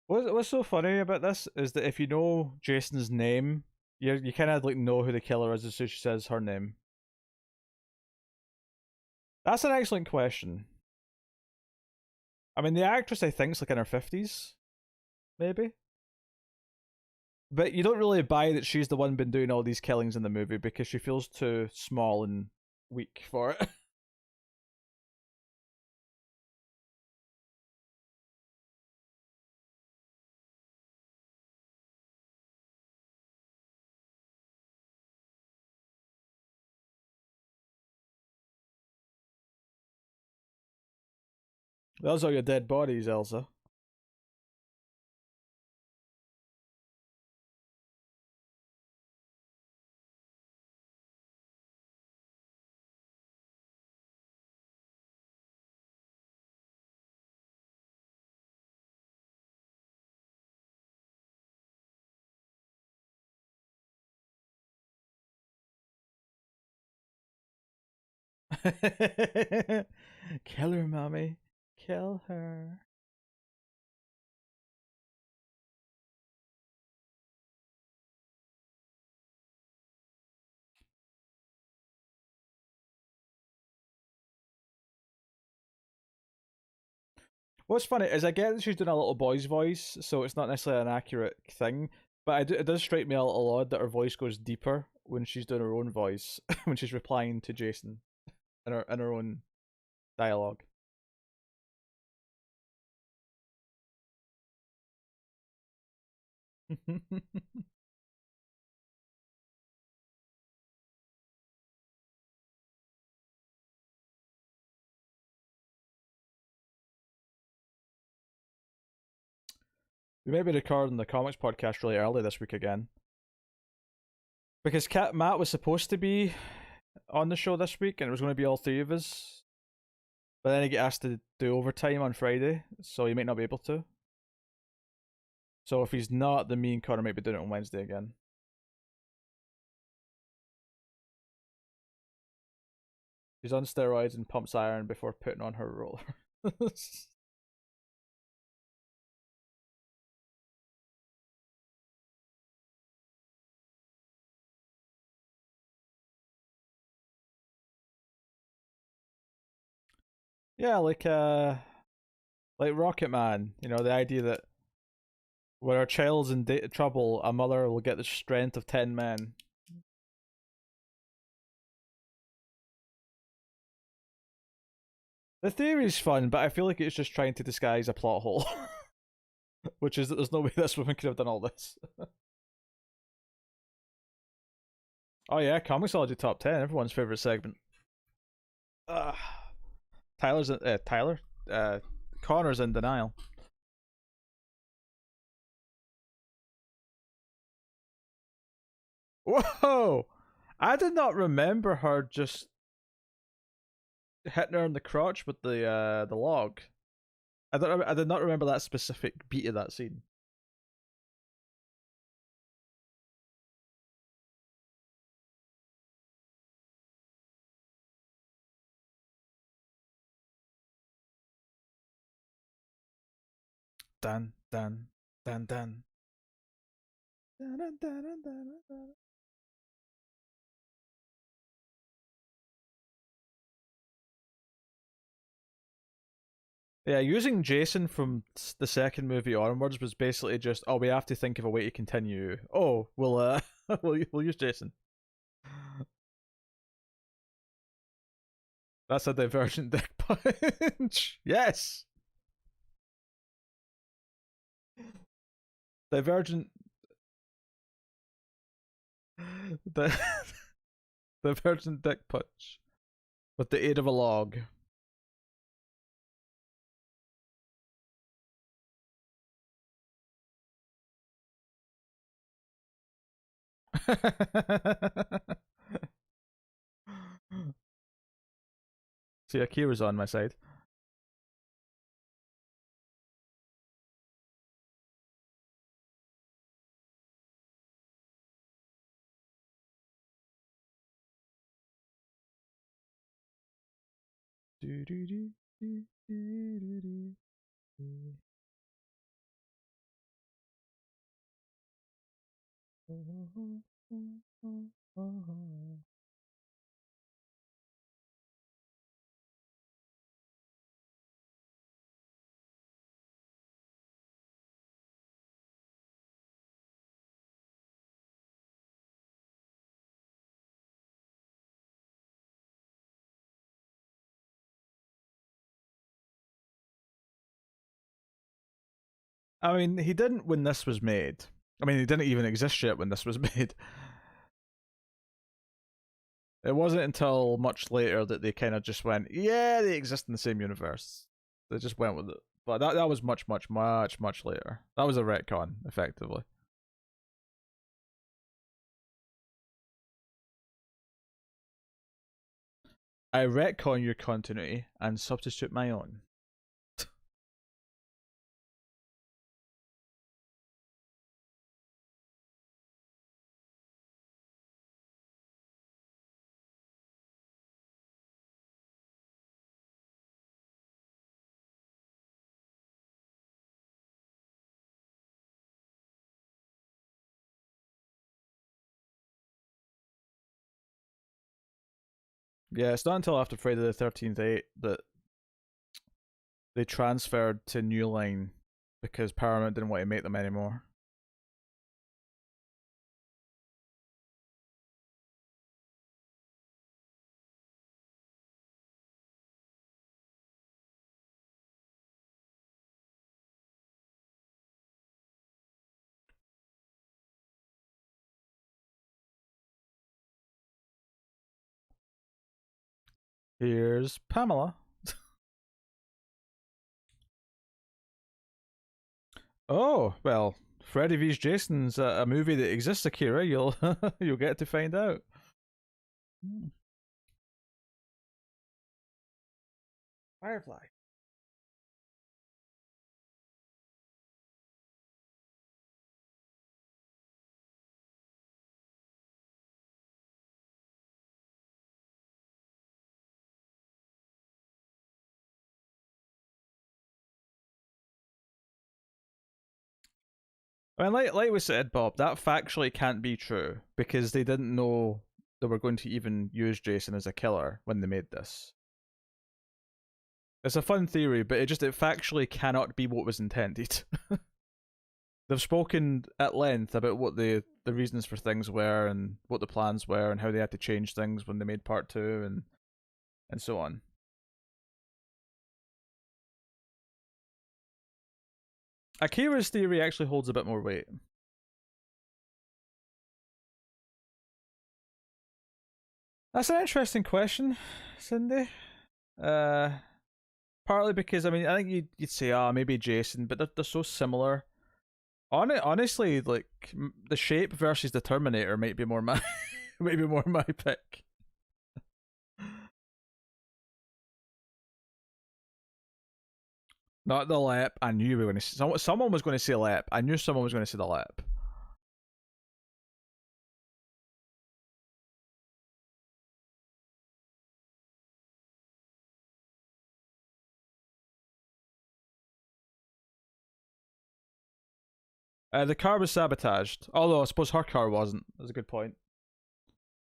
What's so funny about this is that if you know Jason's name, you kind of like know who the killer is as soon as she says her name. That's an excellent question. I mean, the actress I think's like in her 50s, maybe. But you don't really buy that she's the one been doing all these killings in the movie because she feels too small and weak for it. Those are your dead bodies, Elsa. Kill her, mommy. Kill her. What's funny is I get that she's doing a little boy's voice, so it's not necessarily an accurate thing. But it does strike me a little odd that her voice goes deeper when she's doing her own voice, when she's replying to Jason in her own dialogue. We may be recording the comics podcast really early this week again. Because Matt was supposed to be on the show this week and it was going to be all three of us. But then he get asked to do overtime on Friday, so he might not be able to. So if he's not, then me and Connor might be doing it on Wednesday again. She's on steroids and pumps iron before putting on her roller. Yeah, like Rocket Man. You know, the idea that when our child's in trouble, a mother will get the strength of 10 men. The theory's fun, but I feel like it's just trying to disguise a plot hole. Which is that there's no way this woman could have done all this. Oh yeah, Comicsology Top 10, everyone's favourite segment. Connor's in denial. Whoa! I did not remember her just hitting her in the crotch with the log. I did not remember that specific beat of that scene. Dun dun dun dun. Dun, dun, dun, dun, dun, dun. Yeah, using Jason from the second movie onwards was basically just, oh, we have to think of a way to continue. Oh, we'll we'll use Jason. That's a divergent dick punch. Yes. Divergent. The divergent dick punch. With the aid of a log. See, Akira's on my side. Do, do, do, do, do, do, do. I mean, he didn't when this was made. I mean, he didn't even exist yet when this was made. It wasn't until much later that they kind of just went, yeah, they exist in the same universe. They just went with it. But that was much later. That was a retcon, effectively. I retcon your continuity and substitute my own. Yeah, it's not until after Friday the 13th 8 that they transferred to New Line because Paramount didn't want to make them anymore. Here's Pamela. Oh, well, Freddy vs. Jason's a movie that exists, Akira. You'll you'll get to find out. Firefly. I mean, like we said, Bob, that factually can't be true because they didn't know they were going to even use Jason as a killer when they made this. It's a fun theory, but it factually cannot be what was intended. They've spoken at length about what the reasons for things were and what the plans were and how they had to change things when they made part 2 and so on. Akira's theory actually holds a bit more weight. That's an interesting question, Cindy. Partly because I mean I think you'd say maybe Jason, but they're so similar. Honestly, like the Shape versus the Terminator might be more my my pick. Not the Lep. I knew we were going to. Someone was going to say Lep. I knew someone was going to say the Lep. The car was sabotaged. Although I suppose her car wasn't. That's a good point.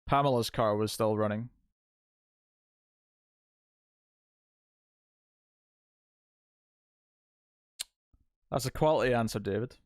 Pamela's car was still running. That's a quality answer, David.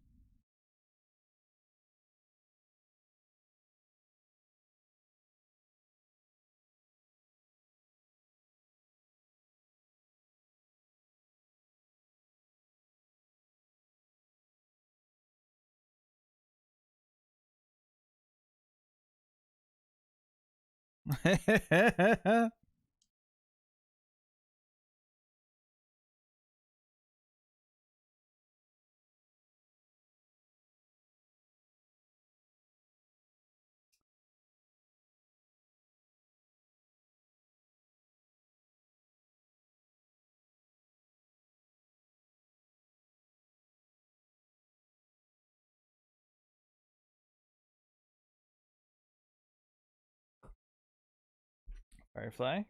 Firefly.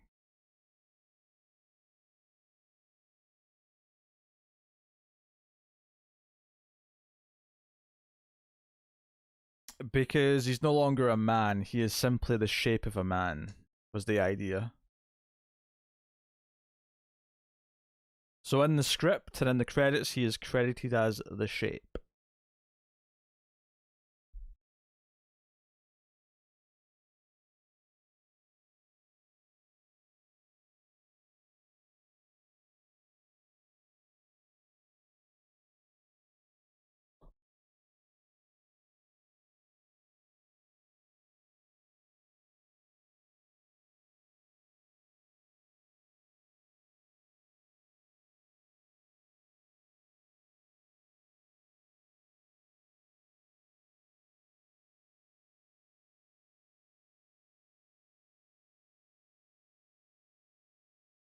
Because he's no longer a man, he is simply the shape of a man, was the idea. So in the script and in the credits, he is credited as the shape.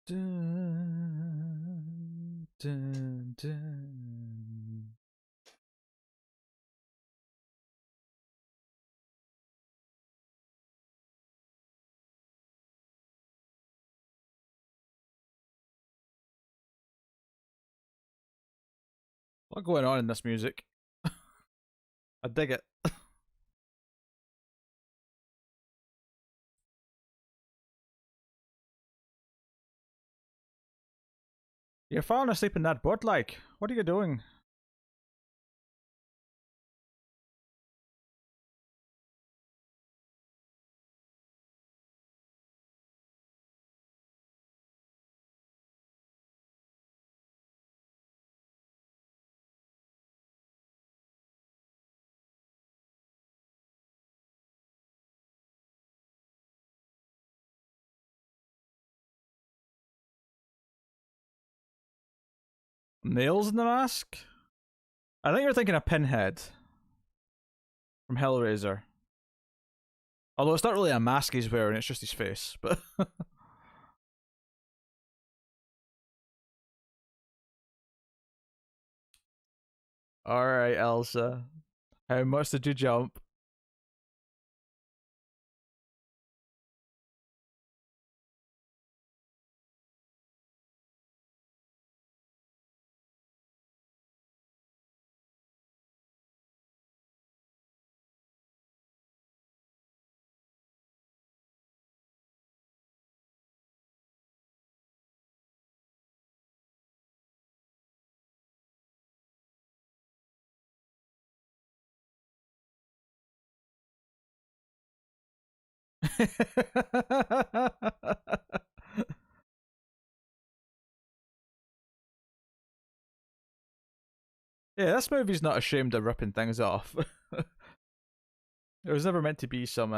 Dun, dun, dun. What's going on in this music? I dig it. You're falling asleep in that butt, like. What are you doing? Nails in the mask? I think you're thinking of Pinhead from Hellraiser. Although it's not really a mask he's wearing, it's just his face. But alright, Elsa. How much did you jump? Yeah, this movie's not ashamed of ripping things off. It was never meant to be some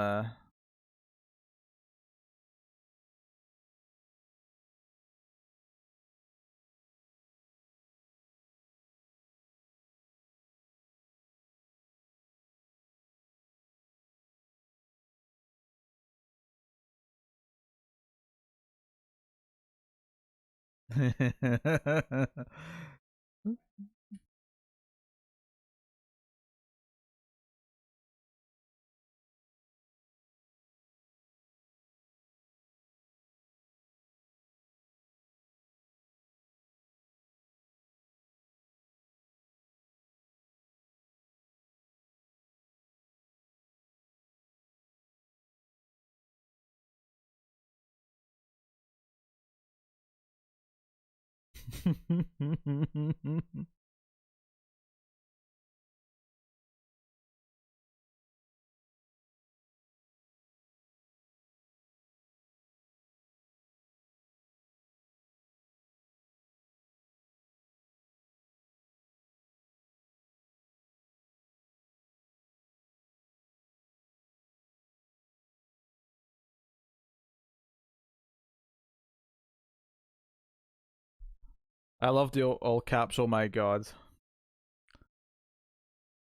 I love the all caps, oh my god.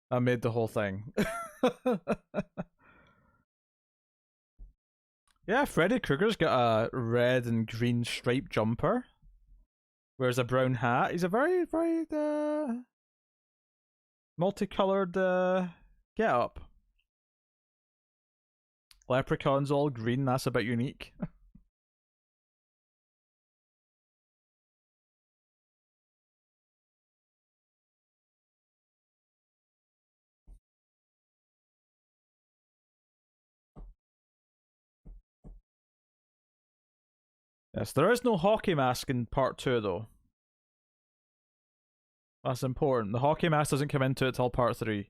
I made the whole thing. Yeah, Freddy Krueger's got a red and green striped jumper. Wears a brown hat. He's a very, very multicolored get up. Leprechaun's all green, that's a bit unique. Yes, there is no hockey mask in part 2, though. That's important. The hockey mask doesn't come into it till part 3.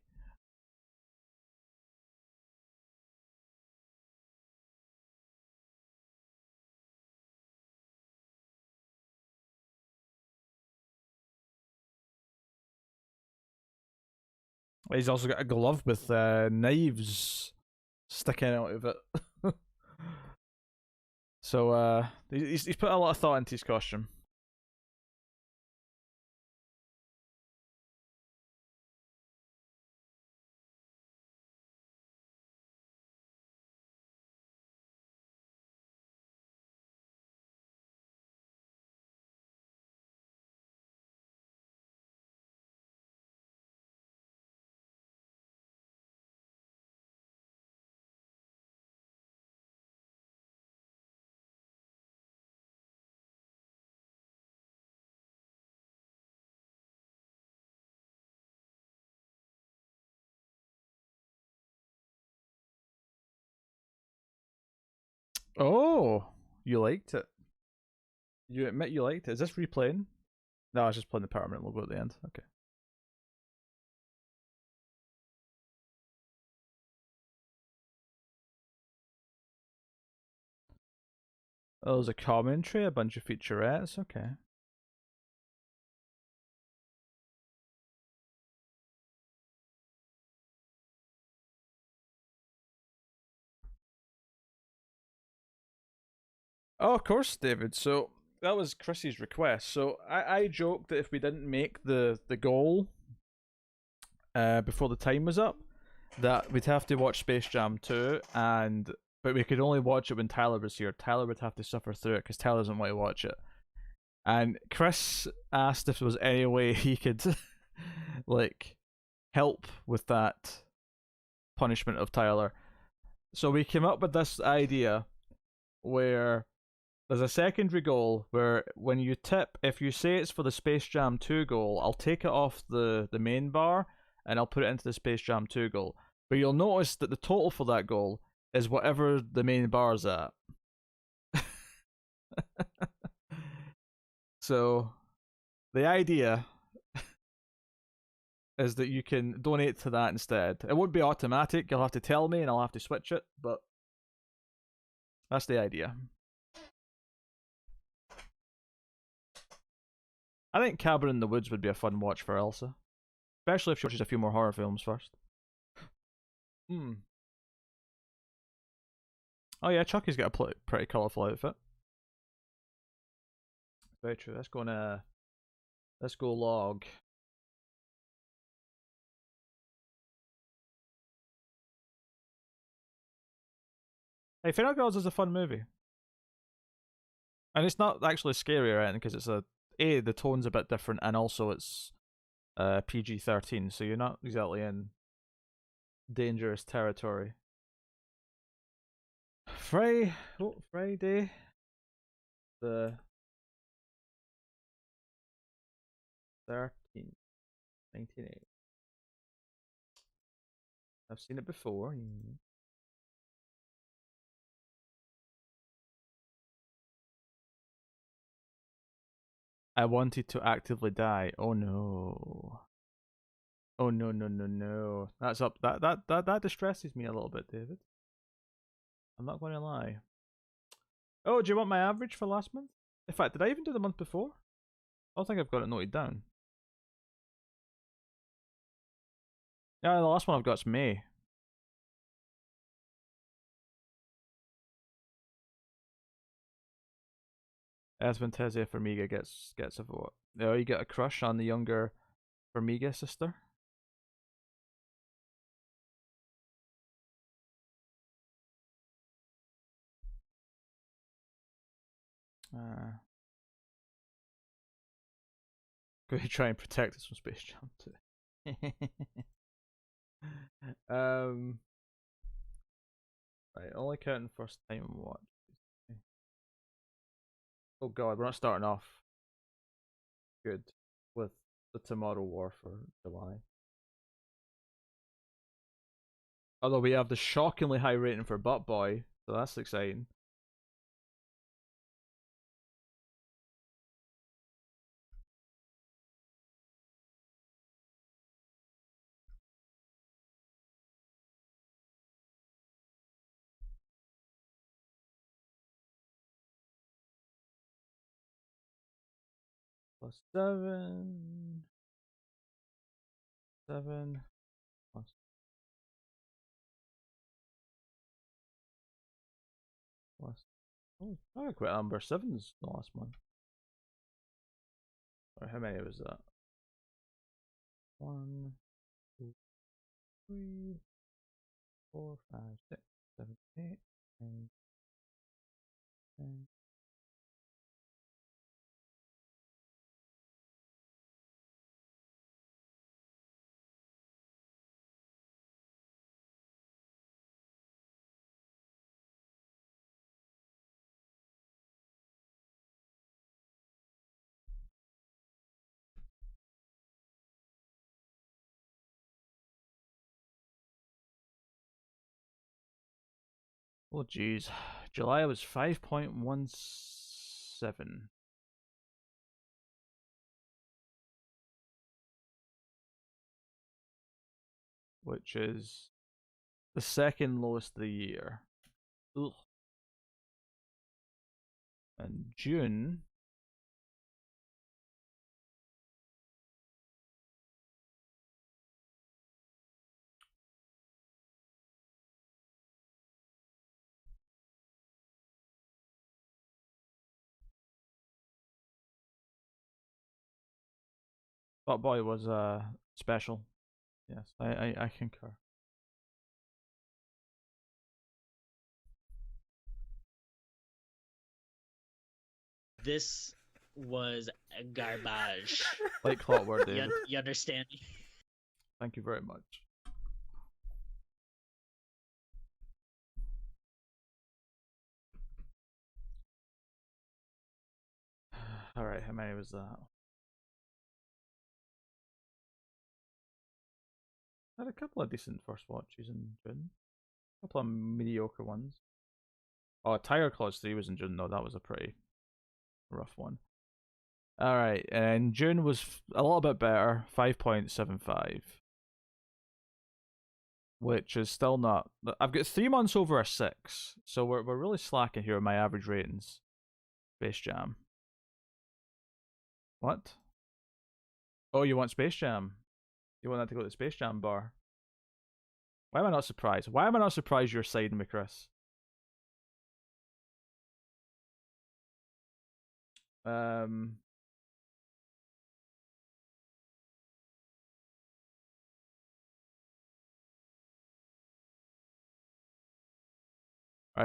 He's also got a glove with knives sticking out of it. So he's put a lot of thought into his costume. Oh, you liked it. You admit you liked it. Is this replaying? No, I was just playing the permanent logo at the end. Okay. Oh, there's a commentary, a bunch of featurettes. Okay. Oh, of course, David. So that was Chrissy's request. So I joked that if we didn't make the goal before the time was up, that we'd have to watch Space Jam 2, but we could only watch it when Tyler was here. Tyler would have to suffer through it because Tyler doesn't want to watch it. And Chris asked if there was any way he could like help with that punishment of Tyler. So we came up with this idea where there's a secondary goal where when you tip, if you say it's for the Space Jam 2 goal, I'll take it off the main bar and I'll put it into the Space Jam 2 goal. But you'll notice that the total for that goal is whatever the main bar's at. So the idea is that you can donate to that instead. It won't be automatic, you'll have to tell me and I'll have to switch it, but that's the idea. I think Cabin in the Woods would be a fun watch for Elsa. Especially if she watches a few more horror films first. Oh yeah, Chucky's got a pretty colourful outfit. Very true. Let's go log. Hey, Final Girls is a fun movie. And it's not actually scary or anything because it's the tone's a bit different and also it's PG-13, so you're not exactly in dangerous territory. Friday the 13th, 1980. I've seen it before. I wanted to actively die. Oh no. Oh no no no no. That's up that distresses me a little bit, David. I'm not gonna lie. Oh, do you want my average for last month? In fact, did I even do the month before? I don't think I've got it noted down. Yeah, the last one I've got is May. Esvantezia Formiga gets a vote. Oh, you get a crush on the younger Formiga sister? Going to try and protect us from Space Jam 2. Right, only counting first time watch. Oh god, we're not starting off good with the Tomorrow War for July. Although we have the shockingly high rating for Butt Boy, so that's exciting. 7. 7 plus. Plus. Oh, I quit number 7's the last month. Or how many was that? 1, 2, 3, 4, 5, 6, 7, 8, 9, 10. Oh jeez, July was 5.17. Which is the second lowest of the year. Ugh. And June. That boy was special. Yes, I concur. This was garbage. Like clockwork, David. You understand me? Thank you very much. Alright, how many was that? I had a couple of decent first watches in June. A couple of mediocre ones. Oh, Tiger Claws 3 was in June though, that was a pretty rough one. Alright, and June was a little bit better, 5.75. Which is still not... I've got 3 months over a 6, so we're really slacking here with my average ratings. Space Jam. What? Oh, you want Space Jam? You want that to go to the Space Jam bar? Why am I not surprised? Why am I not surprised you're siding with Chris? Alright,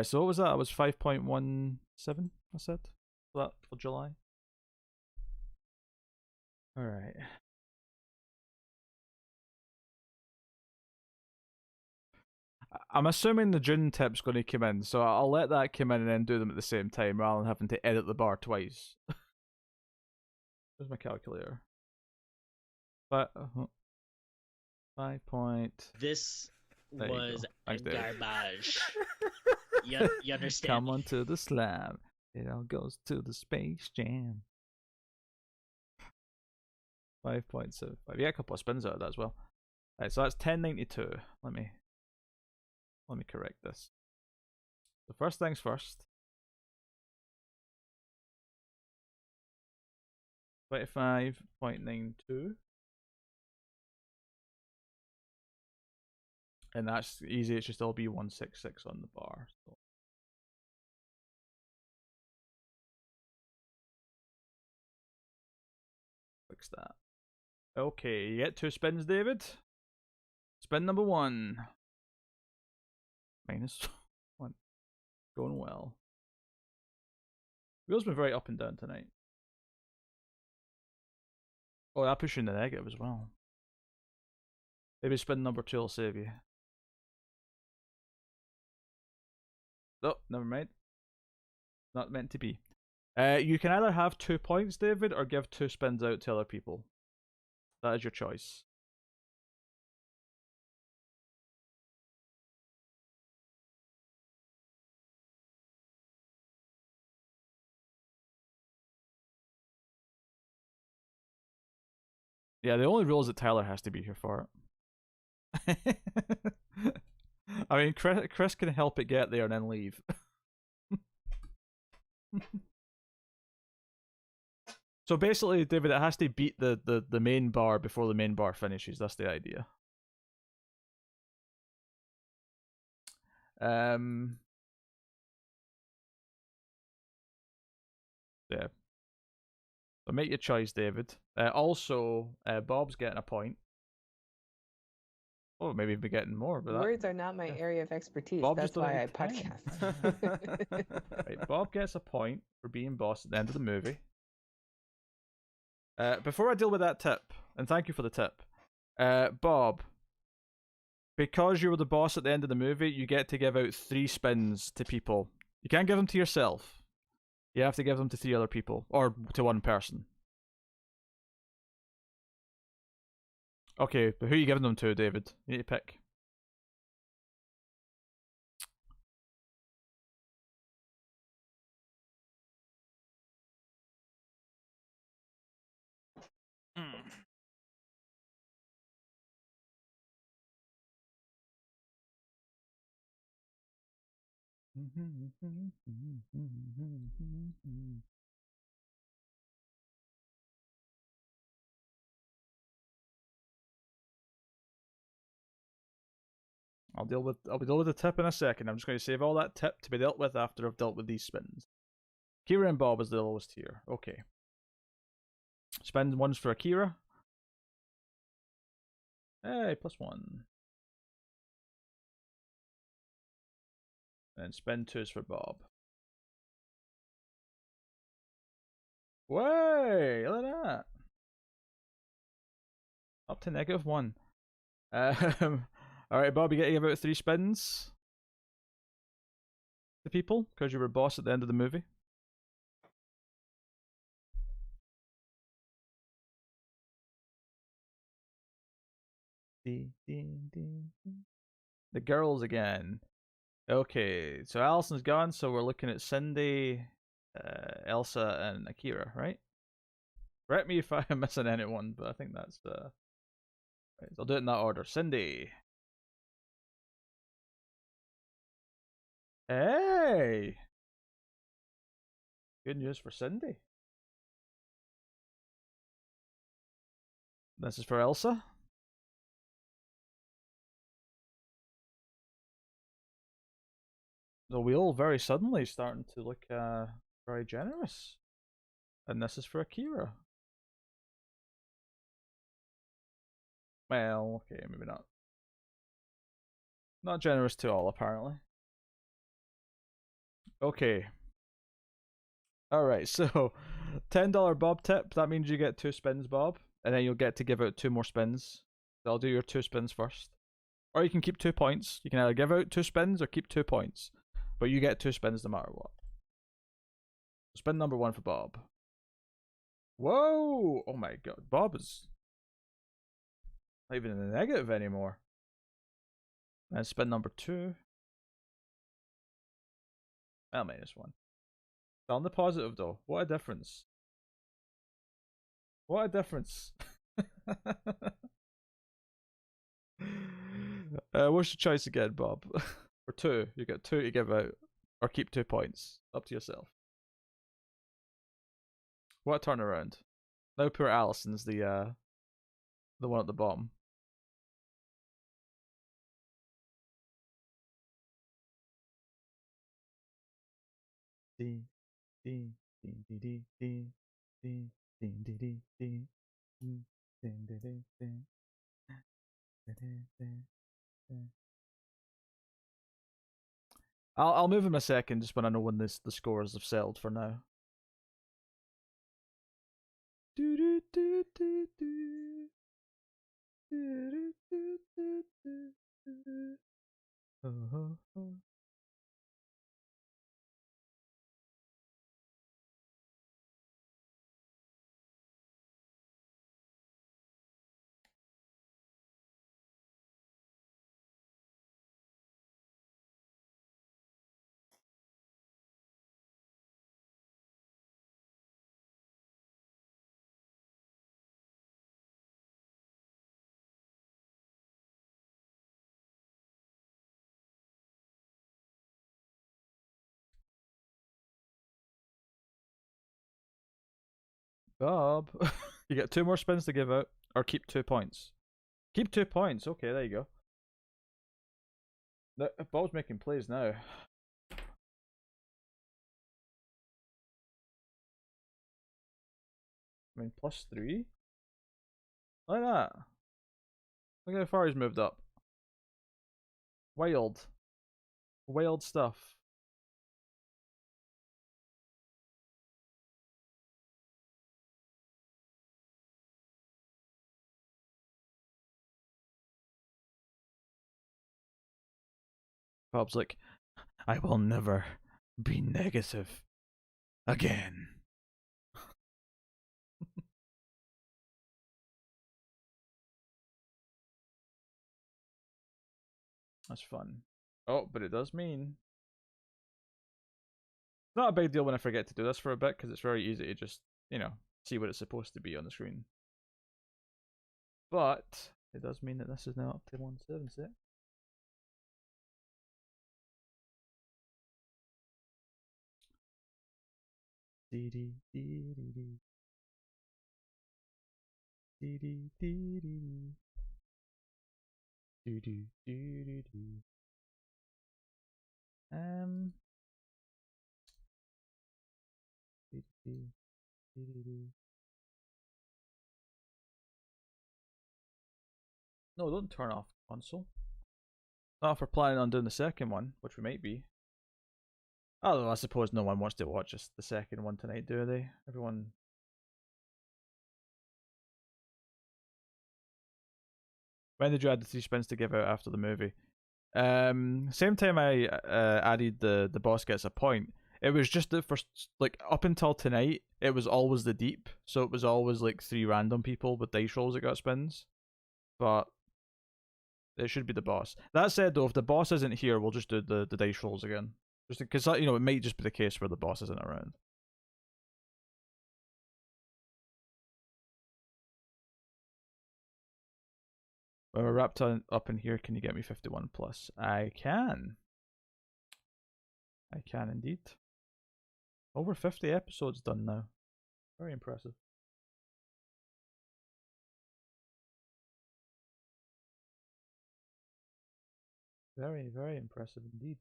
so what was that? That was 5.17, I said? For July? Alright. I'm assuming the June tip's going to come in, so I'll let that come in and then do them at the same time rather than having to edit the bar twice. Where's my calculator? But 5 point. This There you was go. Thanks, Dave. garbage. You understand Come me? on to the slab. It all goes to the Space Jam. 5.75. Yeah, a couple of spins out of that as well. Alright, so that's 1092. Let me correct this. So first things first. 25.92. And that's easy, it should still be 166 on the bar. So. Fix that. Okay, you get 2 spins, David. Spin number 1. -1. Going well. Wheel's been very up and down tonight. Oh, that pushed you in the negative as well. Maybe spin number 2 will save you. Oh, never mind. Not meant to be. You can either have 2 points, David, or give 2 spins out to other people. That is your choice. Yeah, the only rule is that Tyler has to be here for it. I mean, Chris can help it get there and then leave. So basically, David, it has to beat the main bar before the main bar finishes. That's the idea. Yeah. So make your choice, David. Also, Bob's getting a point. Oh, maybe we're getting more, but Words are not my yeah. area of expertise. Bob just That's why I done 10. podcast. Right, Bob gets a point for being boss at the end of the movie. Before I deal with that tip, and thank you for the tip, Bob, because you were the boss at the end of the movie, you get to give out 3 spins to people. You can't give them to yourself. You have to give them to 3 other people, or to 1 person. Okay, but who are you giving them to, David? You need to pick. I'll deal with the tip in a second. I'm just going to save all that tip to be dealt with after I've dealt with these spins. Kira and Bob is the lowest tier. Okay. Spin 1's for Akira. Hey, +1. And spin 2's for Bob. Way! Look at that. Up to -1. Alright, Bob, you get to give out 3 spins to people because you were boss at the end of the movie. The girls again. Okay, so Allison's gone, so we're looking at Cindy, Elsa, and Akira, right? Correct me if I'm missing anyone, but I think that's the. Right, so I'll do it in that order. Cindy. Hey! Good news for Cindy. This is for Elsa. The wheel very suddenly starting to look very generous. And this is for Akira. Well, okay, maybe not. Not generous to all, apparently. Okay. Alright, so $10 Bob tip. That means you get 2 spins, Bob. And then you'll get to give out 2 more spins. So I'll do your 2 spins first. Or you can keep 2 points. You can either give out 2 spins or keep 2 points. But you get 2 spins no matter what. Spin number 1 for Bob. Whoa! Oh my god. Bob is not even in the negative anymore. And spin number 2. Well, -1. Still on the positive though. What a difference. What a difference. What's your choice again, Bob? For 2. You get 2 to give out. Or keep 2 points. Up to yourself. What a turnaround. Now poor Allison's the one at the bottom. I'll move him a second just when I know when the scores have settled for now. Bob. You get 2 more spins to give out, or keep 2 points. Keep 2 points. Okay, there you go. Bob's making plays now. I mean, +3. Look at that. Look how far he's moved up. Wild. Wild stuff. Bob's like, I will never be negative again. That's fun. Oh, but it does mean it's not a big deal when I forget to do this for a bit because it's very easy to just, see what it's supposed to be on the screen. But it does mean that this is now up to 176. Dee dee dee dee dee. Dee dee dee dee. Doo doo doo doo doo. Dee dee dee dee dee. No, don't turn off console. Not if we're planning on doing the second one, which we might be. Although I suppose no one wants to watch us the second one tonight, do they? Everyone. When did you add the 3 spins to give out after the movie? Same time I added the boss gets a point. It was just the first, like, up until tonight, it was always the deep. So it was always like 3 random people with dice rolls that got spins. But it should be the boss. That said, though, if the boss isn't here, we'll just do the dice rolls again. Just because, it might just be the case where the boss isn't around. When we're wrapped up in here, can you get me 51 plus? I can. I can indeed. Over 50 episodes done now. Very impressive. Very, very impressive indeed.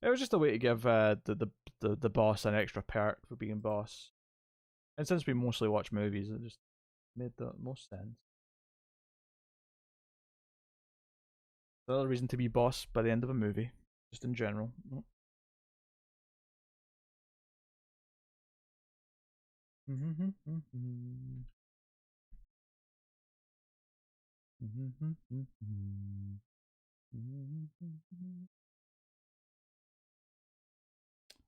It was just a way to give the boss an extra perk for being boss. And since we mostly watch movies, it just made the most sense. Another reason to be boss by the end of a movie, just in general.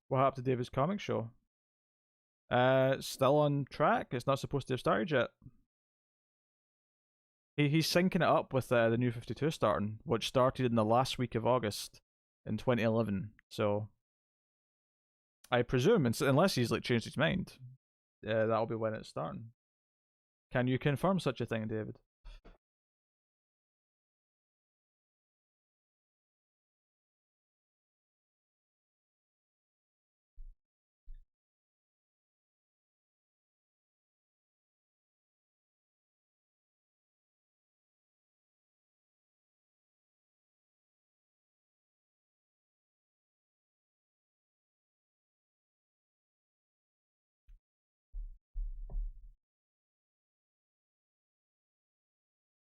What happened to David's comic show? Still on track. It's not supposed to have started yet. He's syncing it up with the New 52 starting, which started in the last week of August in 2011. So I presume, unless he's like changed his mind, that'll be when it's starting. Can you confirm such a thing, David?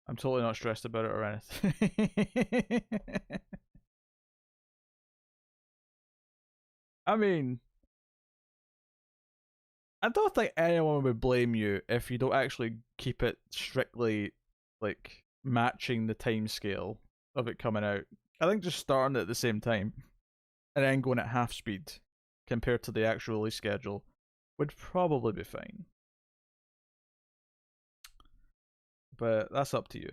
I'm totally not stressed about it or anything. I mean, I don't think anyone would blame you if you don't actually keep it strictly like matching the time scale of it coming out. I think just starting at the same time and then going at half speed compared to the actual release schedule would probably be fine. But that's up to you.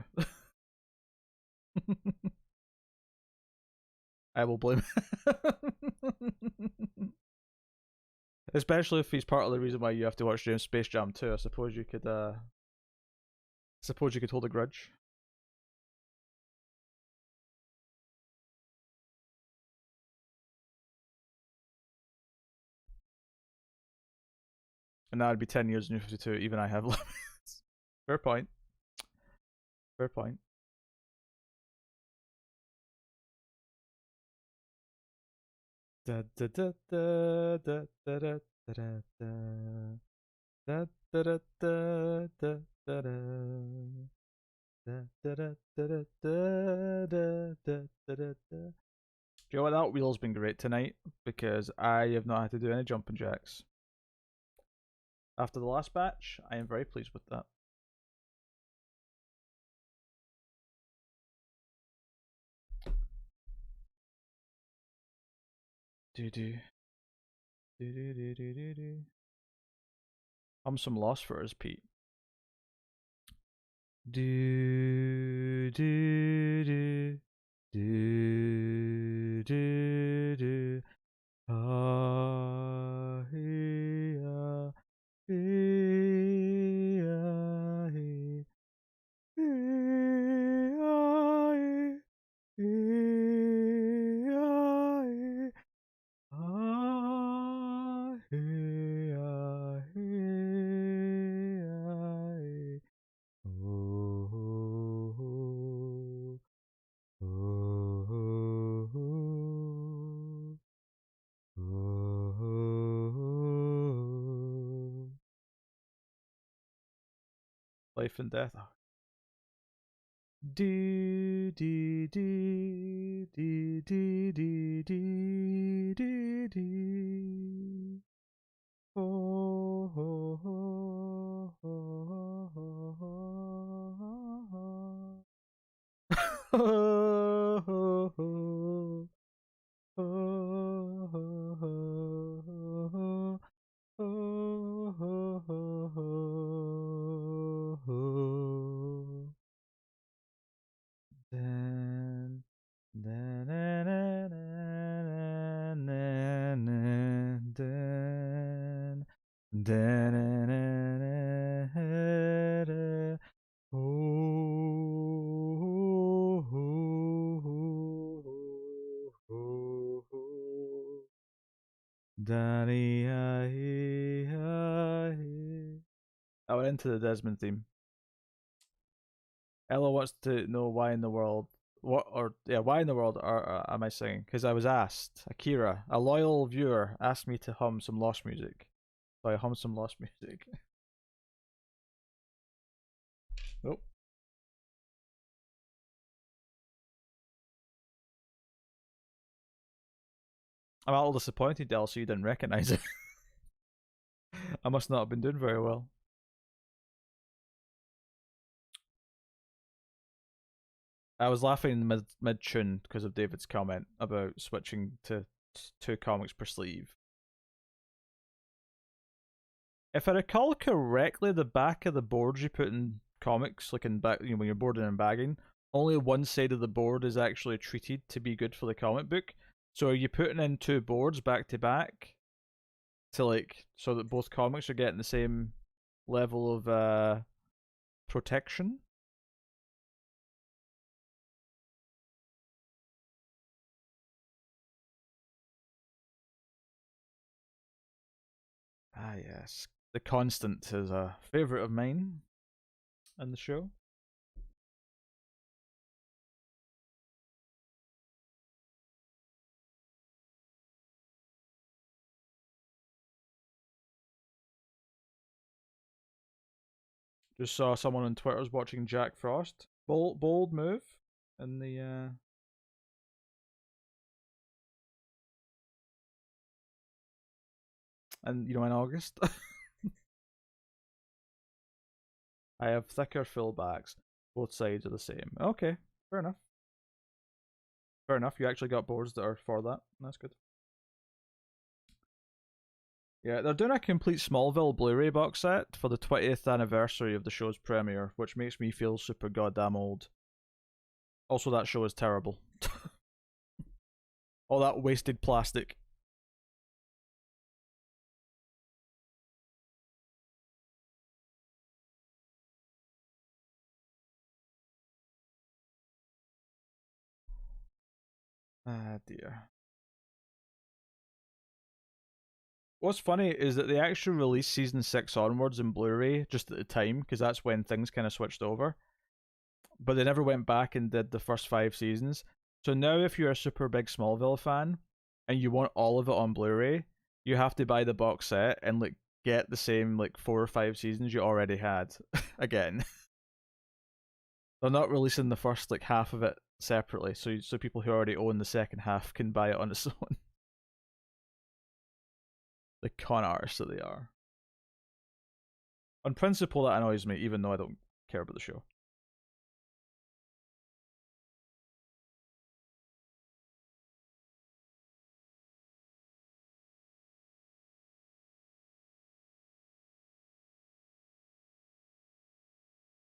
I will blame especially if he's part of the reason why you have to watch James Space Jam 2. I suppose you could hold a grudge. And now it'd be 10 years in New 52. Even I have limits. Fair point. Fair point. Da da da da da da da da da da da da da da da da. Da, da, da, da, da, da, da, da, da, da. Do you know what? That wheel's been great tonight because I have not had to do any jumping jacks. After the last batch, I am very pleased with that. Do do do do do do do do. I'm some loss for us, Pete. Do do do do do do. Ah, he, ah, he, ah, he, he, ah, he, he, ah, he, ah, he, ah, he, ah, he. Oh, oh, oh, oh, oh, oh. Life and death. Do do do do do do do do do. Oh ho ho ho ho ho ho ho ho. Oh, ho, ho, ho, ho, ho, ho, ho, ho. Dan, dan, dan, dan, dan, dan, dan, dan, dan, dan, dan. Oh, ho, ho, ho, ho, ho. Daddy, I went into the Desmond theme. Ella wants to know why in the world, why in the world am I singing? Because I was asked. Akira, a loyal viewer, asked me to hum some Lost music, so I hum some Lost music. Nope. I'm a little disappointed, Del, so you didn't recognize it. I must not have been doing very well. I was laughing mid tune because of David's comment about switching to 2 comics per sleeve. If I recall correctly, the back of the boards you put in comics, like in back, when you're boarding and bagging, only one side of the board is actually treated to be good for the comic book. So are you putting in 2 boards back to back to so that both comics are getting the same level of protection? Ah, yes. The Constant is a favorite of mine in the show. Just saw someone on Twitter's watching Jack Frost. Bold move in the and in August. I have thicker full backs. Both sides are the same. Okay, fair enough. Fair enough. You actually got boards that are for that. That's good. Yeah, they're doing a complete Smallville Blu-ray box set for the 20th anniversary of the show's premiere, which makes me feel super goddamn old. Also, that show is terrible. All that wasted plastic. Ah, dear. What's funny is that they actually released season 6 onwards in Blu-ray just at the time because that's when things kind of switched over. But they never went back and did the first 5 seasons. So now, if you're a super big Smallville fan and you want all of it on Blu-ray, you have to buy the box set and like get the same like 4 or 5 seasons you already had again. They're not releasing the first like half of it separately, so people who already own the second half can buy it on its own. The con artists that they are. On principle, that annoys me, even though I don't care about the show.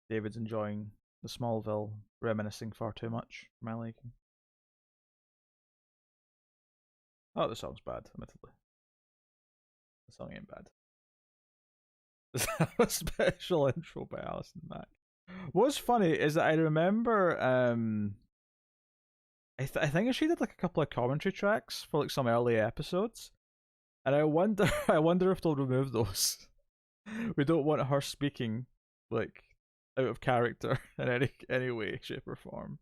David's enjoying the Smallville, reminiscing far too much for my liking. Oh, the song's bad, admittedly. The song ain't bad. Is that a special intro by Alison Mack? What's funny is that I remember, I think she did like a couple of commentary tracks for like some early episodes, and I wonder, I wonder if they'll remove those. We don't want her speaking like out of character in any way, shape, or form.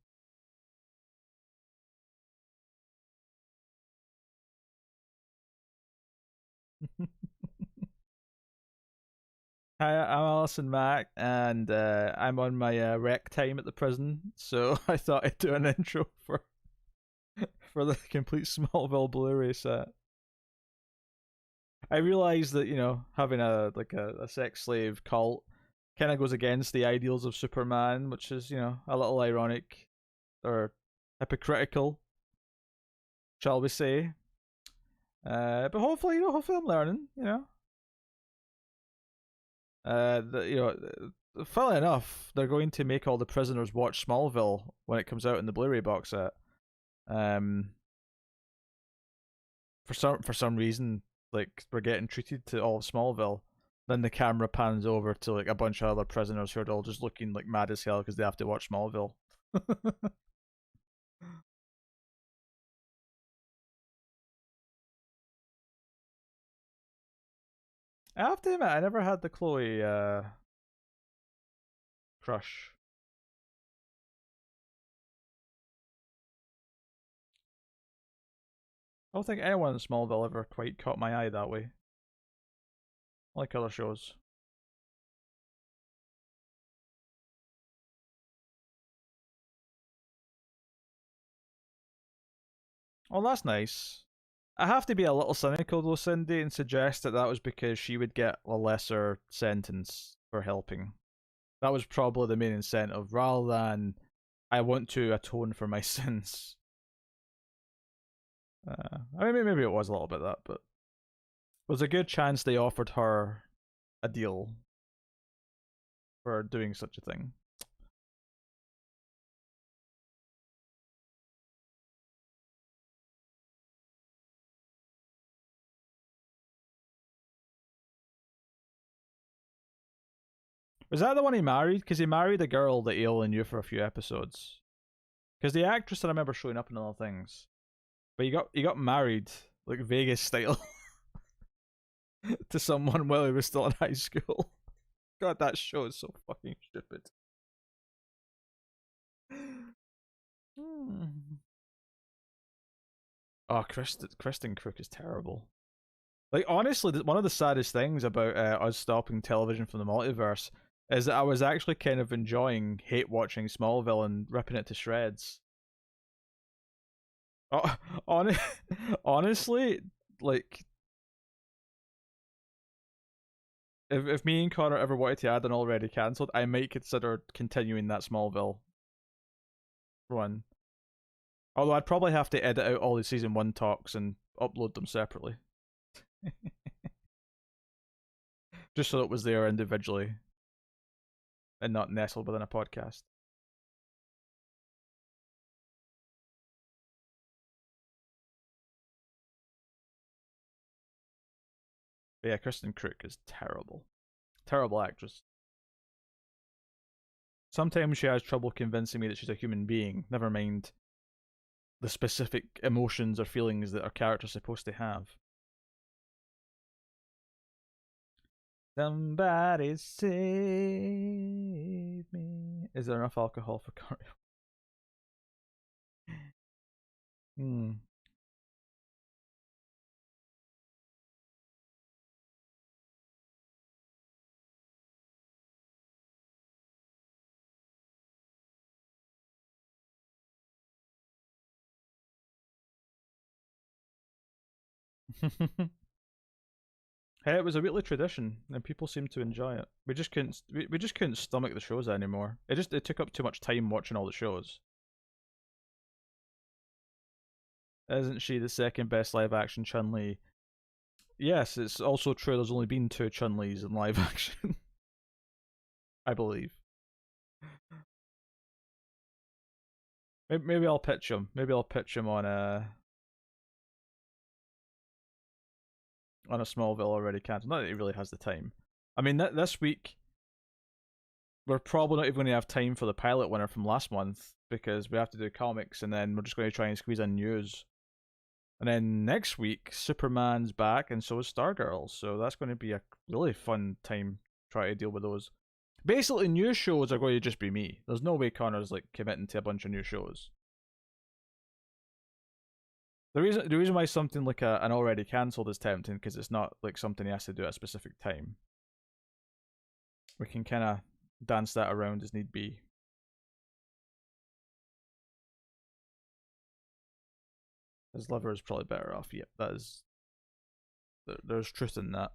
Hi, I'm Alison Mack, and I'm on my rec time at the prison, so I thought I'd do an intro for the complete Smallville Blu-ray set. I realize that, you know, having a sex slave cult kind of goes against the ideals of Superman, which is, you know, a little ironic or hypocritical, shall we say? But hopefully, you know, hopefully I'm learning, you know. You know, funnily enough, they're going to make all the prisoners watch Smallville when it comes out in the Blu-ray box set. For some reason, like we're getting treated to all of Smallville. Then the camera pans over to like a bunch of other prisoners who are all just looking like mad as hell because they have to watch Smallville. I have to admit, I never had the Chloe crush. I don't think anyone in Smallville ever quite caught my eye that way. Like other shows. Oh, that's nice. I have to be a little cynical though, Cindy, and suggest that was because she would get a lesser sentence for helping. That was probably the main incentive, rather than I want to atone for my sins. I mean, maybe it was a little bit that, but there's a good chance they offered her a deal for doing such a thing. Was that the one he married? Because he married a girl that he only knew for a few episodes. Because the actress I remember showing up in other things, but he got married like Vegas style to someone while he was still in high school. God, that show is so fucking stupid. Oh, Kristen Crook is terrible. Like, honestly, one of the saddest things about us stopping television from the multiverse is that I was actually kind of enjoying hate watching Smallville and ripping it to shreds. Oh, honestly, like, if me and Connor ever wanted to add an already cancelled, I might consider continuing that Smallville run. Although I'd probably have to edit out all the season 1 talks and upload them separately. Just so it was there individually and not nestled within a podcast. But yeah, Kristen Crook is terrible. Terrible actress. Sometimes she has trouble convincing me that she's a human being, never mind the specific emotions or feelings that our character's supposed to have. Somebody save me. Is there enough alcohol for curry? Hmm. Hey, it was a weekly tradition, and people seemed to enjoy it. We just couldn't stomach the shows anymore. It took up too much time watching all the shows. Isn't she the second best live action Chun Li? Yes, it's also true. There's only been two Chun Li's in live action, I believe. Maybe I'll pitch him. Maybe I'll pitch him on a Smallville already cancelled. Not that he really has the time. I mean, this week we're probably not even going to have time for the pilot winner from last month because we have to do comics, and then we're just going to try and squeeze in news. And then next week, Superman's back, and so is Stargirl. So that's going to be a really fun time trying to deal with those. Basically, new shows are going to just be me. There's no way Connor's like committing to a bunch of new shows. The reason why something like an already cancelled is tempting because it's not like something he has to do at a specific time. We can kind of dance that around as need be. His liver is probably better off. Yep, that is. There's truth in that.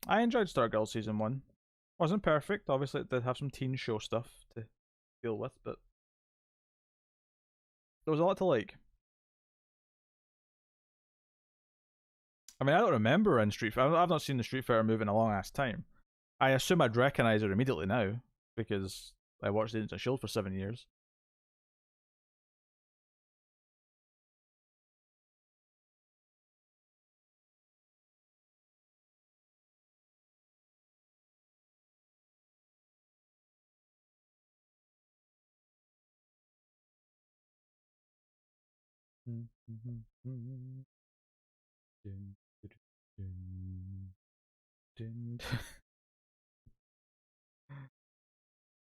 I enjoyed Stargirl season 1. Wasn't perfect, obviously it did have some teen show stuff to deal with, but there was a lot to like. I mean, I don't remember in Street Fighter. I've not seen the Street Fighter movie in a long ass time. I assume I'd recognize her immediately now because I watched Agents of Shield for 7 years.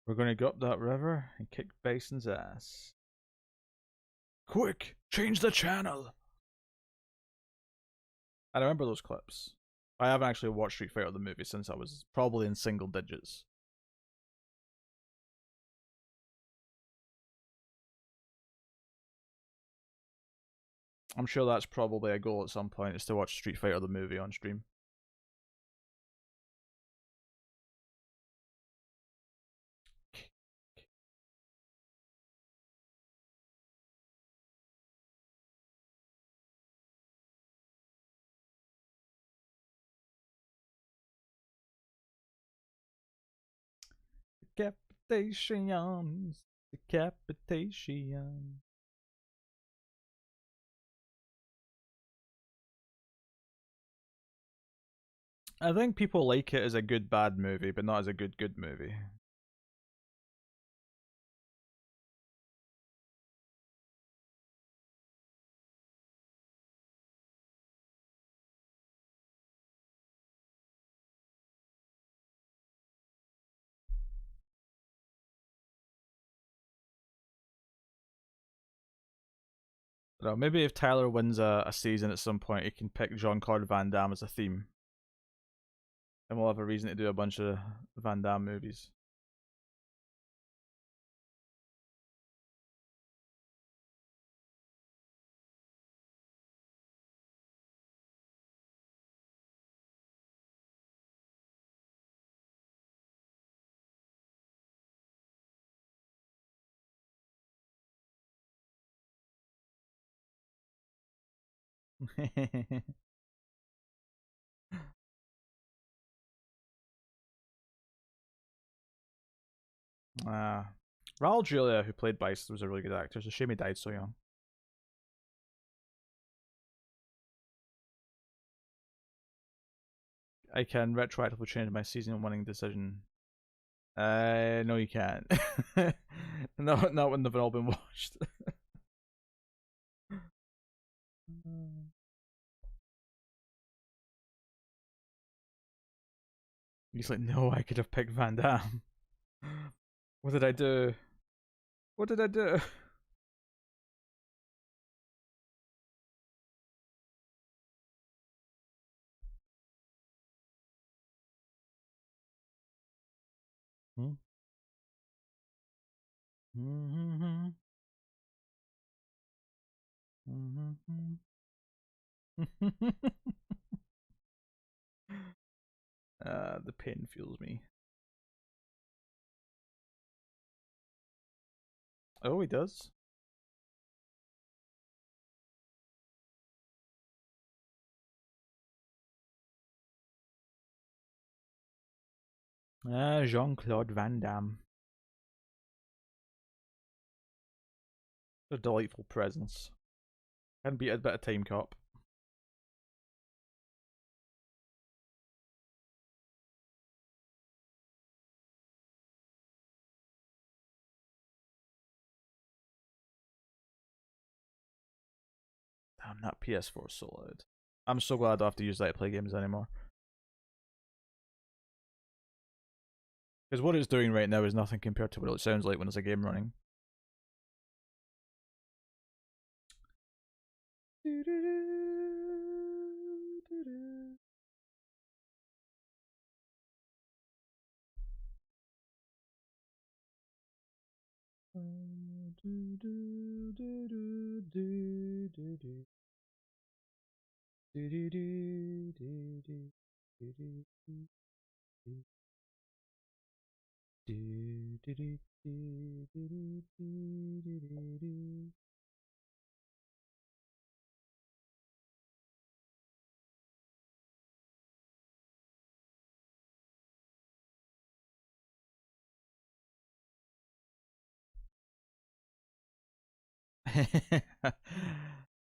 We're gonna go up that river and kick Bason's ass. Quick, change the channel. I remember those clips. I haven't actually watched Street Fighter the movie since I was probably in single digits. I'm sure that's probably a goal at some point, is to watch Street Fighter the movie on stream. Decapitation. Decapitation. I think people like it as a good bad movie, but not as a good movie. I don't know, maybe if Tyler wins a season at some point, he can pick Jean-Claude Van Damme as a theme. And we'll have a reason to do a bunch of Van Damme movies. Raul Julia, who played Bison, was a really good actor. It's a shame he died so young. I can retroactively change my season-winning decision. No, you can't. No, not when they've all been watched. He's like, no, I could have picked Van Damme. What did I do? What did I do? Hmm? Mm-hmm. Mm-hmm. The pain fuels me. Oh, he does. Jean-Claude Van Damme. A delightful presence. Can beat a bit of Time Cop. Damn, that PS4 is so loud. I'm so glad I don't have to use that to play games anymore. Because what it's doing right now is nothing compared to what it sounds like when there's a game running.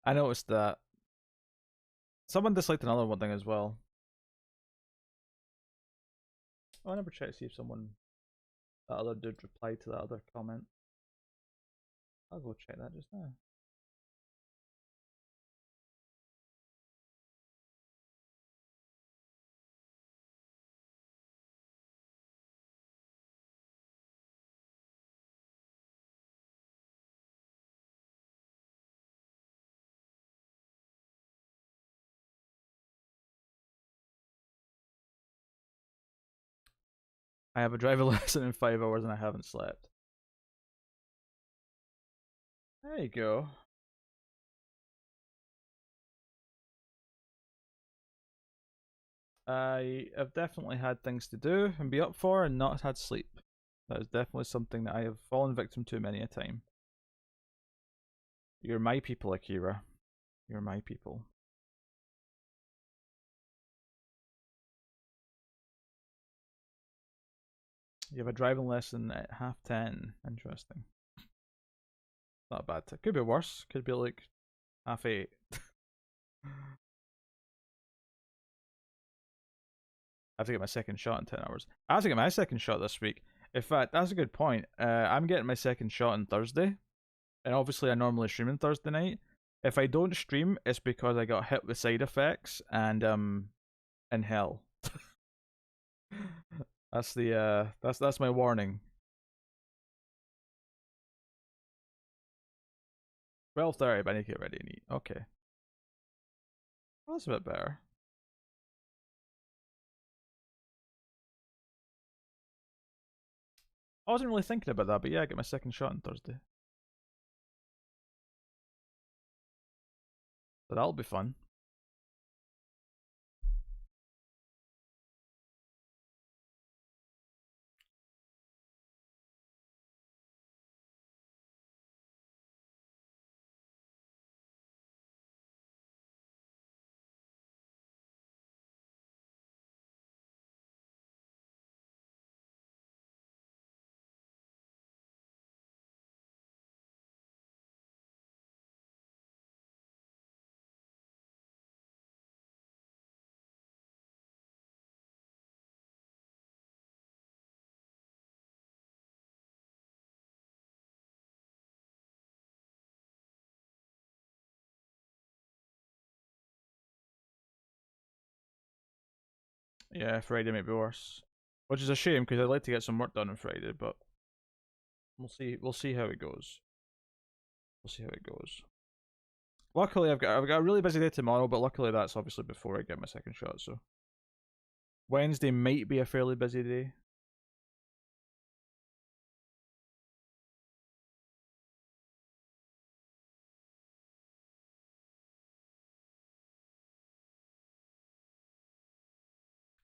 I noticed that. Someone disliked another one thing as well. Oh, I never checked to see if that other dude replied to that other comment. I'll go check that just now. I have a driver lesson in 5 hours and I haven't slept. There you go. I have definitely had things to do and be up for and not had sleep. That is definitely something that I have fallen victim to many a time. You're my people, Akira. You're my people. You have a driving lesson at 10:30. Interesting. Not bad. Could be worse. Could be like 8:30. I have to get my second shot in 10 hours. I have to get my second shot this week. In fact, that's a good point. I'm getting my second shot on Thursday. And obviously, I normally stream on Thursday night. If I don't stream, it's because I got hit with side effects and in hell. That's my warning. 12:30, but I need to get ready and eat. Okay. Well, that's a bit better. I wasn't really thinking about that, but yeah, I get my second shot on Thursday. So that'll be fun. Yeah, Friday might be worse, which is a shame because I'd like to get some work done on Friday, but we'll see. We'll see how it goes. We'll see how it goes. Luckily, I've got a really busy day tomorrow, but luckily that's obviously before I get my second shot. So Wednesday might be a fairly busy day.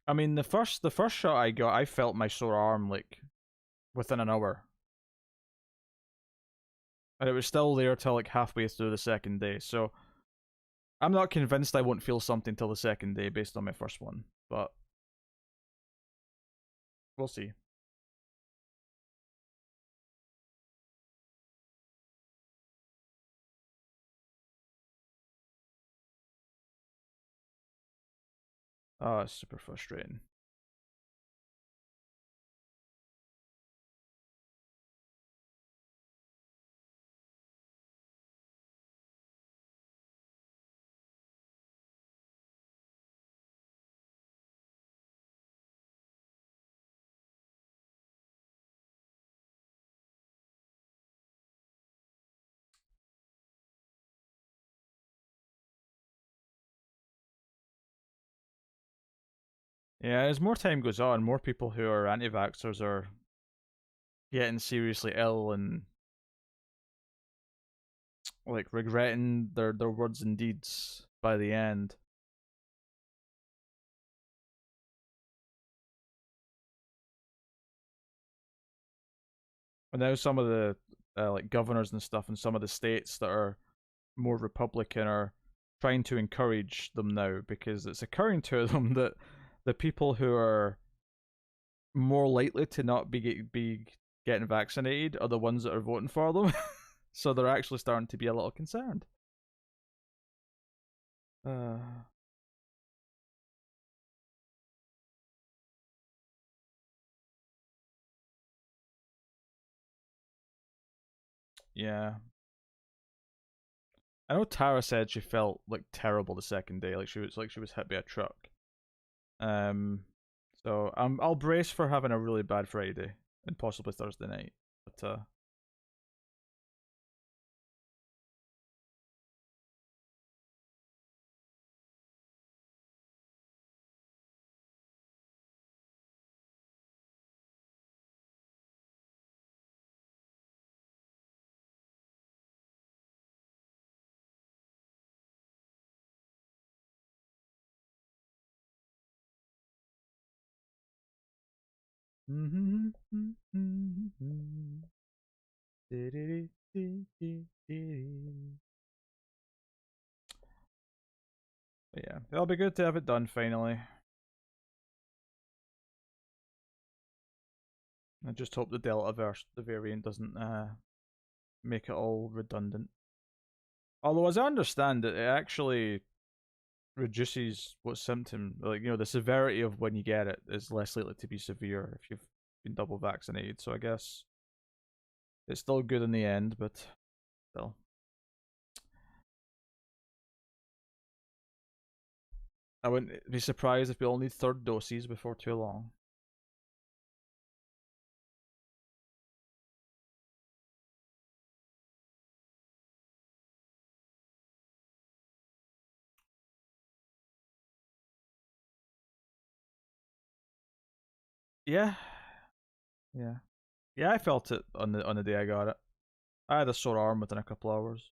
I mean, the first shot I got, I felt my sore arm like within an hour, and it was still there till like halfway through the second day. So I'm not convinced I won't feel something till the second day based on my first one, but we'll see. Oh, it's super frustrating. Yeah, as more time goes on, more people who are anti-vaxxers are getting seriously ill and like regretting their words and deeds by the end. And now some of the like governors and stuff in some of the states that are more Republican are trying to encourage them now because it's occurring to them that the people who are more likely to not be getting vaccinated are the ones that are voting for them. So they're actually starting to be a little concerned. Uh, yeah. I know Tara said she felt like terrible the second day, like she was hit by a truck. Um, so I'll brace for having a really bad Friday and possibly Thursday night. But but yeah, it'll be good to have it done finally. I just hope the the variant, doesn't make it all redundant. Although, as I understand it, it actually reduces what symptom, like the severity of when you get it is less likely to be severe if you've been double vaccinated. So I guess it's still good in the end, but still. I wouldn't be surprised if we all need third doses before too long. Yeah, yeah, yeah. I felt it on the day I got it. I had a sore arm within a couple hours.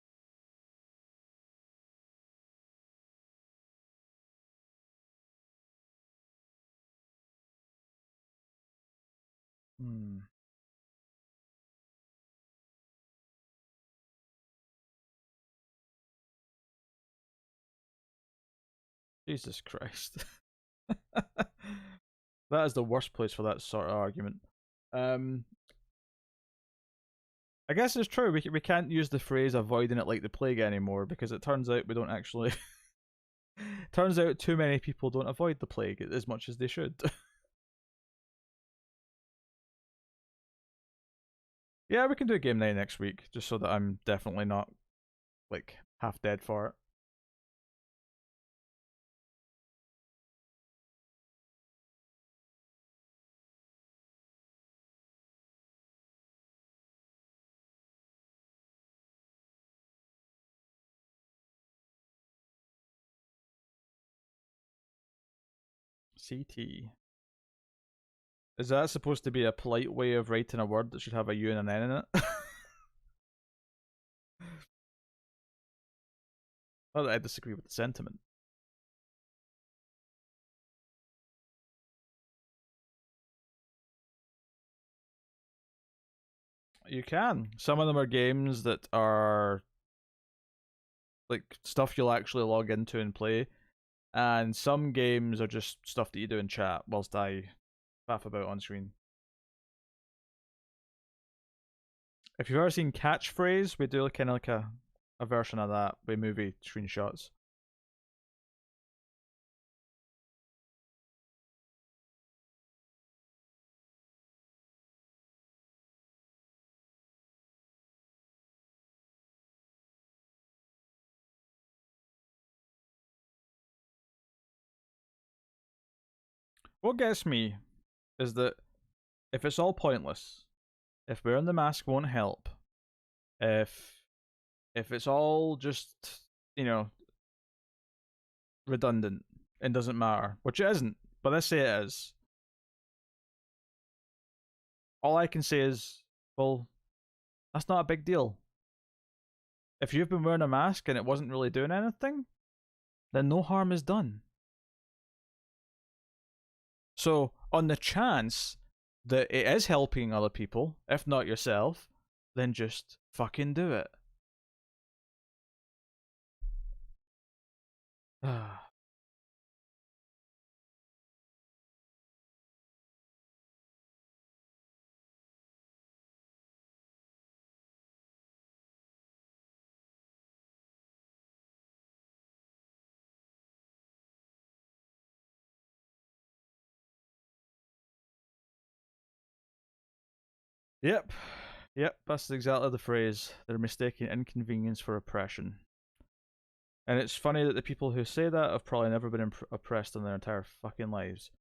Hmm. Jesus Christ. That is the worst place for that sort of argument. Um, I guess it's true. We can't use the phrase "avoiding it like the plague" anymore because it turns out we don't actually. Turns out too many people don't avoid the plague as much as they should. Yeah, we can do a game night next week just so that I'm definitely not like half dead for it. CT. Is that supposed to be a polite way of writing a word that should have a U and an N in it? Well, I disagree with the sentiment. You can. Some of them are games that are like stuff you'll actually log into and play, and some games are just stuff that you do in chat whilst I faff about on screen. If you've ever seen Catchphrase, we do kind of like a version of that with movie screenshots. What gets me is that if it's all pointless, if wearing the mask won't help, if it's all just, you know, redundant and doesn't matter, which it isn't, but let's say it is. All I can say is, well, that's not a big deal. If you've been wearing a mask and it wasn't really doing anything, then no harm is done. So, on the chance that it is helping other people, if not yourself, then just fucking do it. Yep, that's exactly the phrase. They're mistaking inconvenience for oppression. And it's funny that the people who say that have probably never been oppressed in their entire fucking lives.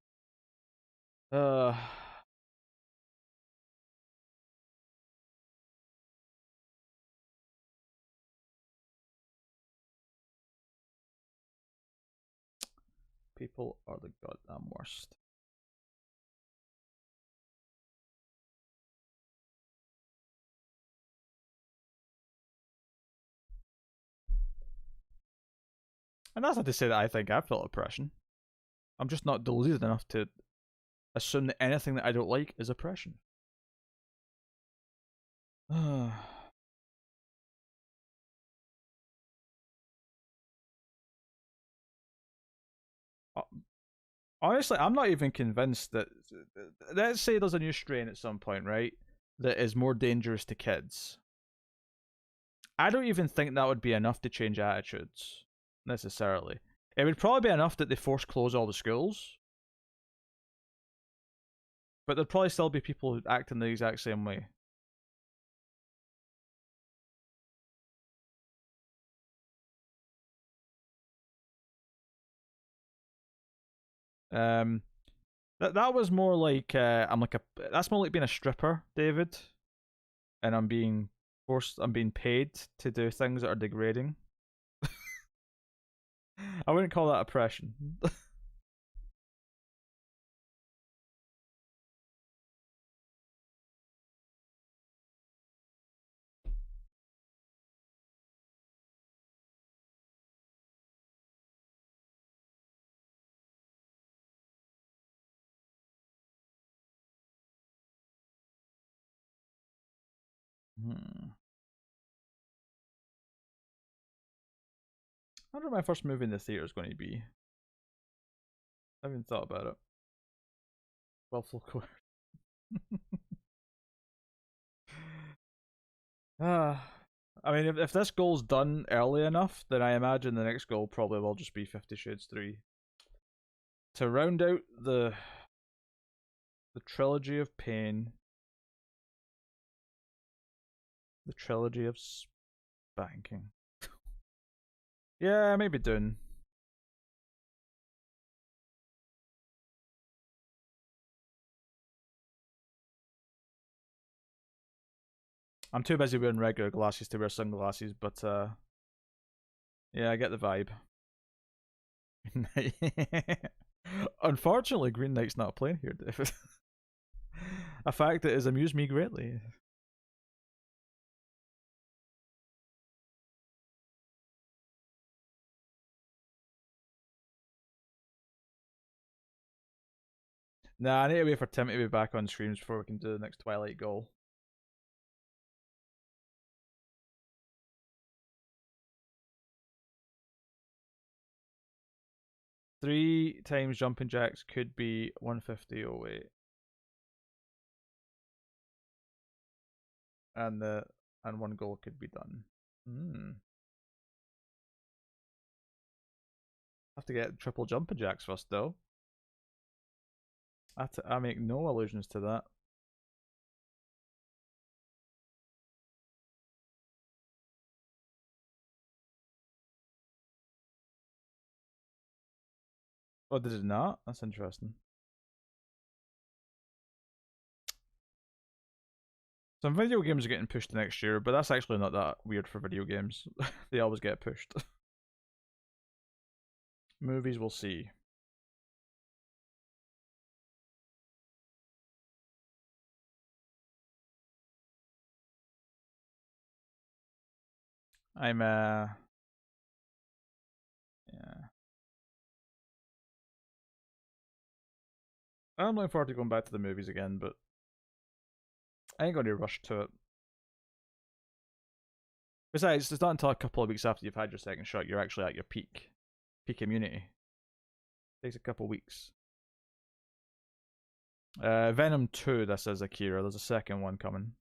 People are the goddamn worst. And that's not to say that I think I felt oppression. I'm just not deluded enough to assume that anything that I don't like is oppression. Honestly, I'm not even convinced that. Let's say there's a new strain at some point, right? That is more dangerous to kids. I don't even think that would be enough to change attitudes, necessarily. It would probably be enough that they force close all the schools. But there'd probably still be people who act in the exact same way. That was more like that's more like being a stripper, David, and I'm being paid to do things that are degrading. I wouldn't call that oppression. I wonder what my first movie in the theater is going to be. I haven't thought about it. Buffalo Court. I mean, if this goal's done early enough, then I imagine the next goal probably will just be 50 Shades 3. To round out the trilogy of pain, the trilogy of spanking. Yeah, maybe Dune. I'm too busy wearing regular glasses to wear sunglasses, but yeah, I get the vibe. Unfortunately, Green Knight's not playing here, David. A fact that has amused me greatly. Nah, I need to wait for Tim to be back on streams before we can do the next Twilight goal. Three times jumping jacks could be 150. Oh wait, and one goal could be done. Have to get triple jumping jacks first though. I make no allusions to that. Oh, did it not? That's interesting. Some video games are getting pushed to next year, but that's actually not that weird for video games. They always get pushed. Movies, we'll see. I'm yeah. I'm looking forward to going back to the movies again, but I ain't gonna rush to it. Besides, it's not until a couple of weeks after you've had your second shot you're actually at your peak immunity. It takes a couple of weeks. Venom 2, that says Akira. There's a second one coming.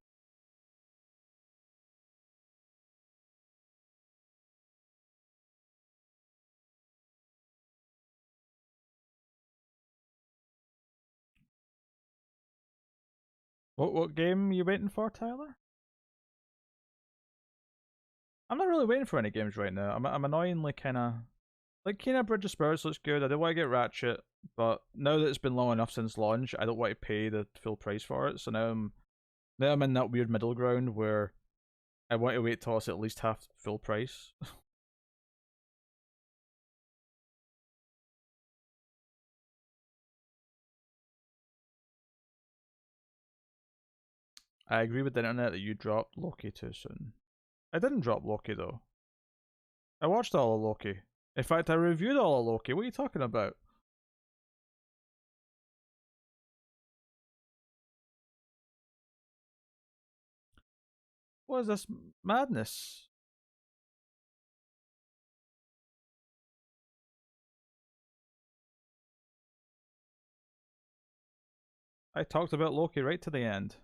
What game are you waiting for, Tyler? I'm not really waiting for any games right now. I'm annoyingly kind of like Kena Bridge of Spirits looks good. I do want to get Ratchet, but now that it's been long enough since launch, I don't want to pay the full price for it. So now I'm in that weird middle ground where I want to wait till it's at least half full price. I agree with the internet that you dropped Loki too soon. I didn't drop Loki though. I watched all of Loki. In fact, I reviewed all of Loki. What are you talking about? What is this madness? I talked about Loki right to the end.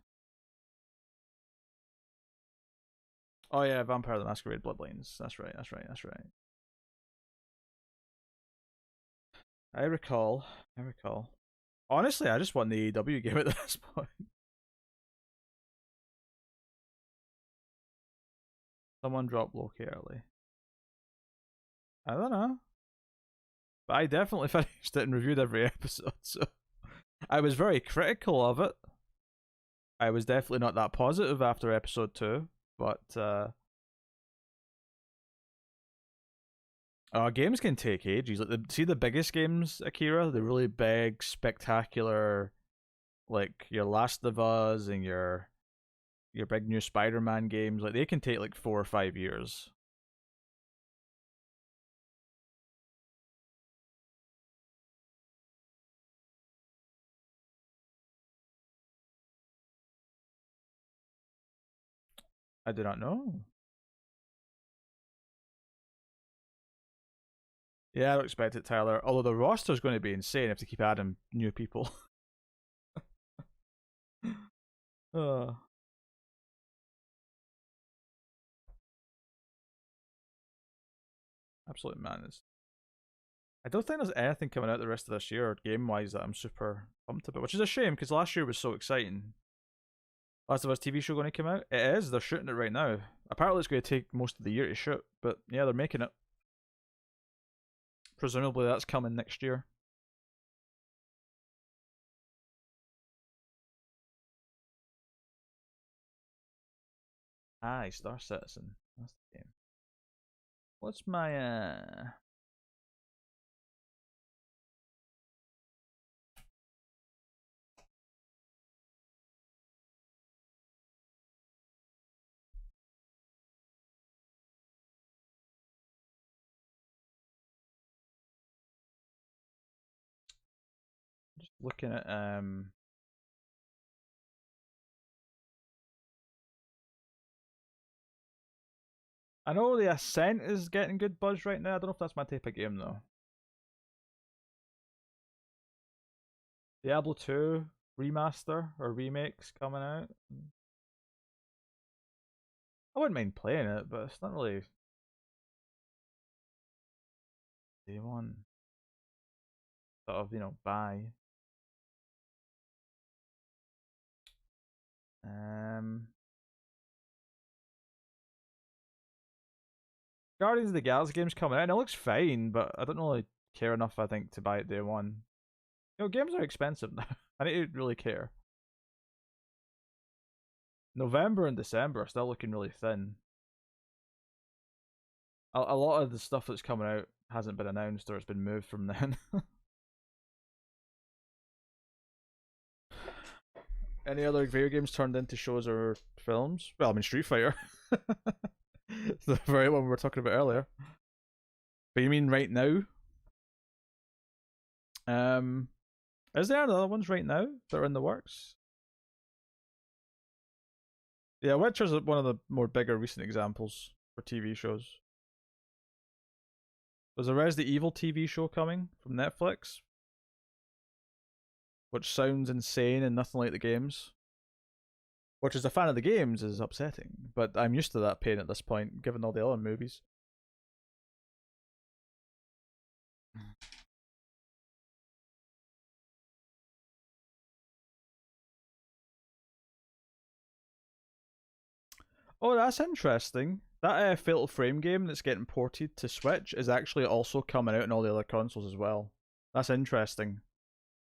Oh yeah, Vampire the Masquerade Bloodlines. That's right. I recall. Honestly, I just want the AEW game at this point. Someone dropped Loki early. I don't know. But I definitely finished it and reviewed every episode, so I was very critical of it. I was definitely not that positive after episode 2, but games can take ages. Like see the biggest games, Akira, the really big, spectacular, like your Last of Us and your big new Spider-Man games. Like they can take like 4 or 5 years. I do not know. Yeah, I don't expect it, Tyler. Although the roster's going to be insane if they keep adding new people. uh. Absolute madness. I don't think there's anything coming out the rest of this year, game wise, that I'm super pumped about, which is a shame because last year was so exciting. Last of Us TV show going to come out? It is, they're shooting it right now. Apparently, it's going to take most of the year to shoot, but yeah, they're making it. Presumably, that's coming next year. Aye, Star Citizen. That's the game. What's my Just looking at I know the Ascent is getting good buzz right now. I don't know if that's my type of game though. Diablo 2 remaster or remakes coming out. I wouldn't mind playing it, but it's not really day one sort of, buy. Guardians of the Galaxy game's coming out and it looks fine, but I don't really care enough, I think, to buy it day one. Games are expensive now. I need to really care. November and December are still looking really thin. A lot of the stuff that's coming out hasn't been announced or it's been moved from then. Any other video games turned into shows or films? Well, I mean Street Fighter. It's the very one we were talking about earlier. But you mean right now? Is there other ones right now that are in the works? Yeah, Witcher's one of the more bigger recent examples for TV shows. There's a Resident Evil TV show coming from Netflix, which sounds insane and nothing like the games. Which, as a fan of the games, is upsetting, but I'm used to that pain at this point, given all the other movies. Oh, that's interesting. That Fatal Frame game that's getting ported to Switch is actually also coming out on all the other consoles as well. That's interesting.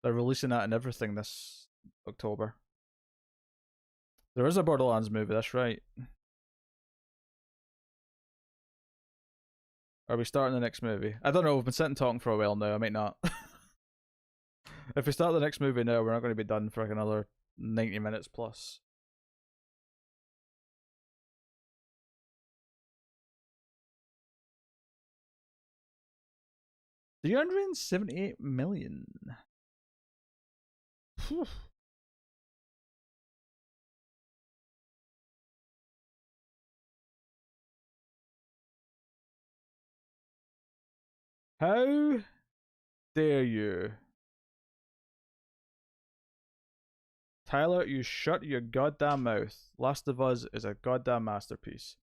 They're releasing that and everything this October. There is a Borderlands movie, that's right. Are we starting the next movie? I don't know, we've been sitting talking for a while now, I might not. If we start the next movie now, we're not going to be done for like another 90 minutes plus. $378 million. Whew. How dare you? Tyler, you shut your goddamn mouth. Last of Us is a goddamn masterpiece.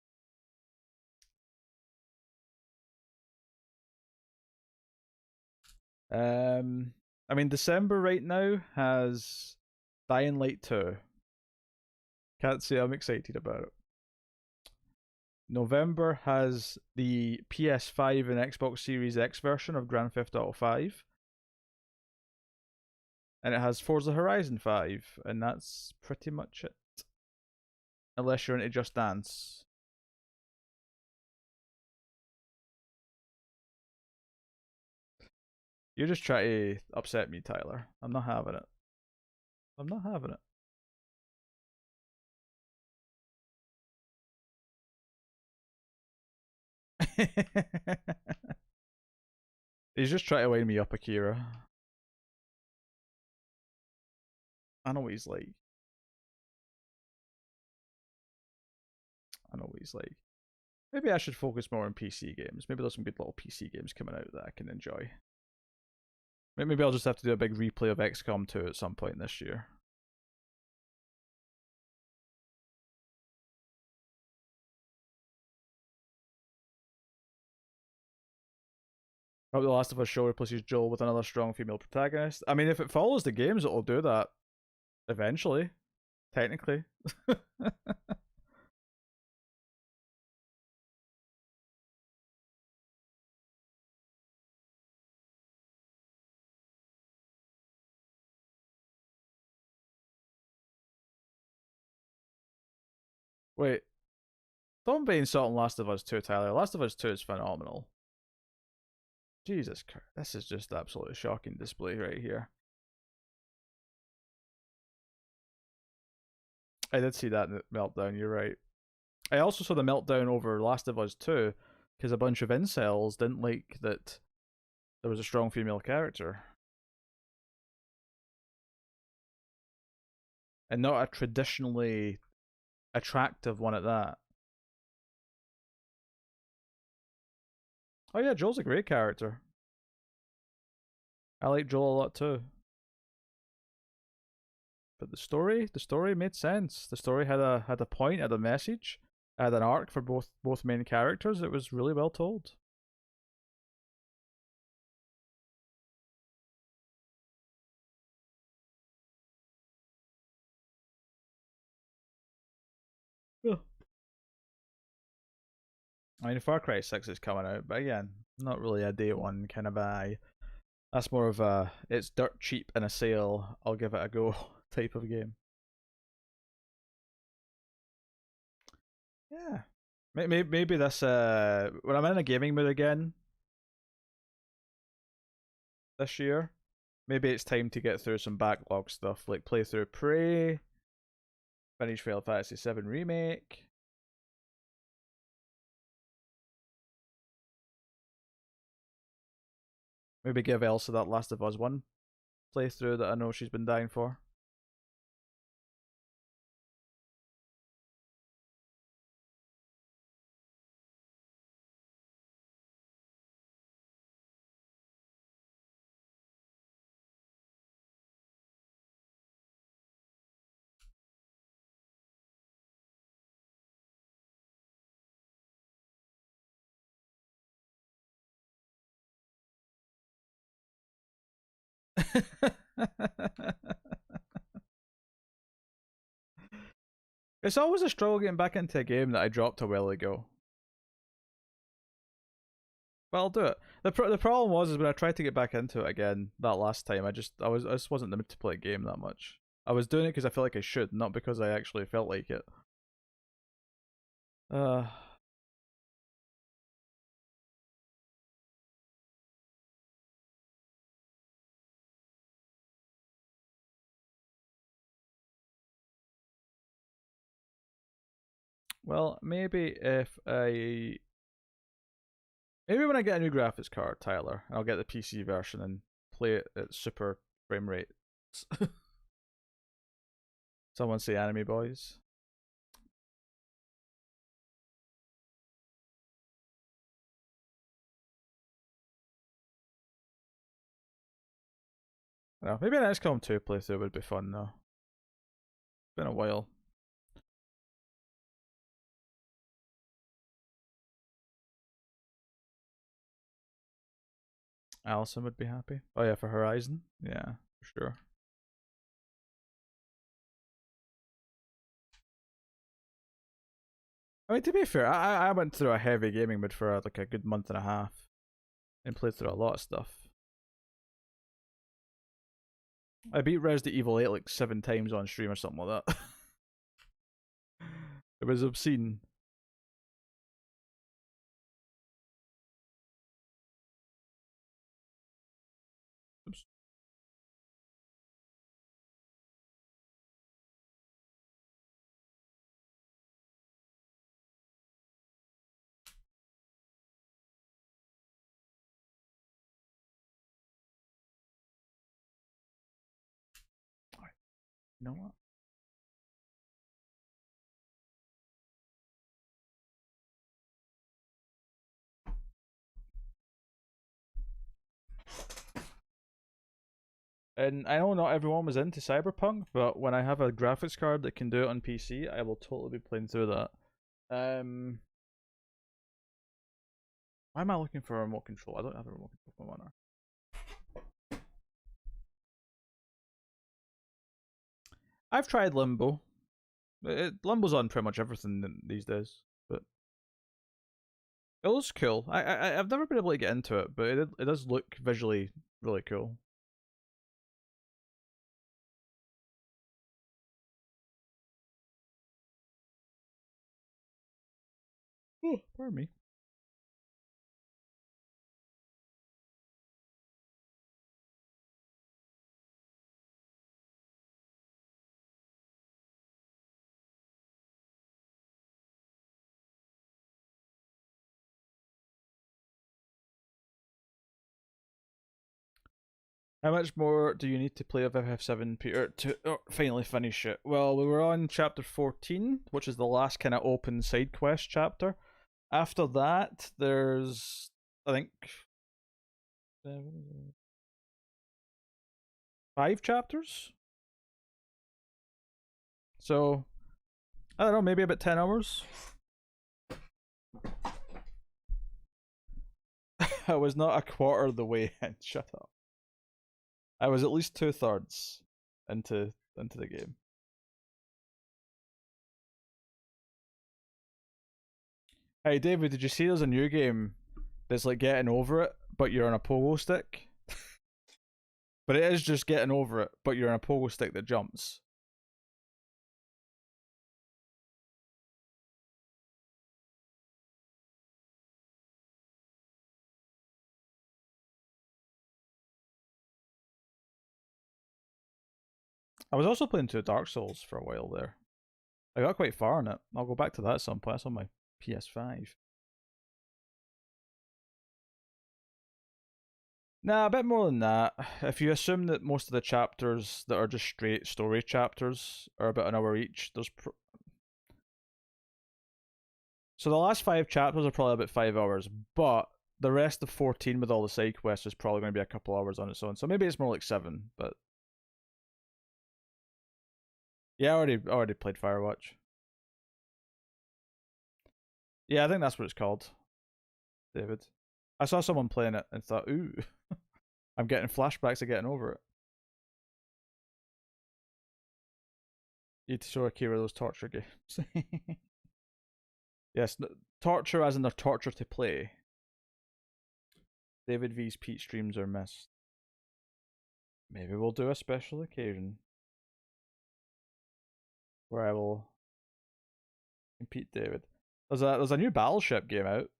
I mean, December right now has Dying Light 2. Can't say I'm excited about it. November has the PS5 and Xbox Series X version of Grand Theft Auto 5. And it has Forza Horizon 5, and that's pretty much it. Unless you're into Just Dance. You're just trying to upset me, Tyler. I'm not having it. I'm not having it. He's just trying to wind me up, Akira. I know what he's like. I know what he's like. Maybe I should focus more on PC games. Maybe there's some good little PC games coming out that I can enjoy. Maybe I'll just have to do a big replay of XCOM 2 at some point this year. Hope The Last of Us show replaces Joel with another strong female protagonist. I mean, if it follows the games, it'll do that. Eventually. Technically. Wait. Don't be insulting Last of Us 2, Tyler. Last of Us 2 is phenomenal. Jesus Christ. This is just absolutely shocking display right here. I did see that meltdown, you're right. I also saw the meltdown over Last of Us 2 because a bunch of incels didn't like that there was a strong female character. and not a traditionally attractive one at that. Oh yeah, Joel's a great character. I like Joel a lot too. But the story made sense. The story had a point, had a message, had an arc for both main characters. It was really well told. Yeah. I mean, Far Cry 6 is coming out, but again, not really a day one kind of buy. That's more of a it's dirt cheap in a sale, I'll give it a go type of game. Yeah. Maybe this when I'm in a gaming mood again this year, maybe it's time to get through some backlog stuff, like play through Prey, finish Final Fantasy VII Remake. Maybe give Elsa that Last of Us 1 playthrough that I know she's been dying for. It's always a struggle getting back into a game that I dropped a while ago. But I'll do it. The problem was is when I tried to get back into it again that last time, I just wasn't in the mood to play a game that much. I was doing it because I felt like I should, not because I actually felt like it. Uh, well, maybe maybe when I get a new graphics card, Tyler, I'll get the PC version and play it at super frame rate. Someone say anime boys. No, maybe an XCOM 2 playthrough would be fun though. Been a while. Allison would be happy. Oh yeah, for Horizon. Yeah, for sure. I mean, to be fair, I went through a heavy gaming mood for like a good month and a half, and played through a lot of stuff. I beat Resident Evil 8 like 7 times on stream or something like that. It was obscene. Oops. You know what? And I know not everyone was into Cyberpunk, but when I have a graphics card that can do it on PC, I will totally be playing through that. Why am I looking for a remote control? I don't have a remote control for my monitor. I've tried Limbo. Limbo's on pretty much everything these days, but it looks cool. I've never been able to get into it, but it does look visually really cool. Oh, pardon me. How much more do you need to play of FF7, Peter, to finally finish it? Well, we were on chapter 14, which is the last kind of open side quest chapter. After that, there's, I think, 5 chapters. So, I don't know, maybe about 10 hours. I was not a quarter of the way in. Shut up. I was at least 2/3 into the game. Hey David, did you see there's a new game that's like getting over it, but you're on a pogo stick? But it is just getting over it, but you're on a pogo stick that jumps. I was also playing 2 Dark Souls for a while there. I got quite far in it. I'll go back to that at some point. That's on my PS5. Nah, a bit more than that. If you assume that most of the chapters that are just straight story chapters are about an hour each, so the last 5 chapters are probably about 5 hours, but the rest of 14 with all the side quests is probably going to be a couple hours on its own. So maybe it's more like 7, but yeah, I already played Firewatch. Yeah, I think that's what it's called, David. I saw someone playing it and thought, ooh, I'm getting flashbacks of getting over it. You need to show Akira those torture games. Yes, torture as in they're torture to play. David V's Pete streams are missed. Maybe we'll do a special occasion where I will compete David. There's a new Battleship game out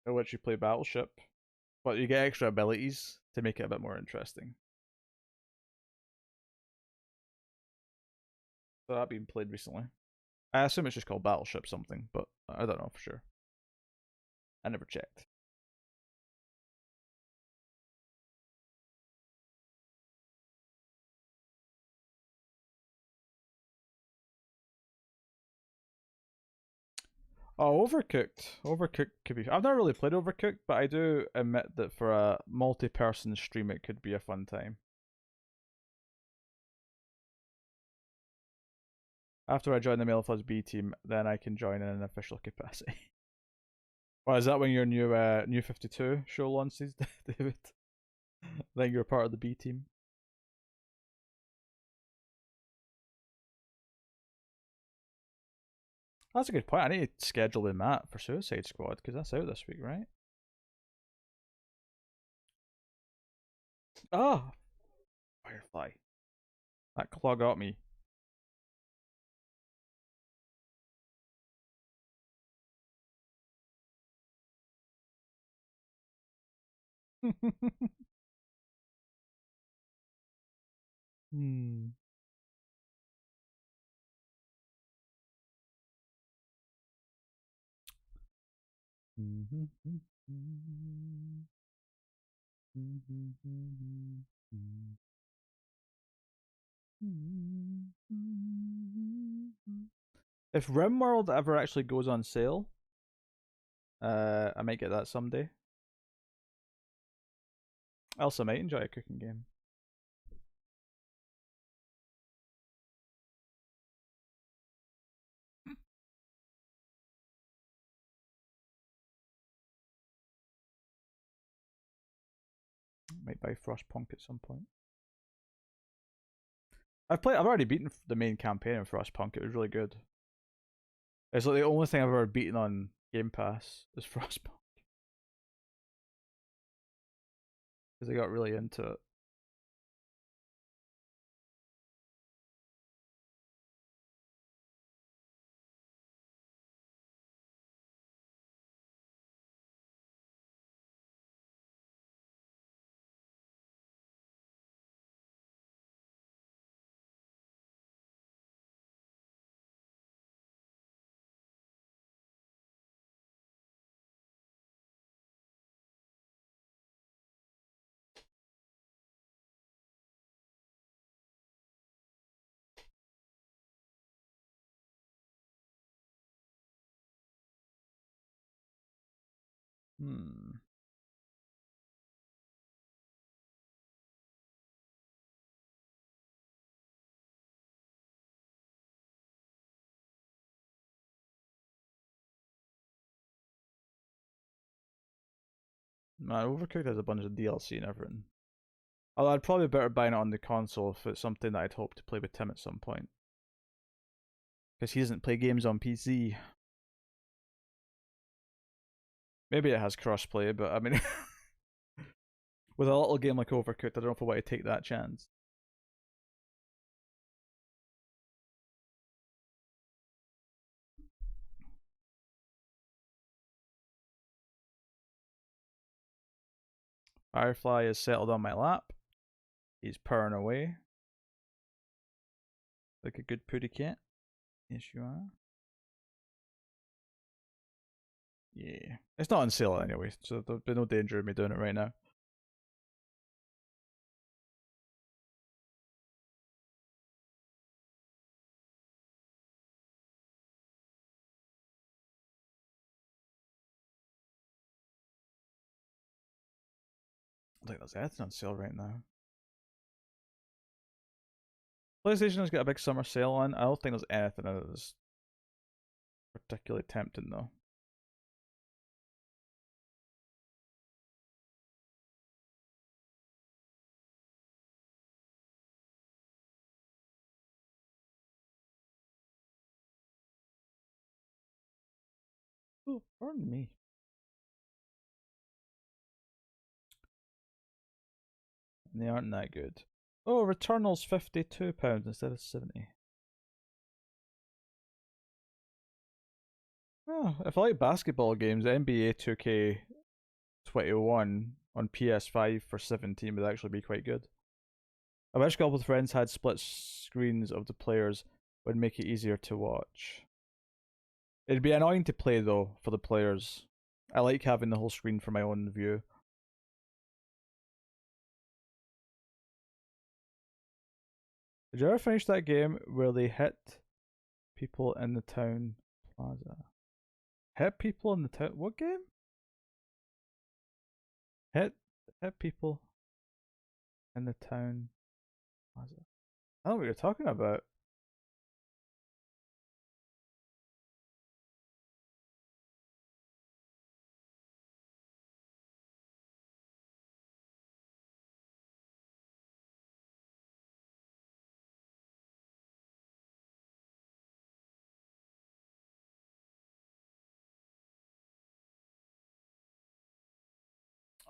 in which you play Battleship, but you get extra abilities to make it a bit more interesting. So that's been played recently. I assume it's just called Battleship something, but I don't know for sure. I never checked. Oh, Overcooked. Overcooked could be. I've never really played Overcooked, but I do admit that for a multi-person stream, it could be a fun time. After I join the Malefuzz B team, then I can join in an official capacity. Well, is that when your new 52 show launches, David? Then you're part of the B team. That's a good point. I need to schedule in that for Suicide Squad because that's out this week, right? Oh, Firefly. That claw got me. Hmm. If RimWorld ever actually goes on sale, I might get that someday. Else I might enjoy a cooking game. Might buy Frostpunk at some point. I've already beaten the main campaign in Frostpunk. It was really good. It's like the only thing I've ever beaten on Game Pass is Frostpunk because I got really into it. Hmm. Man, Overcooked has a bunch of DLC and everything. Although I'd probably better buying it on the console if it's something that I'd hope to play with Tim at some point. Because he doesn't play games on PC. Maybe it has crossplay, but I mean, with a little game like Overcooked, I don't know if I want to take that chance. Firefly is settled on my lap. He's purring away. Like a good pooty cat. Yes, you are. Yeah. It's not on sale anyway, so there'll be no danger of me doing it right now. I think there's anything on sale right now. PlayStation has got a big summer sale on. I don't think there's anything in it that's particularly tempting though. Oh, pardon me. And they aren't that good. Oh, Returnal's £52 instead of 70. Oh, if I like basketball games, NBA 2K21 on PS5 for 17 would actually be quite good. I wish a couple of friends had split screens of the players, would make it easier to watch. It'd be annoying to play though for the players. I like having the whole screen for my own view. Did you ever finish that game where they hit people in the town plaza? Hit people in the town? What game? Hit people in the town plaza. I don't know what you're talking about.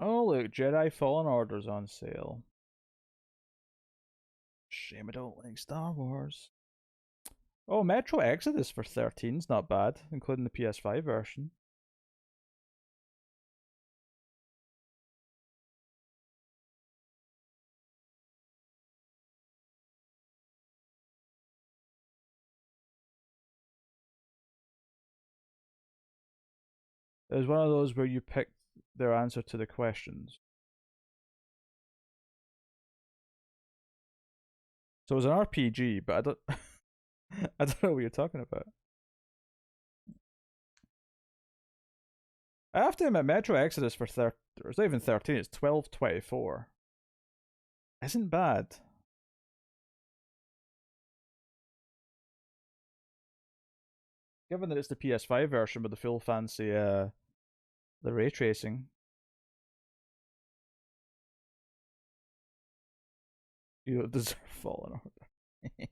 Oh look, Jedi Fallen Order's on sale. Shame I don't like Star Wars. Oh, Metro Exodus for 13's not bad, including the PS5 version. It was one of those where you picked their answer to the questions. So it was an RPG, but I don't I don't know what you're talking about. I have to admit, Metro Exodus for it's not even 13, it's 12.24. Isn't bad. Given that it's the PS5 version with the full fancy the ray tracing. You don't deserve Fallen Order.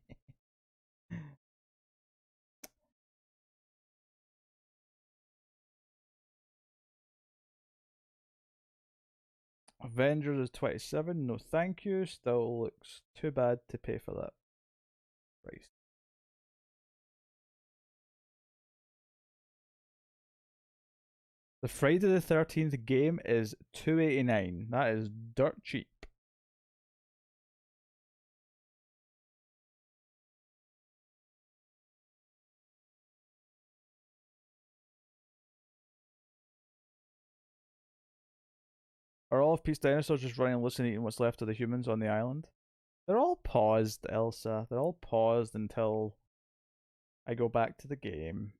Avengers is 27. No, thank you. Still looks too bad to pay for that price. The Friday the 13th game is $2.89. That is dirt cheap. Are all of Pete's dinosaurs just running loose and eating what's left of the humans on the island? They're all paused, Elsa. They're all paused until I go back to the game.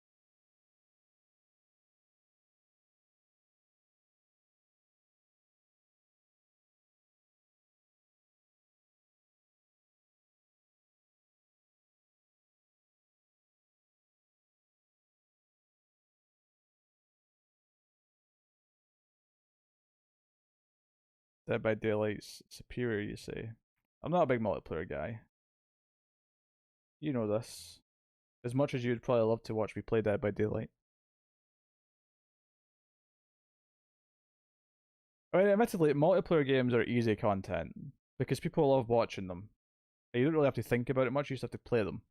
Dead by Daylight's superior, you say? I'm not a big multiplayer guy. You know this. As much as you'd probably love to watch me play Dead by Daylight. I mean, admittedly, multiplayer games are easy content because people love watching them. You don't really have to think about it much, you just have to play them.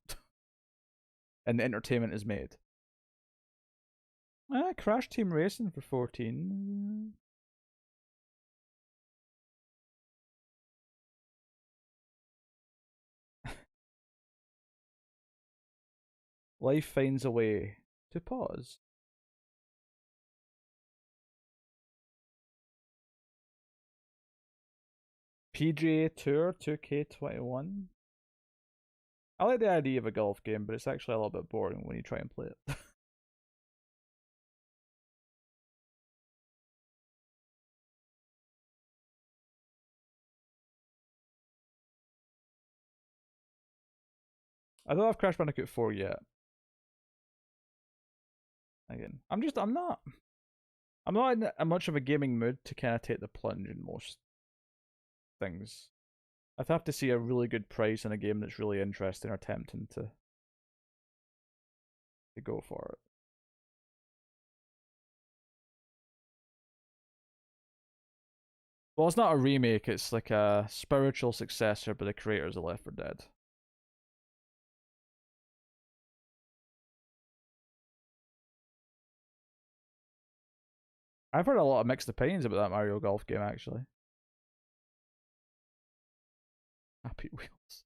And the entertainment is made. Crash Team Racing for 14. Life finds a way to pause. PGA Tour 2K21. I like the idea of a golf game, but it's actually a little bit boring when you try and play it. I don't have Crash Bandicoot 4 yet. Again, I'm not in much of a gaming mood to kind of take the plunge in most things. I'd have to see a really good price in a game that's really interesting or tempting to go for it. Well, it's not a remake, it's like a spiritual successor by the creators of Left 4 Dead. I've heard a lot of mixed opinions about that Mario Golf game, actually. Happy Wheels.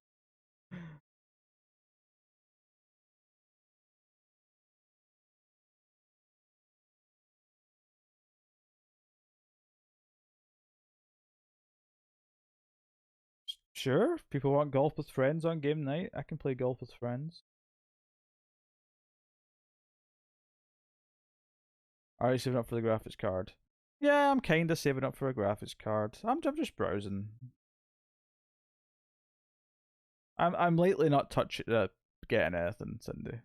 Sure, if people want golf with friends on game night, I can play golf with friends. Are you saving up for the graphics card? Yeah, I'm kinda saving up for a graphics card. I'm just browsing. I'm lately not touching getting anything, Cindy.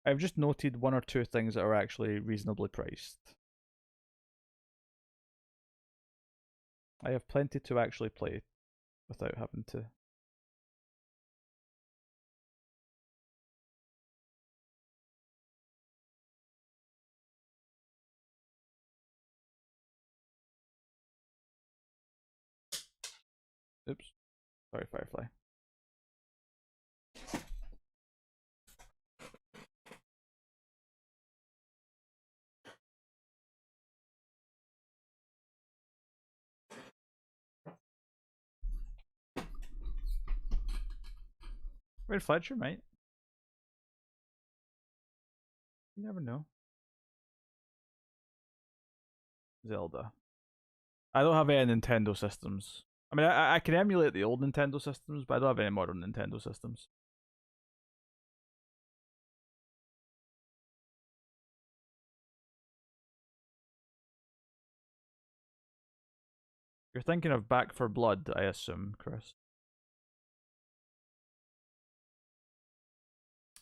I've just noted one or two things that are actually reasonably priced. I have plenty to actually play without having to. Oops. Sorry, Firefly. Red Fletcher, mate. You never know. Zelda. I don't have any Nintendo systems. I mean, I can emulate the old Nintendo systems, but I don't have any modern Nintendo systems. You're thinking of Back for Blood, I assume, Chris.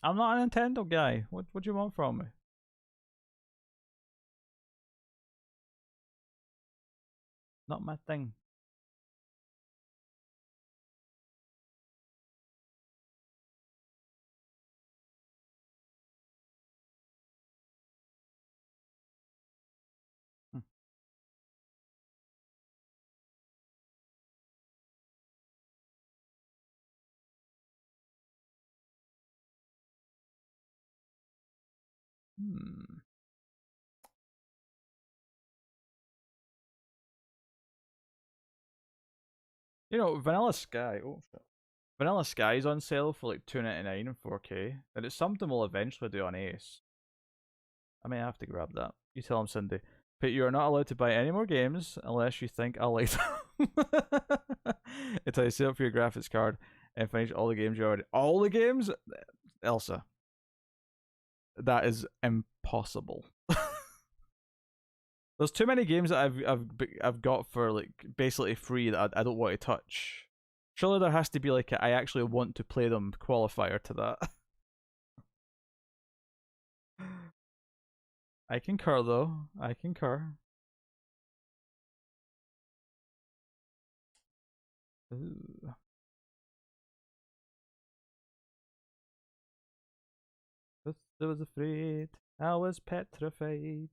I'm not a Nintendo guy. What do you want from me? Not my thing. Hmm. Hmm. You know, Vanilla Sky. Oh shit. Vanilla Sky is on sale for like $2.99 in 4K, and it's something we'll eventually do on Ace. I may have to grab that. You tell him, Cindy. But you are not allowed to buy any more games unless you think I'll like them. Until you save up for your graphics card and finish all the games you already. All the games, Elsa. That is impossible. There's too many games that I've got for like basically free that I don't want to touch. Surely there has to be like I actually want to play them qualifier to that. I concur though. I concur. Ooh. I was afraid, I was petrified.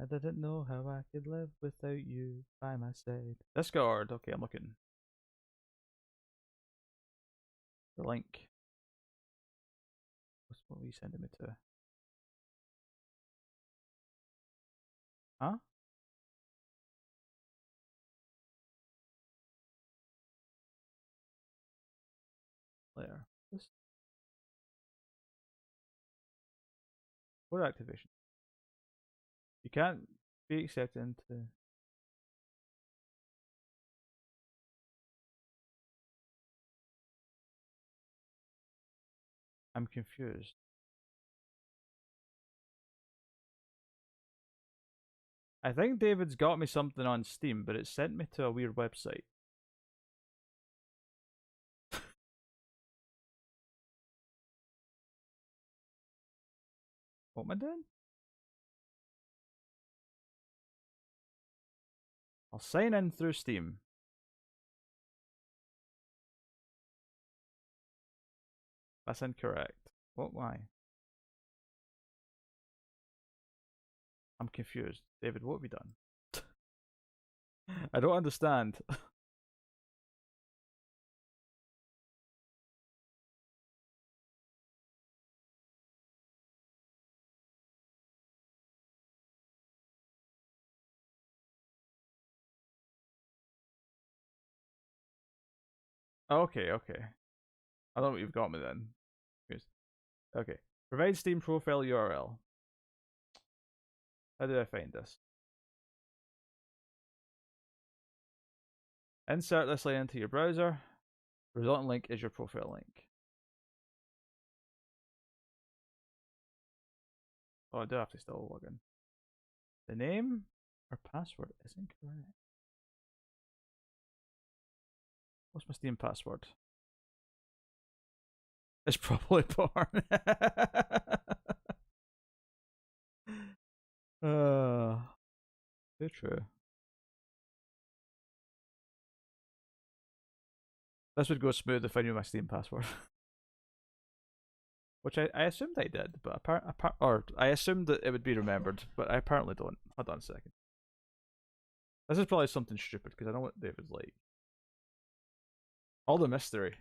I didn't know how I could live without you by my side. Discord. Okay, I'm looking. The link. What were you sending me to? Huh? Later. This. What activation? You can't be accepted into. I'm confused. I think David's got me something on Steam, but it sent me to a weird website. What am I doing? I'll sign in through Steam. That's incorrect. What? Why? I'm confused. David, what have we done? I don't understand. Okay, okay. I don't know what you've got me then. Okay. Provide Steam profile URL. How do I find this? Insert this link into your browser. The resulting link is your profile link. Oh, I do have to still log in. The name or password is incorrect. What's my Steam password? It's probably porn. Too true. This would go smooth if I knew my Steam password. Which I assumed I did, but I assumed that it would be remembered, but I apparently don't. Hold on a second. This is probably something stupid because I know what David's like. All the mystery.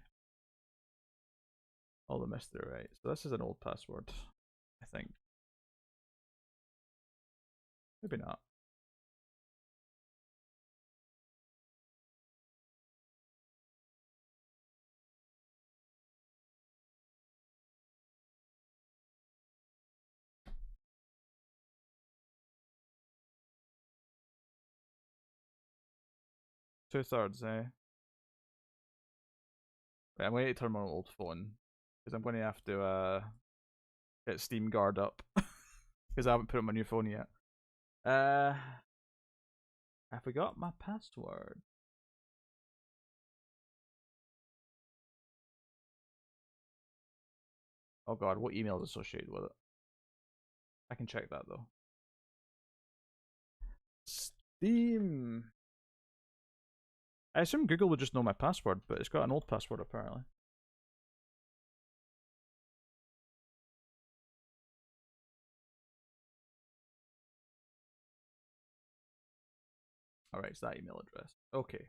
All the mystery, right? So this is an old password, I think. Maybe not. Two-thirds, eh? Wait, I'm going to turn my old phone because I'm going to have to get Steam Guard up because I haven't put on my new phone yet. I forgot my password. Oh god, what email is associated with it? I can check that though. Steam. I assume Google would just know my password, but it's got an old password apparently. Alright, it's that email address. Okay.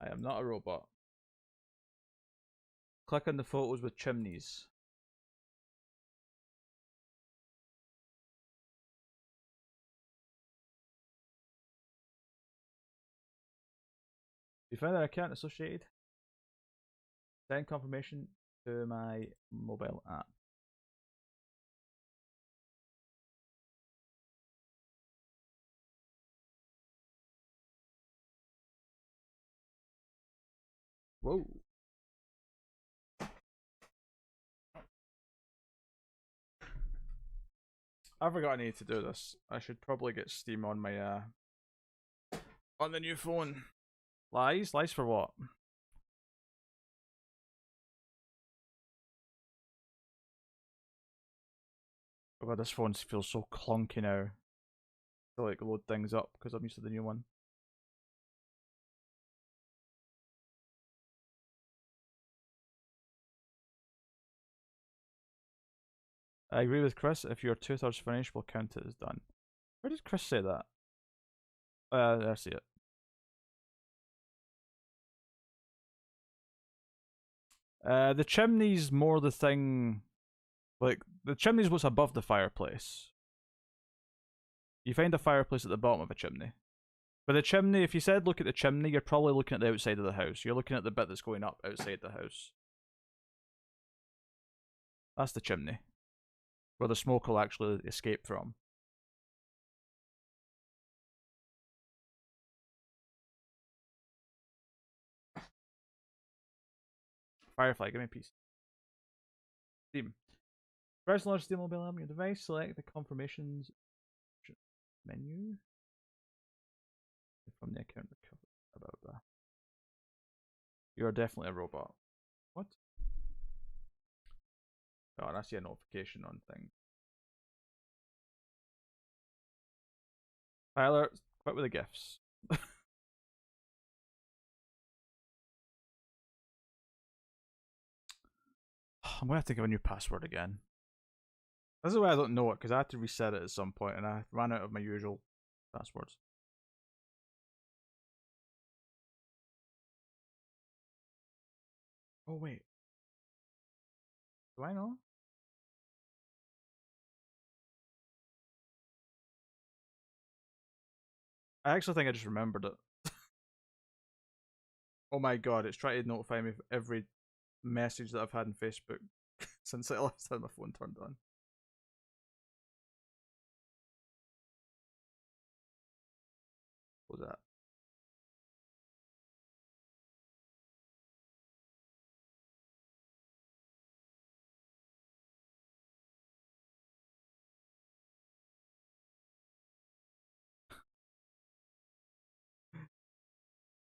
I am not a robot. Click on the photos with chimneys. You found an account associated? Send confirmation to my mobile app. Whoa. I forgot I need to do this. I should probably get Steam on my on the new phone. Lies? Lies for what? Oh god, this phone feels so clunky now to like load things up because I'm used to the new one. I agree with Chris. If you're 2/3 finished, we'll count it as done. Where did Chris say that? I see it. The chimney's more the thing. Like, the chimney's what's above the fireplace. You find a fireplace at the bottom of a chimney. But the chimney, if you said look at the chimney, you're probably looking at the outside of the house. You're looking at the bit that's going up outside the house. That's the chimney. Where the smoke will actually escape from. Firefly, give me a piece. Steam. Press launch Steam mobile app on your device, select the confirmations menu from the account recovery. About that. You are definitely a robot. What? Oh, I see a notification on thing. Tyler, quit with the gifts. I'm gonna have to give a new password again. This is why I don't know it, because I had to reset it at some point and I ran out of my usual passwords. Oh wait. Do I know? I actually think I just remembered it. Oh my god, it's trying to notify me of every message that I've had on Facebook since I last had my phone turned on. What was that?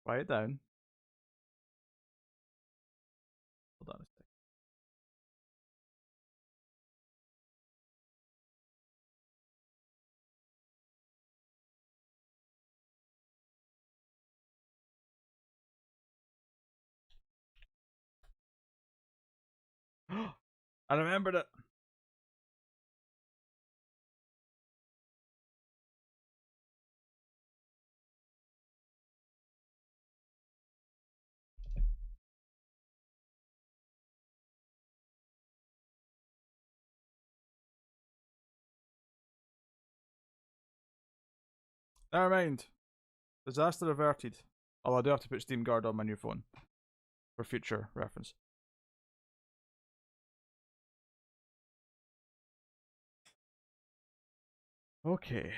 Write it down. Hold on a sec. I remembered it. Never mind. Disaster averted. Although I do have to put Steam Guard on my new phone for future reference. Okay.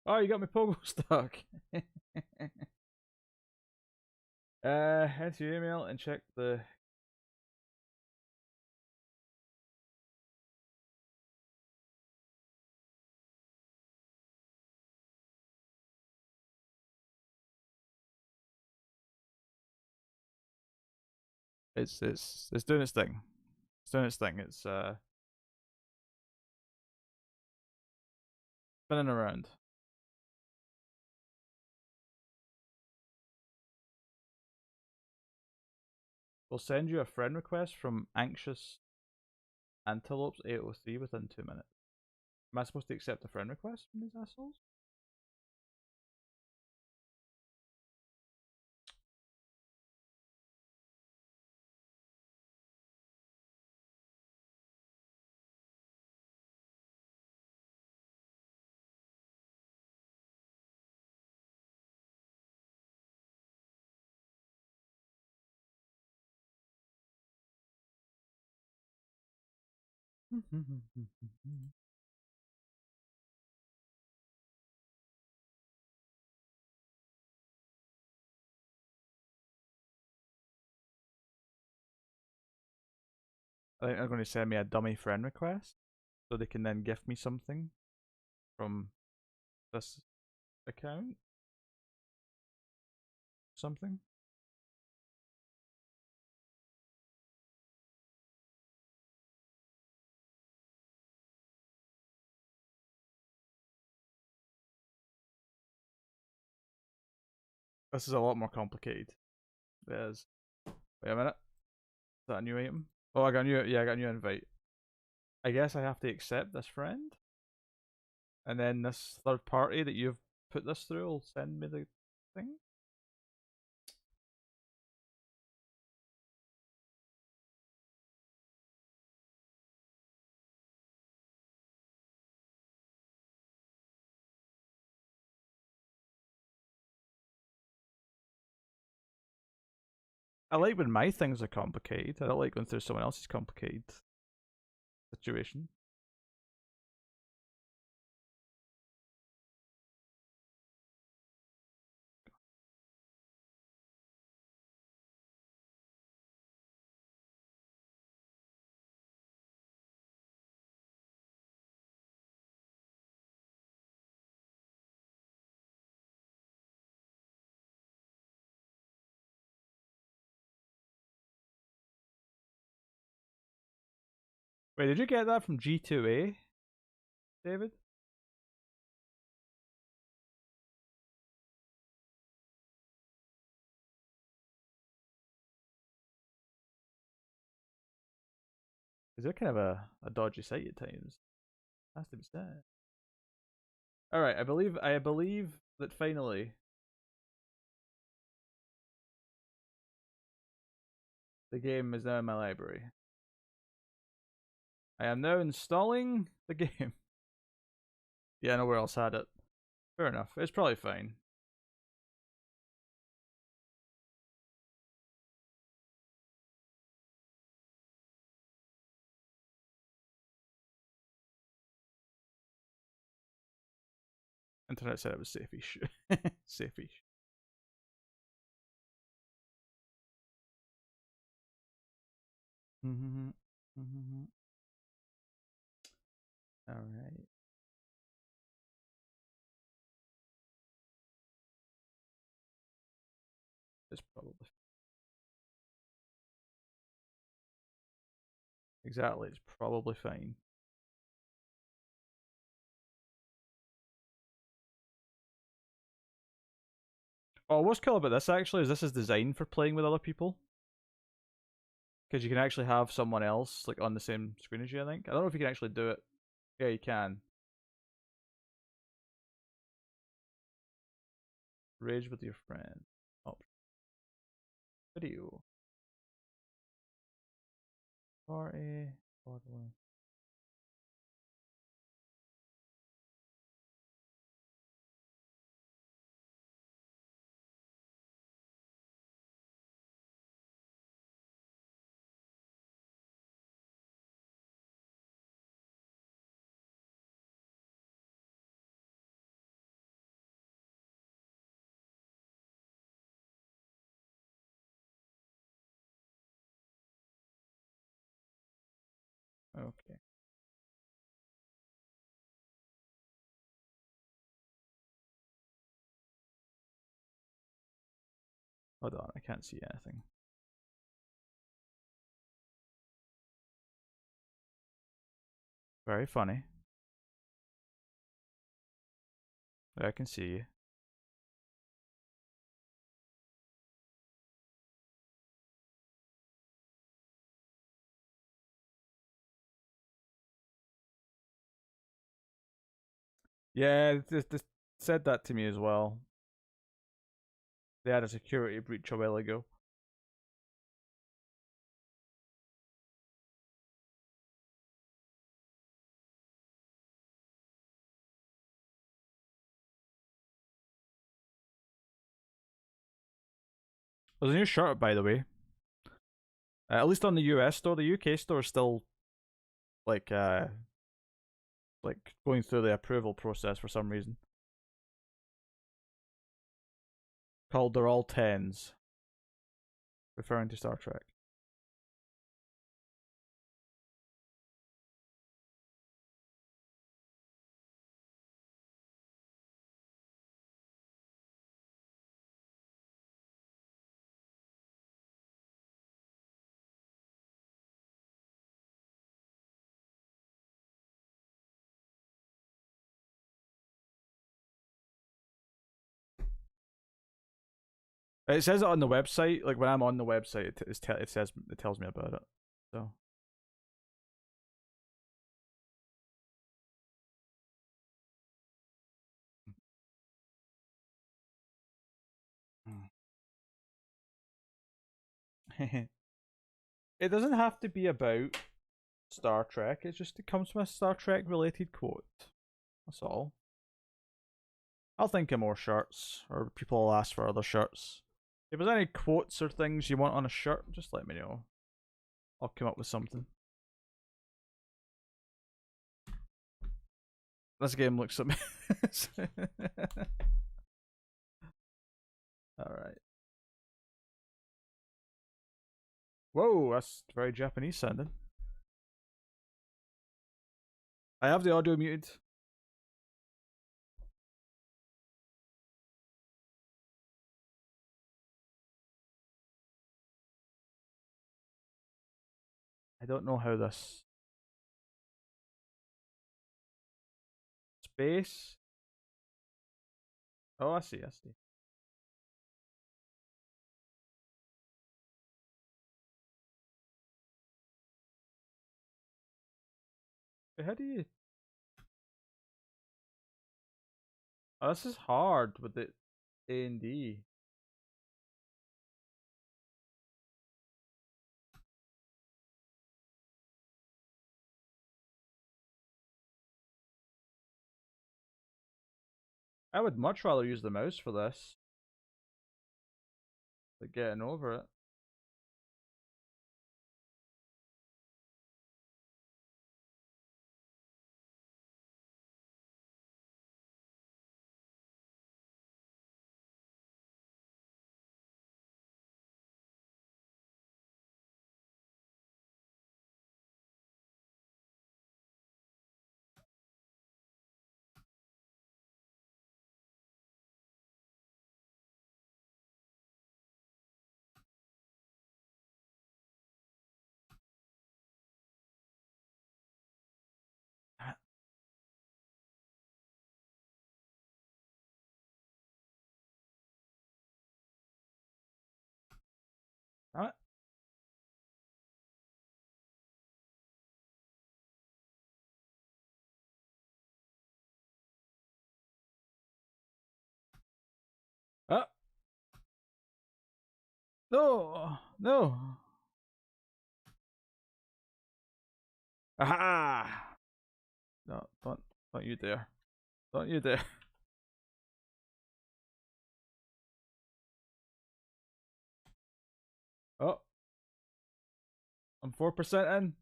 Oh, you got my pogo stuck. Enter your email and check the. It's doing its thing. It's doing its thing. It's spinning around. We'll send you a friend request from Anxious Antelopes 803 within 2 minutes. Am I supposed to accept a friend request from these assholes? I think they're going to send me a dummy friend request so they can then gift me something from this account? Something? This is a lot more complicated. There's. Wait a minute. Is that a new item? Oh, I got a new. Yeah, I got a new invite. I guess I have to accept this friend, and then this third party that you've put this through will send me the thing. I like when my things are complicated. I don't like going through someone else's complicated situation. Wait, did you get that from G2A, David? Is it kind of a dodgy site at times? Has to be said. All right, I believe that finally the game is now in my library. I am now installing the game. Yeah, nowhere else had it. Fair enough. It's probably fine. Internet said it was safe-ish. Safe-ish. All right. It's probably exactly. It's probably fine. Oh, what's cool about this actually is this is designed for playing with other people. Because you can actually have someone else like on the same screen as you, I think. I don't know if you can actually do it. Yeah, you can. Rage with your friend. Oh. Video. Party. Audio. Okay. Hold on, I can't see anything. Very funny. I can see you. Yeah, this said that to me as well. They had a security breach a while ago. There's a new shirt, by the way. At least on the US store, the UK store is still like like going through the approval process for some reason. Called They're All Tens, referring to Star Trek. It says it on the website. Like when I'm on the website, it tells me about it. So. It doesn't have to be about Star Trek. It comes from a Star Trek related quote. That's all. I'll think of more shirts, or people will ask for other shirts. If there's any quotes or things you want on a shirt, just let me know. I'll come up with something. This game looks amazing. Alright. Whoa, that's very Japanese sounding. I have the audio muted. I don't know how this... Space? Oh, I see. But how do you... Oh, this is hard with the A and D. I would much rather use the mouse for this. Like getting over it. Damn it. Oh. No. No. Aha. No, don't you dare. Don't you dare. Oh. I'm 4% in.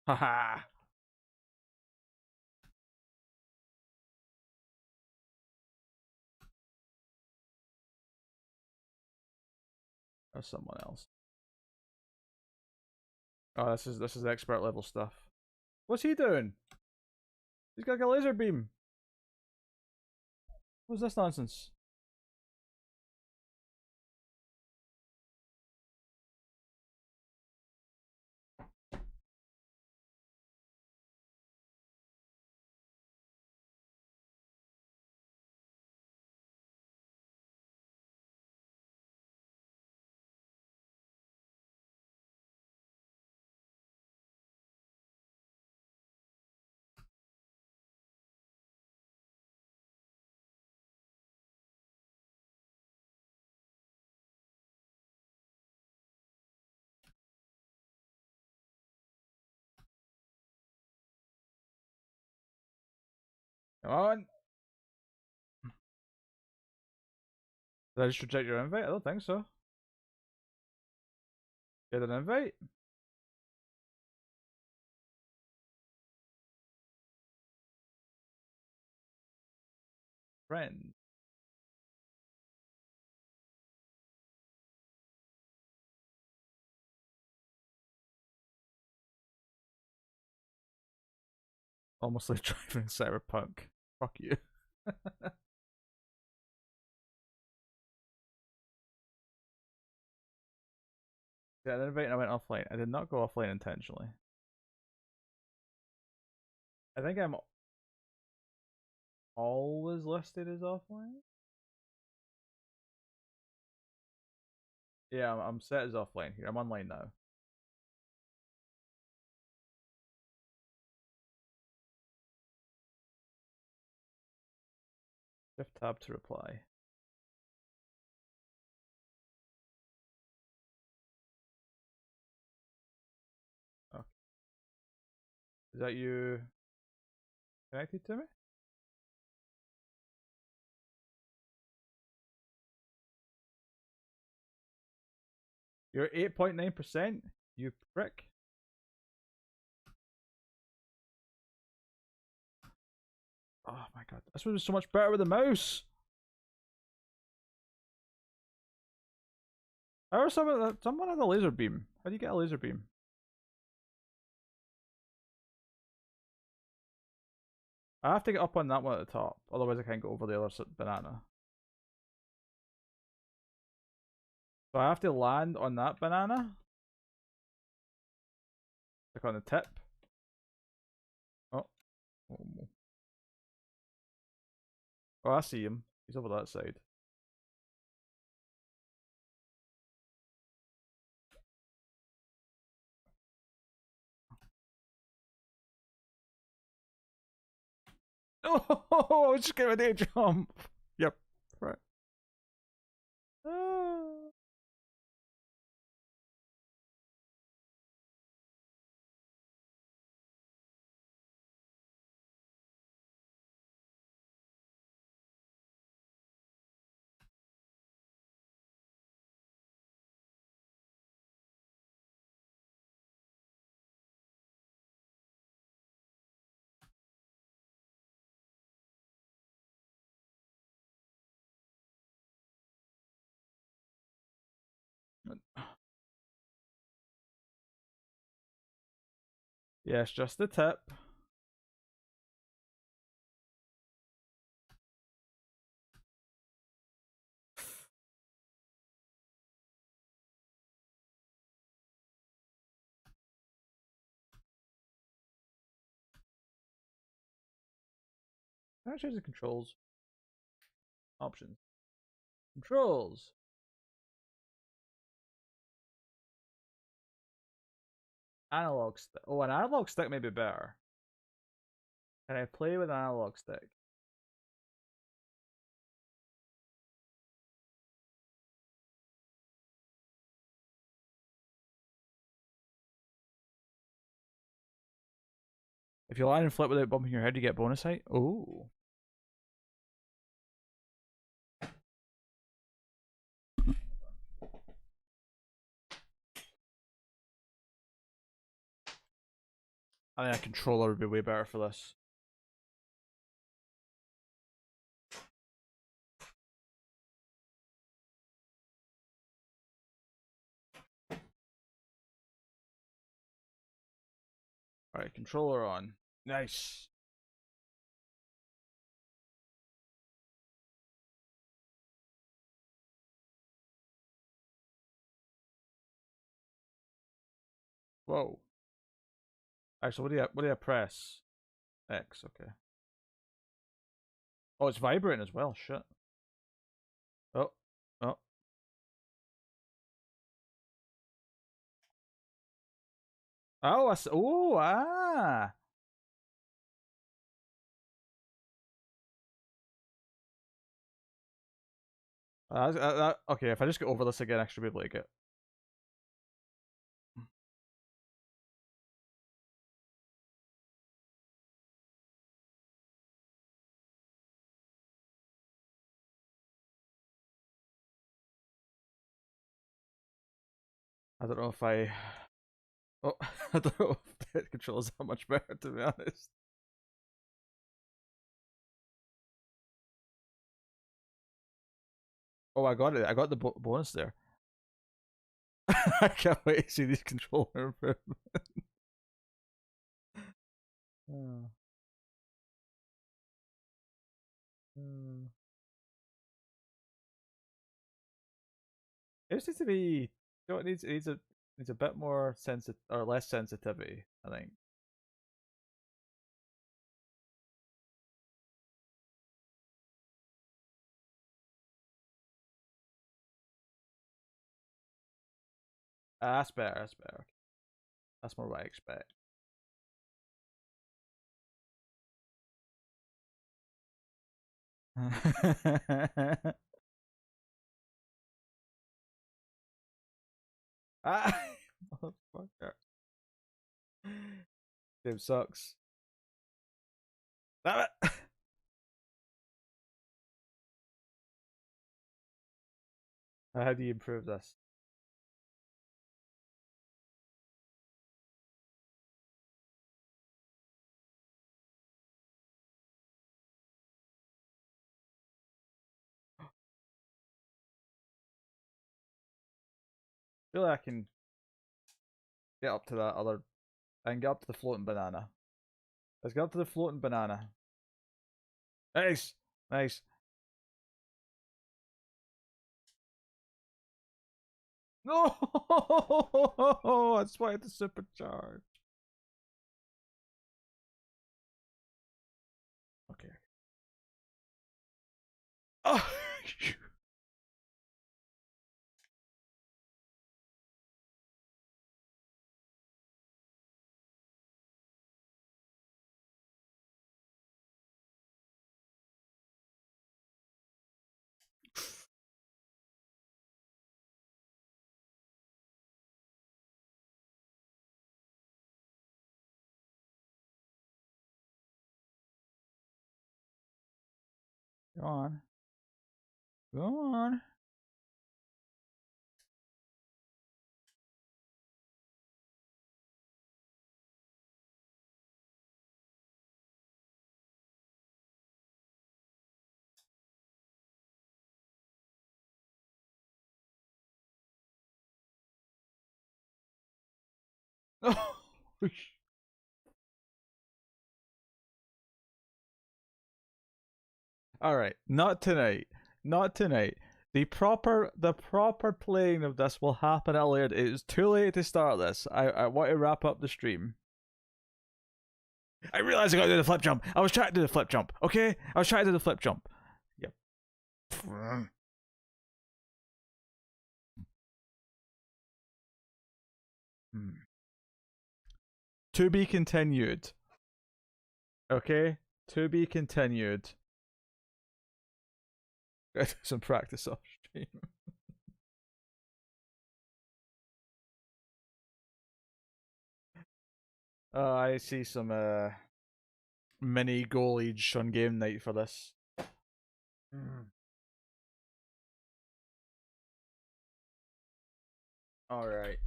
Haha. Or someone else. Oh, this is expert level stuff. What's he doing? He's got like a laser beam. What's this nonsense? Come on. Did I just reject your invite? I don't think so. Get an invite? Friend. Almost like driving Cyberpunk. Fuck you. Yeah, an invite and I went offline. I did not go offline intentionally. I think I'm always listed as offline? Yeah, I'm set as offline here. I'm online now. Shift tab to reply. Okay. Is that you connected to me? You're 8.9%? You prick. Oh my god. This was so much better with the mouse. How are someone had a laser beam? How do you get a laser beam? I have to get up on that one at the top, otherwise I can't go over the other banana. So I have to land on that banana. Like on the tip. Oh. Oh, I see him. He's over that side. Oh, I just gave a day jump. Yep. Right. Ah. Yes, just the tip. Can I change the controls? Options. Controls. Analog stick. Oh, an analog stick may be better. Can I play with an analog stick? If you line and flip without bumping your head, you get bonus height. Oh. I think a controller would be way better for this. Alright, controller on. Nice. Whoa. Actually, what do you press? X, okay. Oh, it's vibrating as well, shit. Oh, oh. Oh, oh, ah. Okay, if I just get over this again, I should be able to get. I don't know if I. Oh, I don't know if the controls that much better, to be honest. Oh, I got it. I got the bonus there. I can't wait to see these controller improvements. Oh. It just needs to be. You know, it needs a bit more sensitive or less sensitivity, I think. That's better. That's better. That's more what I expect. Ah, motherfucker. Game sucks. Damn it. How do you improve this? Feel like I can get up to that other. I can get up to the floating banana. Let's get up to the floating banana. Nice, nice. No, that's why it's supercharge. Okay. Oh. Go on. Go on. Oh. All right, not tonight. Not tonight. The proper playing of this will happen at later. It is too late to start this. I want to wrap up the stream. I realized I gotta do the flip jump. I was trying to do the flip jump. Okay, I was trying to do the flip jump. Yep. Hmm. To be continued. Okay, to be continued. Gotta do some practice off stream. I see some mini goalage on game night for this. All right.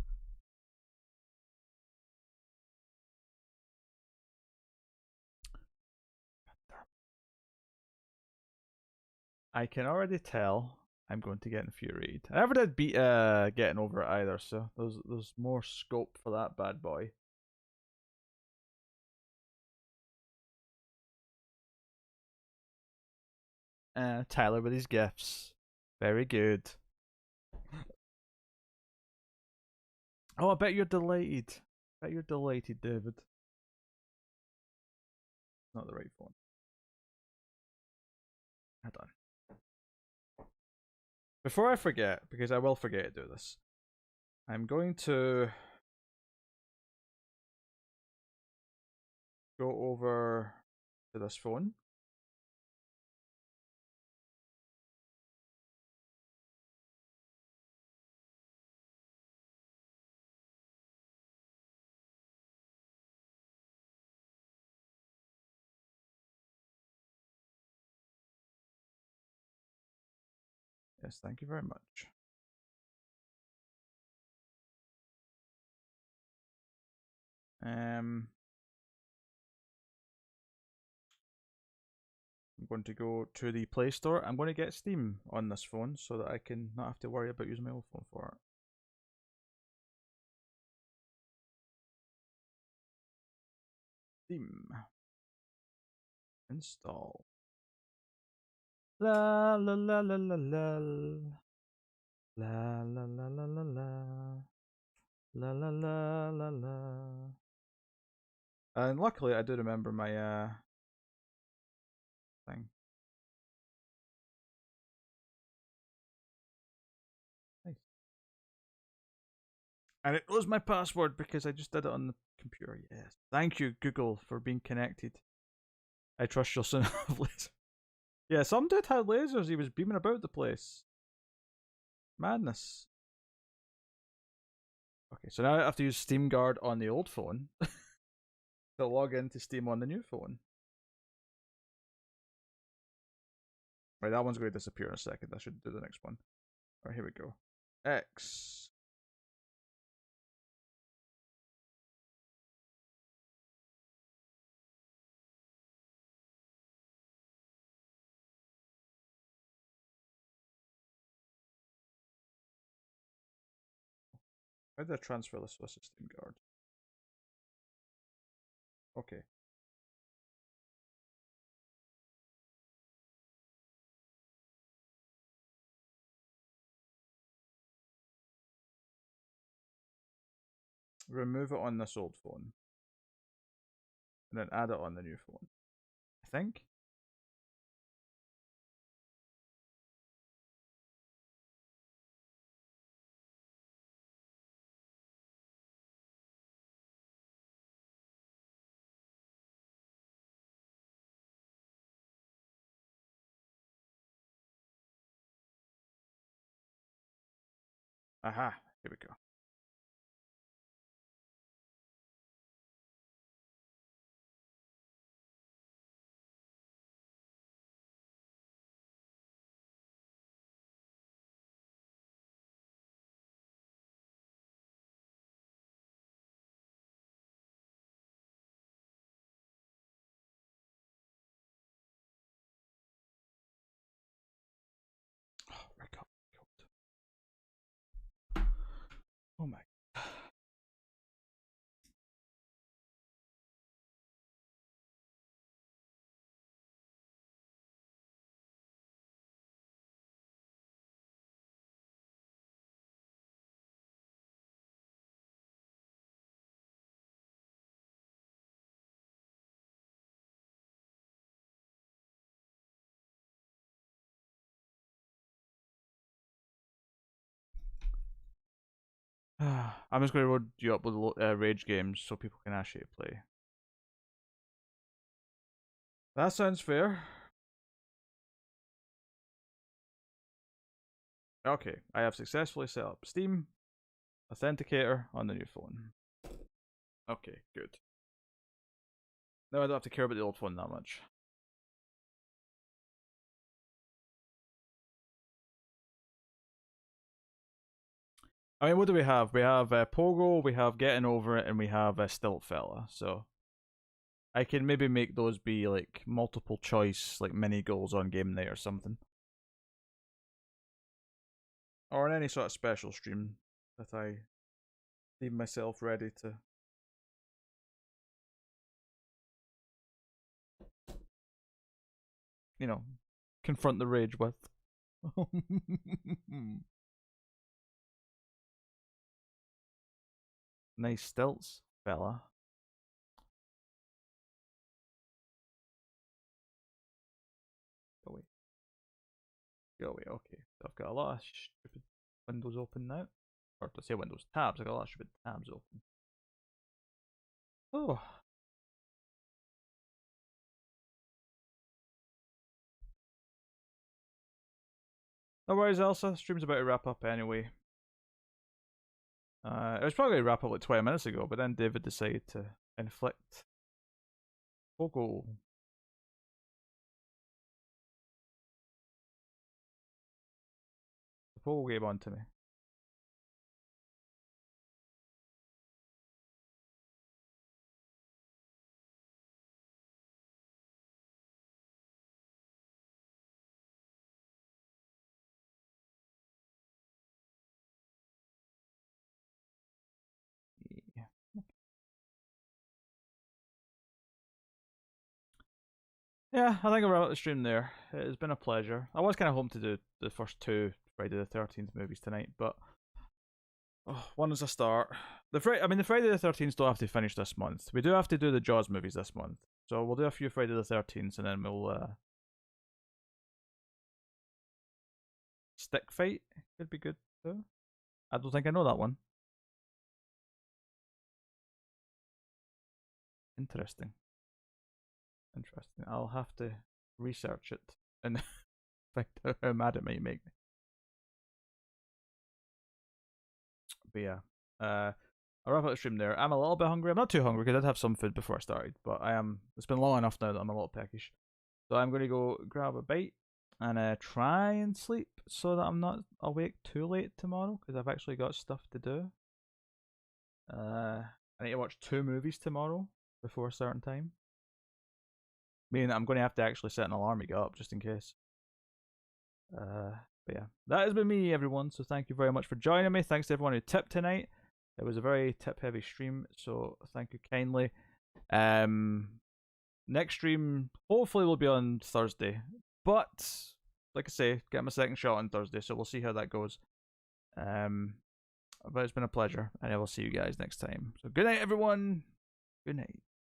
I can already tell I'm going to get infuriated. I never did beat getting over it either, so there's more scope for that bad boy. Tyler with his gifts. Very good. Oh, I bet you're delighted. I bet you're delighted, David. Not the right phone. Hold on. Before I forget, because I will forget to do this, I'm going to go over to this phone. Yes, thank you very much. I'm going to go to the Play Store. I'm going to get Steam on this phone so that I can not have to worry about using my old phone for it. Steam. Install. La la la la la la. La la la la la la. La la la la la. And luckily I do remember my thing. Nice. And it was my password because I just did it on the computer. Yes. Thank you, Google, for being connected. I trust your son of lasers. Yeah, some dude had lasers. He was beaming about the place. Madness. Okay, so now I have to use Steam Guard on the old phone to log into Steam on the new phone. Right, that one's going to disappear in a second. I should do the next one. Alright, here we go. X. How did I transfer this to a Steam Guard? Okay. Remove it on this old phone. And then add it on the new phone. I think. Aha, here we go. Oh, record. Oh my. I'm just going to load you up with Rage games so people can actually play. That sounds fair. Okay, I have successfully set up Steam Authenticator on the new phone. Okay, good. Now I don't have to care about the old phone that much. I mean, what do we have? We have Pogo, we have Getting Over It, and we have Stilt Fella. So I can maybe make those be like multiple choice, like mini goals on game night or something. Or in any sort of special stream that I leave myself ready to. You know, confront the rage with. Nice stilts, fella. Go away. Go away, okay. So I've got a lot of stupid windows open now. Or to say windows, tabs. I've got a lot of stupid tabs open. Oh. No worries, Elsa. Stream's about to wrap up anyway. It was probably going to wrap up like 20 minutes ago, but then David decided to inflict Pogo. The Pogo game onto me. Yeah. Yeah, I think I'll wrap up the stream there. It has been a pleasure. I was kind of hoping to do the first two Friday the 13th movies tonight, but one is a start. The Friday the 13th don't have to finish this month. We do have to do the Jaws movies this month, so we'll do a few Friday the 13th, and then we'll Stick Fight could be good too. I don't think I know that one. Interesting. Interesting. I'll have to research it and find out how mad it might make me. But yeah, I'll wrap up the stream there. I'm a little bit hungry. I'm not too hungry because I did have some food before I started, but I am. It's been long enough now that I'm a little peckish, so I'm going to go grab a bite and try and sleep so that I'm not awake too late tomorrow because I've actually got stuff to do. I need to watch 2 movies tomorrow before a certain time. Meaning that I'm going to have to actually set an alarm to get up just in case. But yeah, that has been me, everyone. So thank you very much for joining me. Thanks to everyone who tipped tonight. It was a very tip-heavy stream, so thank you kindly. Next stream hopefully will be on Thursday, but like I say, get my second shot on Thursday, so we'll see how that goes. But it's been a pleasure, and I will see you guys next time. So good night, everyone. Good night.